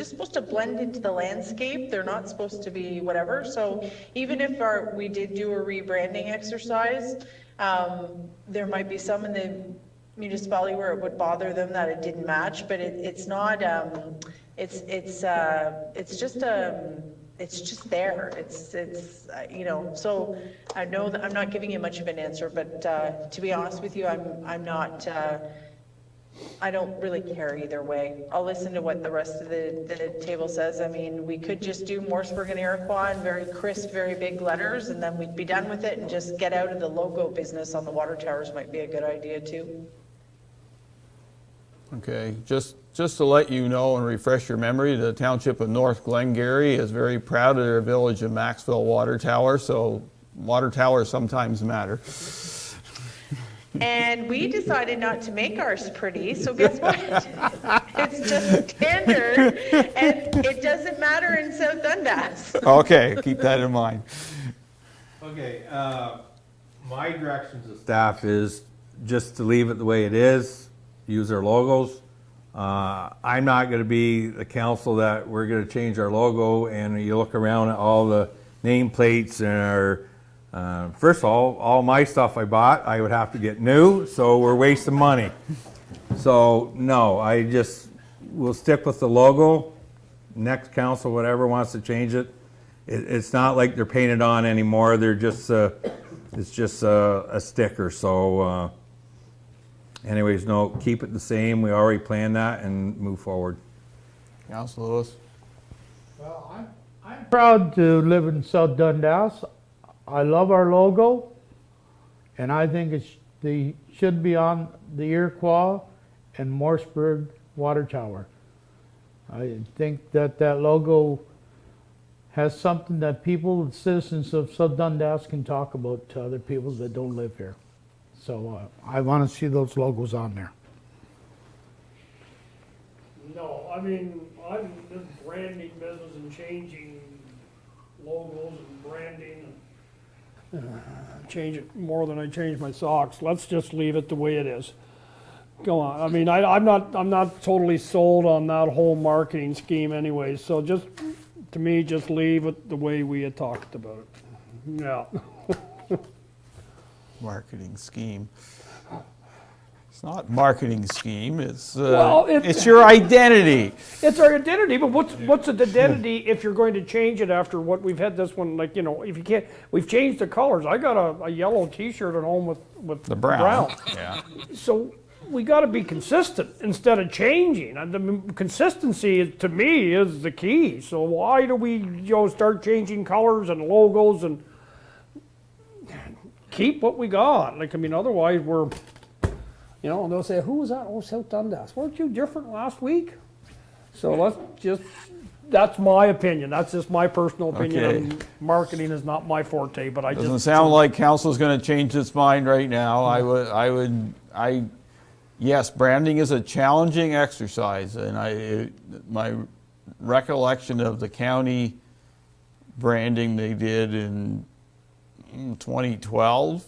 supposed to blend into the landscape. They're not supposed to be whatever. So even if we did do a rebranding exercise, there might be some in the municipality where it would bother them that it didn't match, but it's not, it's just there. It's so I know that I'm not giving you much of an answer, but to be honest with you, I'm not, I don't really care either way. I'll listen to what the rest of the table says. I mean, we could just do Morrisburg and Iroquois in very crisp, very big letters, and then we'd be done with it and just get out of the logo business on the water towers might be a good idea too. Okay, just to let you know and refresh your memory, the Township of North Glengarry is very proud of their Village of Maxville water tower, so water towers sometimes matter. And we decided not to make ours pretty, so guess what? It's just standard, and it doesn't matter in South Dundas. Okay, keep that in mind. Okay, my direction to staff is just to leave it the way it is, use our logos. I'm not going to be the council that we're going to change our logo, and you look around at all the nameplates and our, first of all my stuff I bought, I would have to get new, so we're wasting money. So no, we'll stick with the logo. next council, whatever, wants to change it, it's not like they're painted on anymore. They're just, it's just a sticker. So anyways, no, keep it the same. We already planned that and move forward. Councilor Lewis? Well, I'm proud to live in South Dundas. I love our logo, and I think they should be on the Iroquois and Morseburg water tower. I think that logo has something that people, citizens of South Dundas, can talk about to other people that don't live here. So I want to see those logos on there. No, I mean, I'm in this branding business and changing logos and branding and change it more than I change my socks. Let's just leave it the way it is. Go on. I mean, I'm not totally sold on that whole marketing scheme anyway. So just, to me, just leave it the way we had talked about it. Yeah. Marketing scheme. It's not marketing scheme, it's, Well, it's your identity. It's our identity, but what's an identity if you're going to change it after what we've had this one, like, you know, if you can't, we've changed the colors. I got a yellow t-shirt at home with The brown. Yeah. So we got to be consistent instead of changing. And the consistency, to me, is the key. So why do we, start changing colors and logos and keep what we got? Like, I mean, otherwise we're, they'll say, who was that? Oh, South Dundas. Weren't you different last week? So let's just, that's my opinion. That's just my personal opinion. Okay. And marketing is not my forte, but I just. Doesn't sound like council's gonna change its mind right now. Yes, branding is a challenging exercise, and my recollection of the county branding they did in 2012,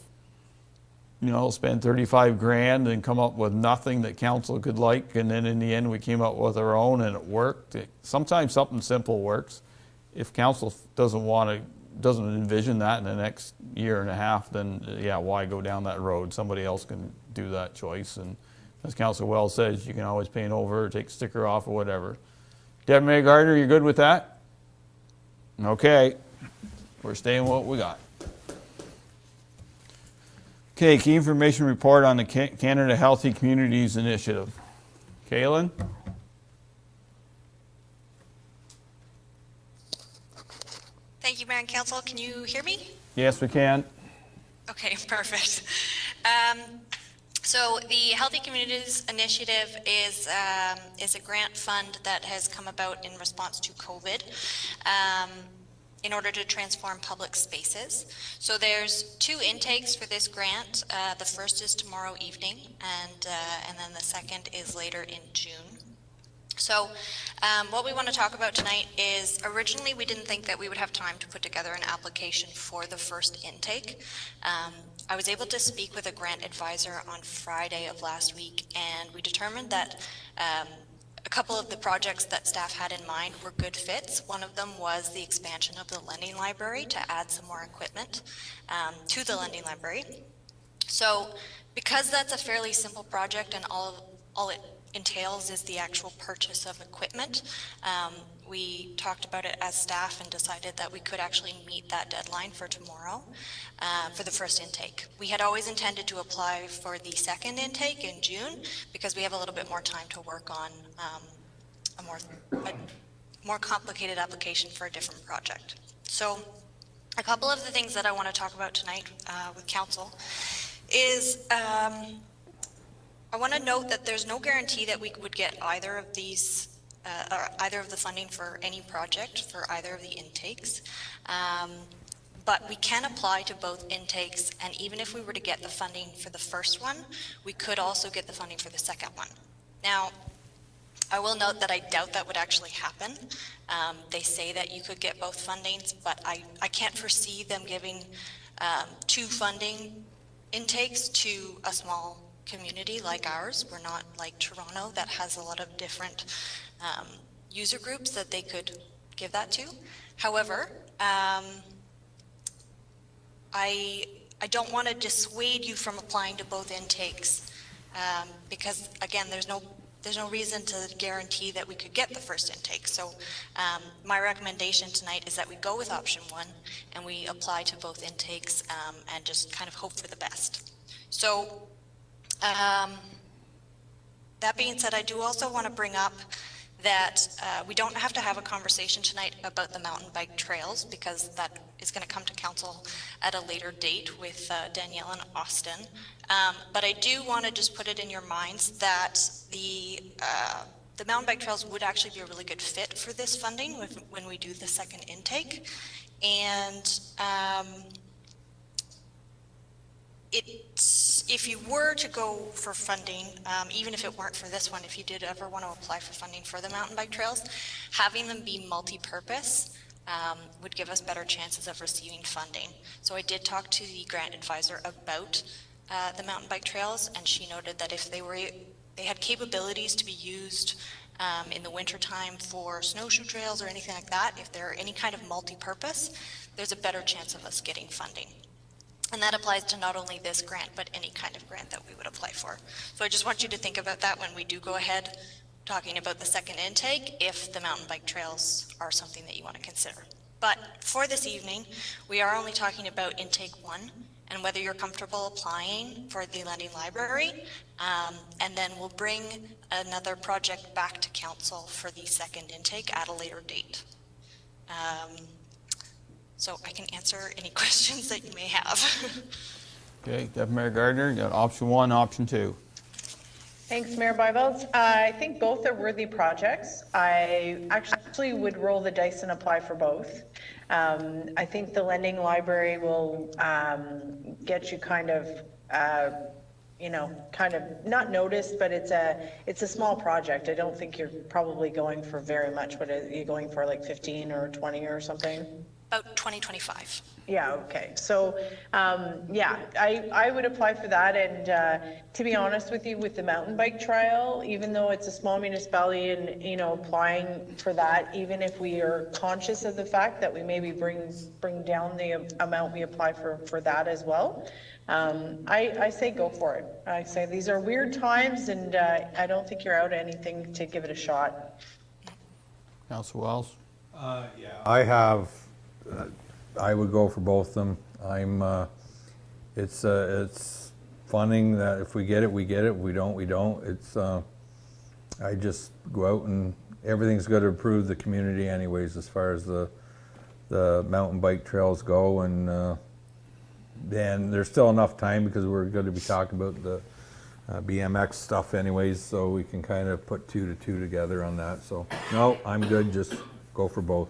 spend 35 grand and come up with nothing that council could like, and then in the end we came up with our own and it worked. Sometimes something simple works. If council doesn't envision that in the next year and a half, then yeah, why go down that road? Somebody else can do that choice. And as Councilor Wells says, you can always paint over, or take a sticker off, or whatever. Deputy Mayor Gardner, you good with that? Okay, we're staying with what we got. Okay, key information report on the Canada Healthy Communities Initiative. Kaylin? Thank you, Mayor and Council. Can you hear me? Yes, we can. Okay, perfect. So the Healthy Communities Initiative is a grant fund that has come about in response to COVID in order to transform public spaces. So there's 2 intakes for this grant. The first is tomorrow evening, and then the second is later in June. So what we want to talk about tonight is, originally we didn't think that we would have time to put together an application for the first intake. I was able to speak with a grant advisor on Friday of last week, and we determined that a couple of the projects that staff had in mind were good fits. One of them was the expansion of the lending library to add some more equipment to the lending library. So because that's a fairly simple project and all it entails is the actual purchase of equipment, we talked about it as staff and decided that we could actually meet that deadline for tomorrow for the first intake. We had always intended to apply for the second intake in June because we have a little bit more time to work on a more complicated application for a different project. So a couple of the things that I want to talk about tonight with council is I want to note that there's no guarantee that we would get either of these, or either of the funding for any project for either of the intakes. But we can apply to both intakes, and even if we were to get the funding for the first one, we could also get the funding for the second one. Now, I will note that I doubt that would actually happen. They say that you could get both fundings, but I can't foresee them giving 2 funding intakes to a small community like ours. We're not like Toronto that has a lot of different user groups that they could give that to. However, I don't want to dissuade you from applying to both intakes because, again, there's no there's no reason to guarantee that we could get the first intake. So my recommendation tonight is that we go with option one and we apply to both intakes and just kind of hope for the best. So that being said, I do also want to bring up that we don't have to have a conversation tonight about the mountain bike trails, because that is going to come to council at a later date with Danielle and Austin. But I do want to just put it in your minds that the mountain bike trails would actually be a really good fit for this funding when we do the second intake. And if you were to go for funding, even if it weren't for this one, if you did ever want to apply for funding for the mountain bike trails, having them be multi-purpose would give us better chances of receiving funding. So I did talk to the grant advisor about the mountain bike trails, and she noted that if they had capabilities to be used in the wintertime for snowshoe trails or anything like that, if they're any kind of multi-purpose, there's a better chance of us getting funding. And that applies to not only this grant, but any kind of grant that we would apply for. So I just want you to think about that when we do go ahead talking about the second intake, if the mountain bike trails are something that you want to consider. But for this evening, we are only talking about intake one and whether you're comfortable applying for the lending library. And then we'll bring another project back to council for the second intake at a later date. So I can answer any questions that you may have. Okay, Deputy Mayor Gardner, you got option one, option two. Thanks, Mayor Byvelds. I think both are worthy projects. I actually would roll the dice and apply for both. I think the lending library will get you kind of, kind of not noticed, but it's a small project. I don't think you're probably going for very much. What are you going for, like 15 or 20 or something? About 2025. Yeah, okay. So, I would apply for that. And to be honest with you, with the mountain bike trail, even though it's a small municipality and, applying for that, even if we are conscious of the fact that we maybe bring down the amount we apply for that as well, I say go for it. I say these are weird times, and I don't think you're out anything to give it a shot. Councilor Wells? I would go for both of them. It's funding that if we get it, we get it. If we don't, we don't. I just go out and everything's got to improve the community anyways, as far as the mountain bike trails go. And then there's still enough time, because we're going to be talking about the BMX stuff anyways, so we can kind of put 2 to 2 together on that. So no, I'm good. Just go for both.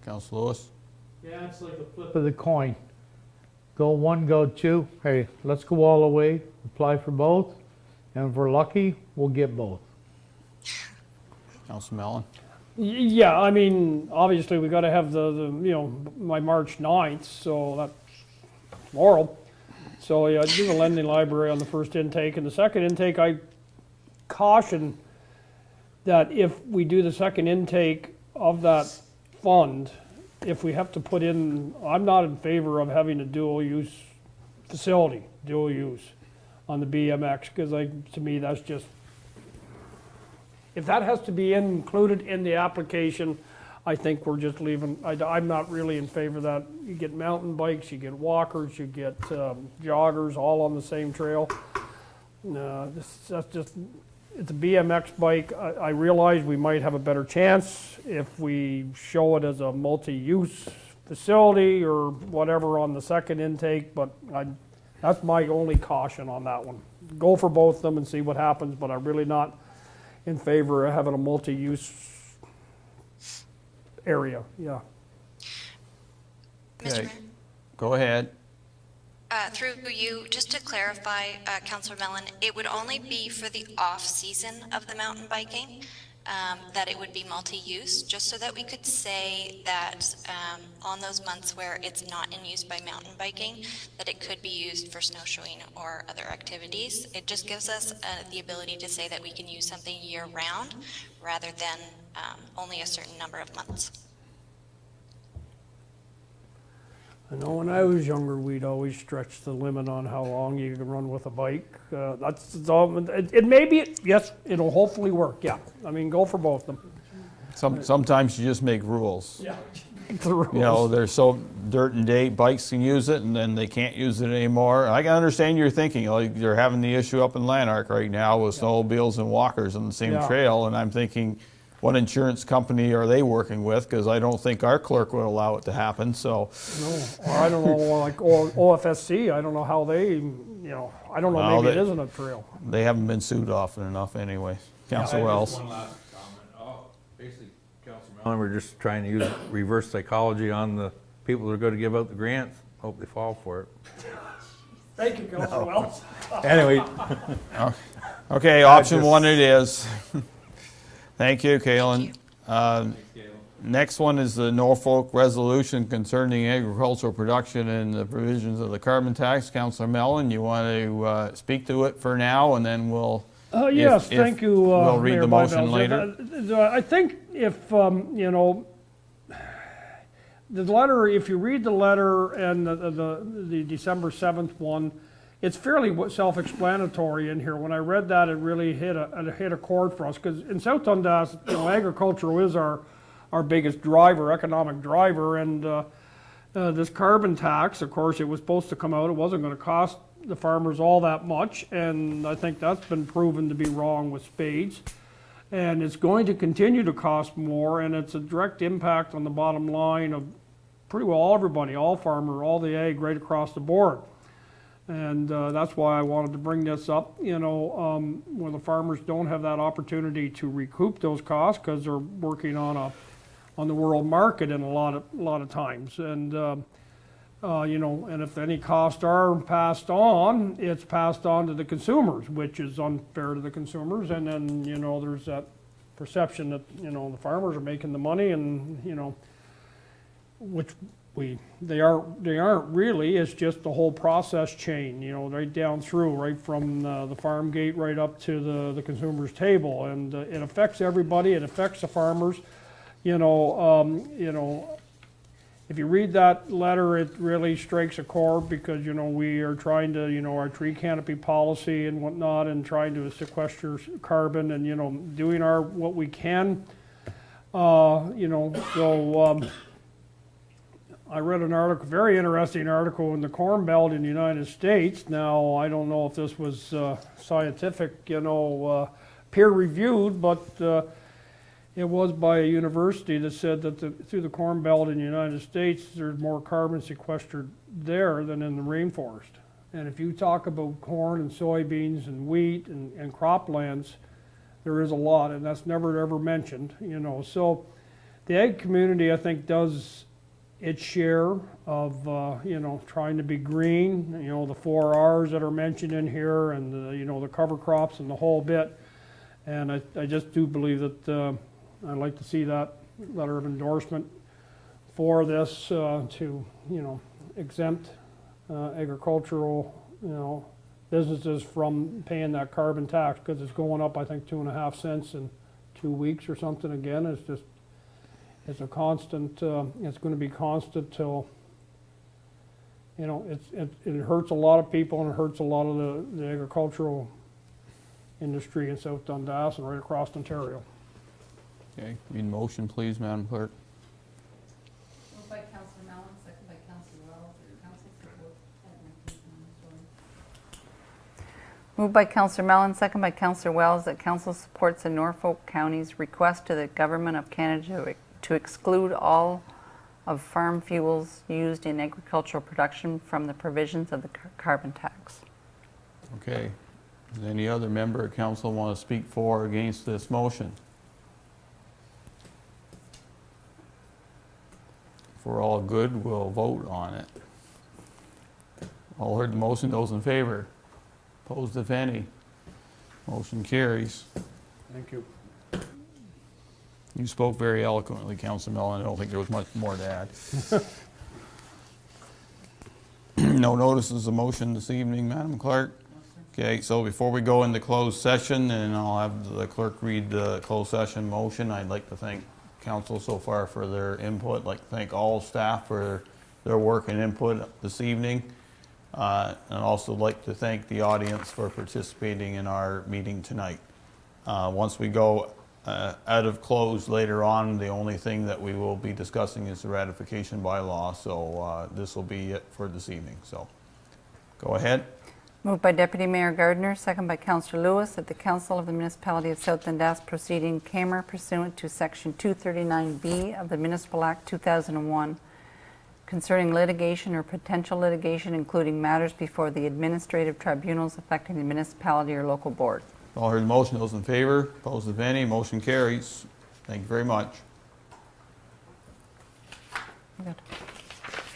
Councilor Lewis? Yeah, it's like the flip of the coin. Go one, go two. Hey, let's go all the way, apply for both, and if we're lucky, we'll get both. Councilor Mellon? Yeah, I mean, obviously, we got to have my March 9th, so that's tomorrow. So yeah, do the lending library on the first intake. And the second intake, I caution that if we do the second intake of that fund, if we have to put in, I'm not in favor of having a dual use facility, dual use on the BMX, because to me, that's just, if that has to be included in the application, I think we're just leaving, I'm not really in favor of that. You get mountain bikes, you get walkers, you get joggers all on the same trail. No, that's just, it's a BMX bike. I realize we might have a better chance if we show it as a multi-use facility or whatever on the second intake, but that's my only caution on that one. Go for both of them and see what happens, but I'm really not in favor of having a multi-use area, yeah. Mr. Mayor? Go ahead. Through you, just to clarify, Councillor Mellon, it would only be for the off-season of the mountain biking that it would be multi-use, just so that we could say that on those months where it's not in use by mountain biking, that it could be used for snowshoeing or other activities. It just gives us the ability to say that we can use something year-round rather than only a certain number of months. I know when I was younger, we'd always stretch the limit on how long you can run with a bike. That's all, it may be, yes, it'll hopefully work, yeah. I mean, go for both of them. Sometimes you just make rules. Yeah. The rules. You know, they're so dirt and date, bikes can use it, and then they can't use it anymore. I can understand your thinking, like you're having the issue up in Lanark right now with snowmobiles and walkers on the same Yeah. trail, and I'm thinking, what insurance company are they working with? Because I don't think our clerk would allow it to happen, so. No, or I don't know, like OFSC, I don't know how they, I don't know, Well, maybe it they- isn't a trail. They haven't been sued often enough anyway. Council Wells. One last comment. Basically, Councilor Mellon, we're just trying to use reverse psychology on the people that are going to give out the grants. Hope they fall for it. Thank you, Councilor Wells. Anyway. Okay, option one it is. Thank you, Kalen. Next one is the Norfolk resolution concerning agricultural production and the provisions of the carbon tax. Councilor Mellon, you want to speak to it for now, and then we'll. Yes, thank you, We'll read Mayor the motion Byveld. later. I think if, the letter, if you read the letter and the December 7th one, it's fairly self-explanatory in here. When I read that, it really hit a chord for us, because in South Dundas, agricultural is our biggest driver, economic driver, and this carbon tax, of course, it was supposed to come out, it wasn't going to cost the farmers all that much, and I think that's been proven to be wrong with spades. And it's going to continue to cost more, and it's a direct impact on the bottom line of pretty well everybody, all farmer, all the ag, right across the board. And that's why I wanted to bring this up, where the farmers don't have that opportunity to recoup those costs because they're working on the world market in a lot of times. And and if any costs are passed on, it's passed on to the consumers, which is unfair to the consumers. And then there's that perception that the farmers are making the money, and which they aren't really. It's just the whole process chain, right down through, right from the farm gate right up to the consumer's table, and it affects everybody. It affects the farmers. If you read that letter, it really strikes a chord, because we are trying to our tree canopy policy and whatnot, and trying to sequester carbon, and doing what we can. I read an article, very interesting article in the Corn Belt in the United States. Now, I don't know if this was scientific, peer reviewed, but it was by a university that said that through the Corn Belt in the United States, there's more carbon sequestered there than in the rainforest. And if you talk about corn and soybeans and wheat and croplands, there is a lot, and that's never ever mentioned. So the ag community, I think, does its share of trying to be green. The 4 R's that are mentioned in here, and the cover crops and the whole bit. And I just do believe that I'd like to see that letter of endorsement for this to exempt agricultural businesses from paying that carbon tax, because it's going up, I think, 2.5 cents in 2 weeks or something. Again, it's a constant. It's going to be constant till it hurts a lot of people, and it hurts a lot of the agricultural industry in South Dundas and right across Ontario. Okay, read motion, please, Madam Clerk. Moved by Councilor Mellon, second by Councilor Wells. Council support. Moved by Councilor Mellon, second by Councilor Wells, that Council supports the Norfolk County's request to the Government of Canada to exclude all of farm fuels used in agricultural production from the provisions of the carbon tax. Okay. Does any other member of council want to speak for or against this motion? If we're all good, we'll vote on it. All heard the motion, those in favor? Opposed, if any? Motion carries. Thank you. You spoke very eloquently, Councilor Mellon. I don't think there was much more to add. No notices of motion this evening, Madam Clerk? Okay, so before we go into closed session, and I'll have the clerk read the closed session motion, I'd like to thank council so far for their input. I'd like to thank all staff for their work and input this evening. And I'd also like to thank the audience for participating in our meeting tonight. Once we go out of close later on, the only thing that we will be discussing is the ratification bylaw, so this will be it for this evening. So go ahead. Moved by Deputy Mayor Gardner, second by Councillor Lewis, that the Council of the Municipality of South Dundas proceed in camera pursuant to Section 239B of the Municipal Act 2001 concerning litigation or potential litigation, including matters before the administrative tribunals affecting the municipality or local board. All heard the motion. Those in favor, opposed if any, motion carries. Thank you very much. Good.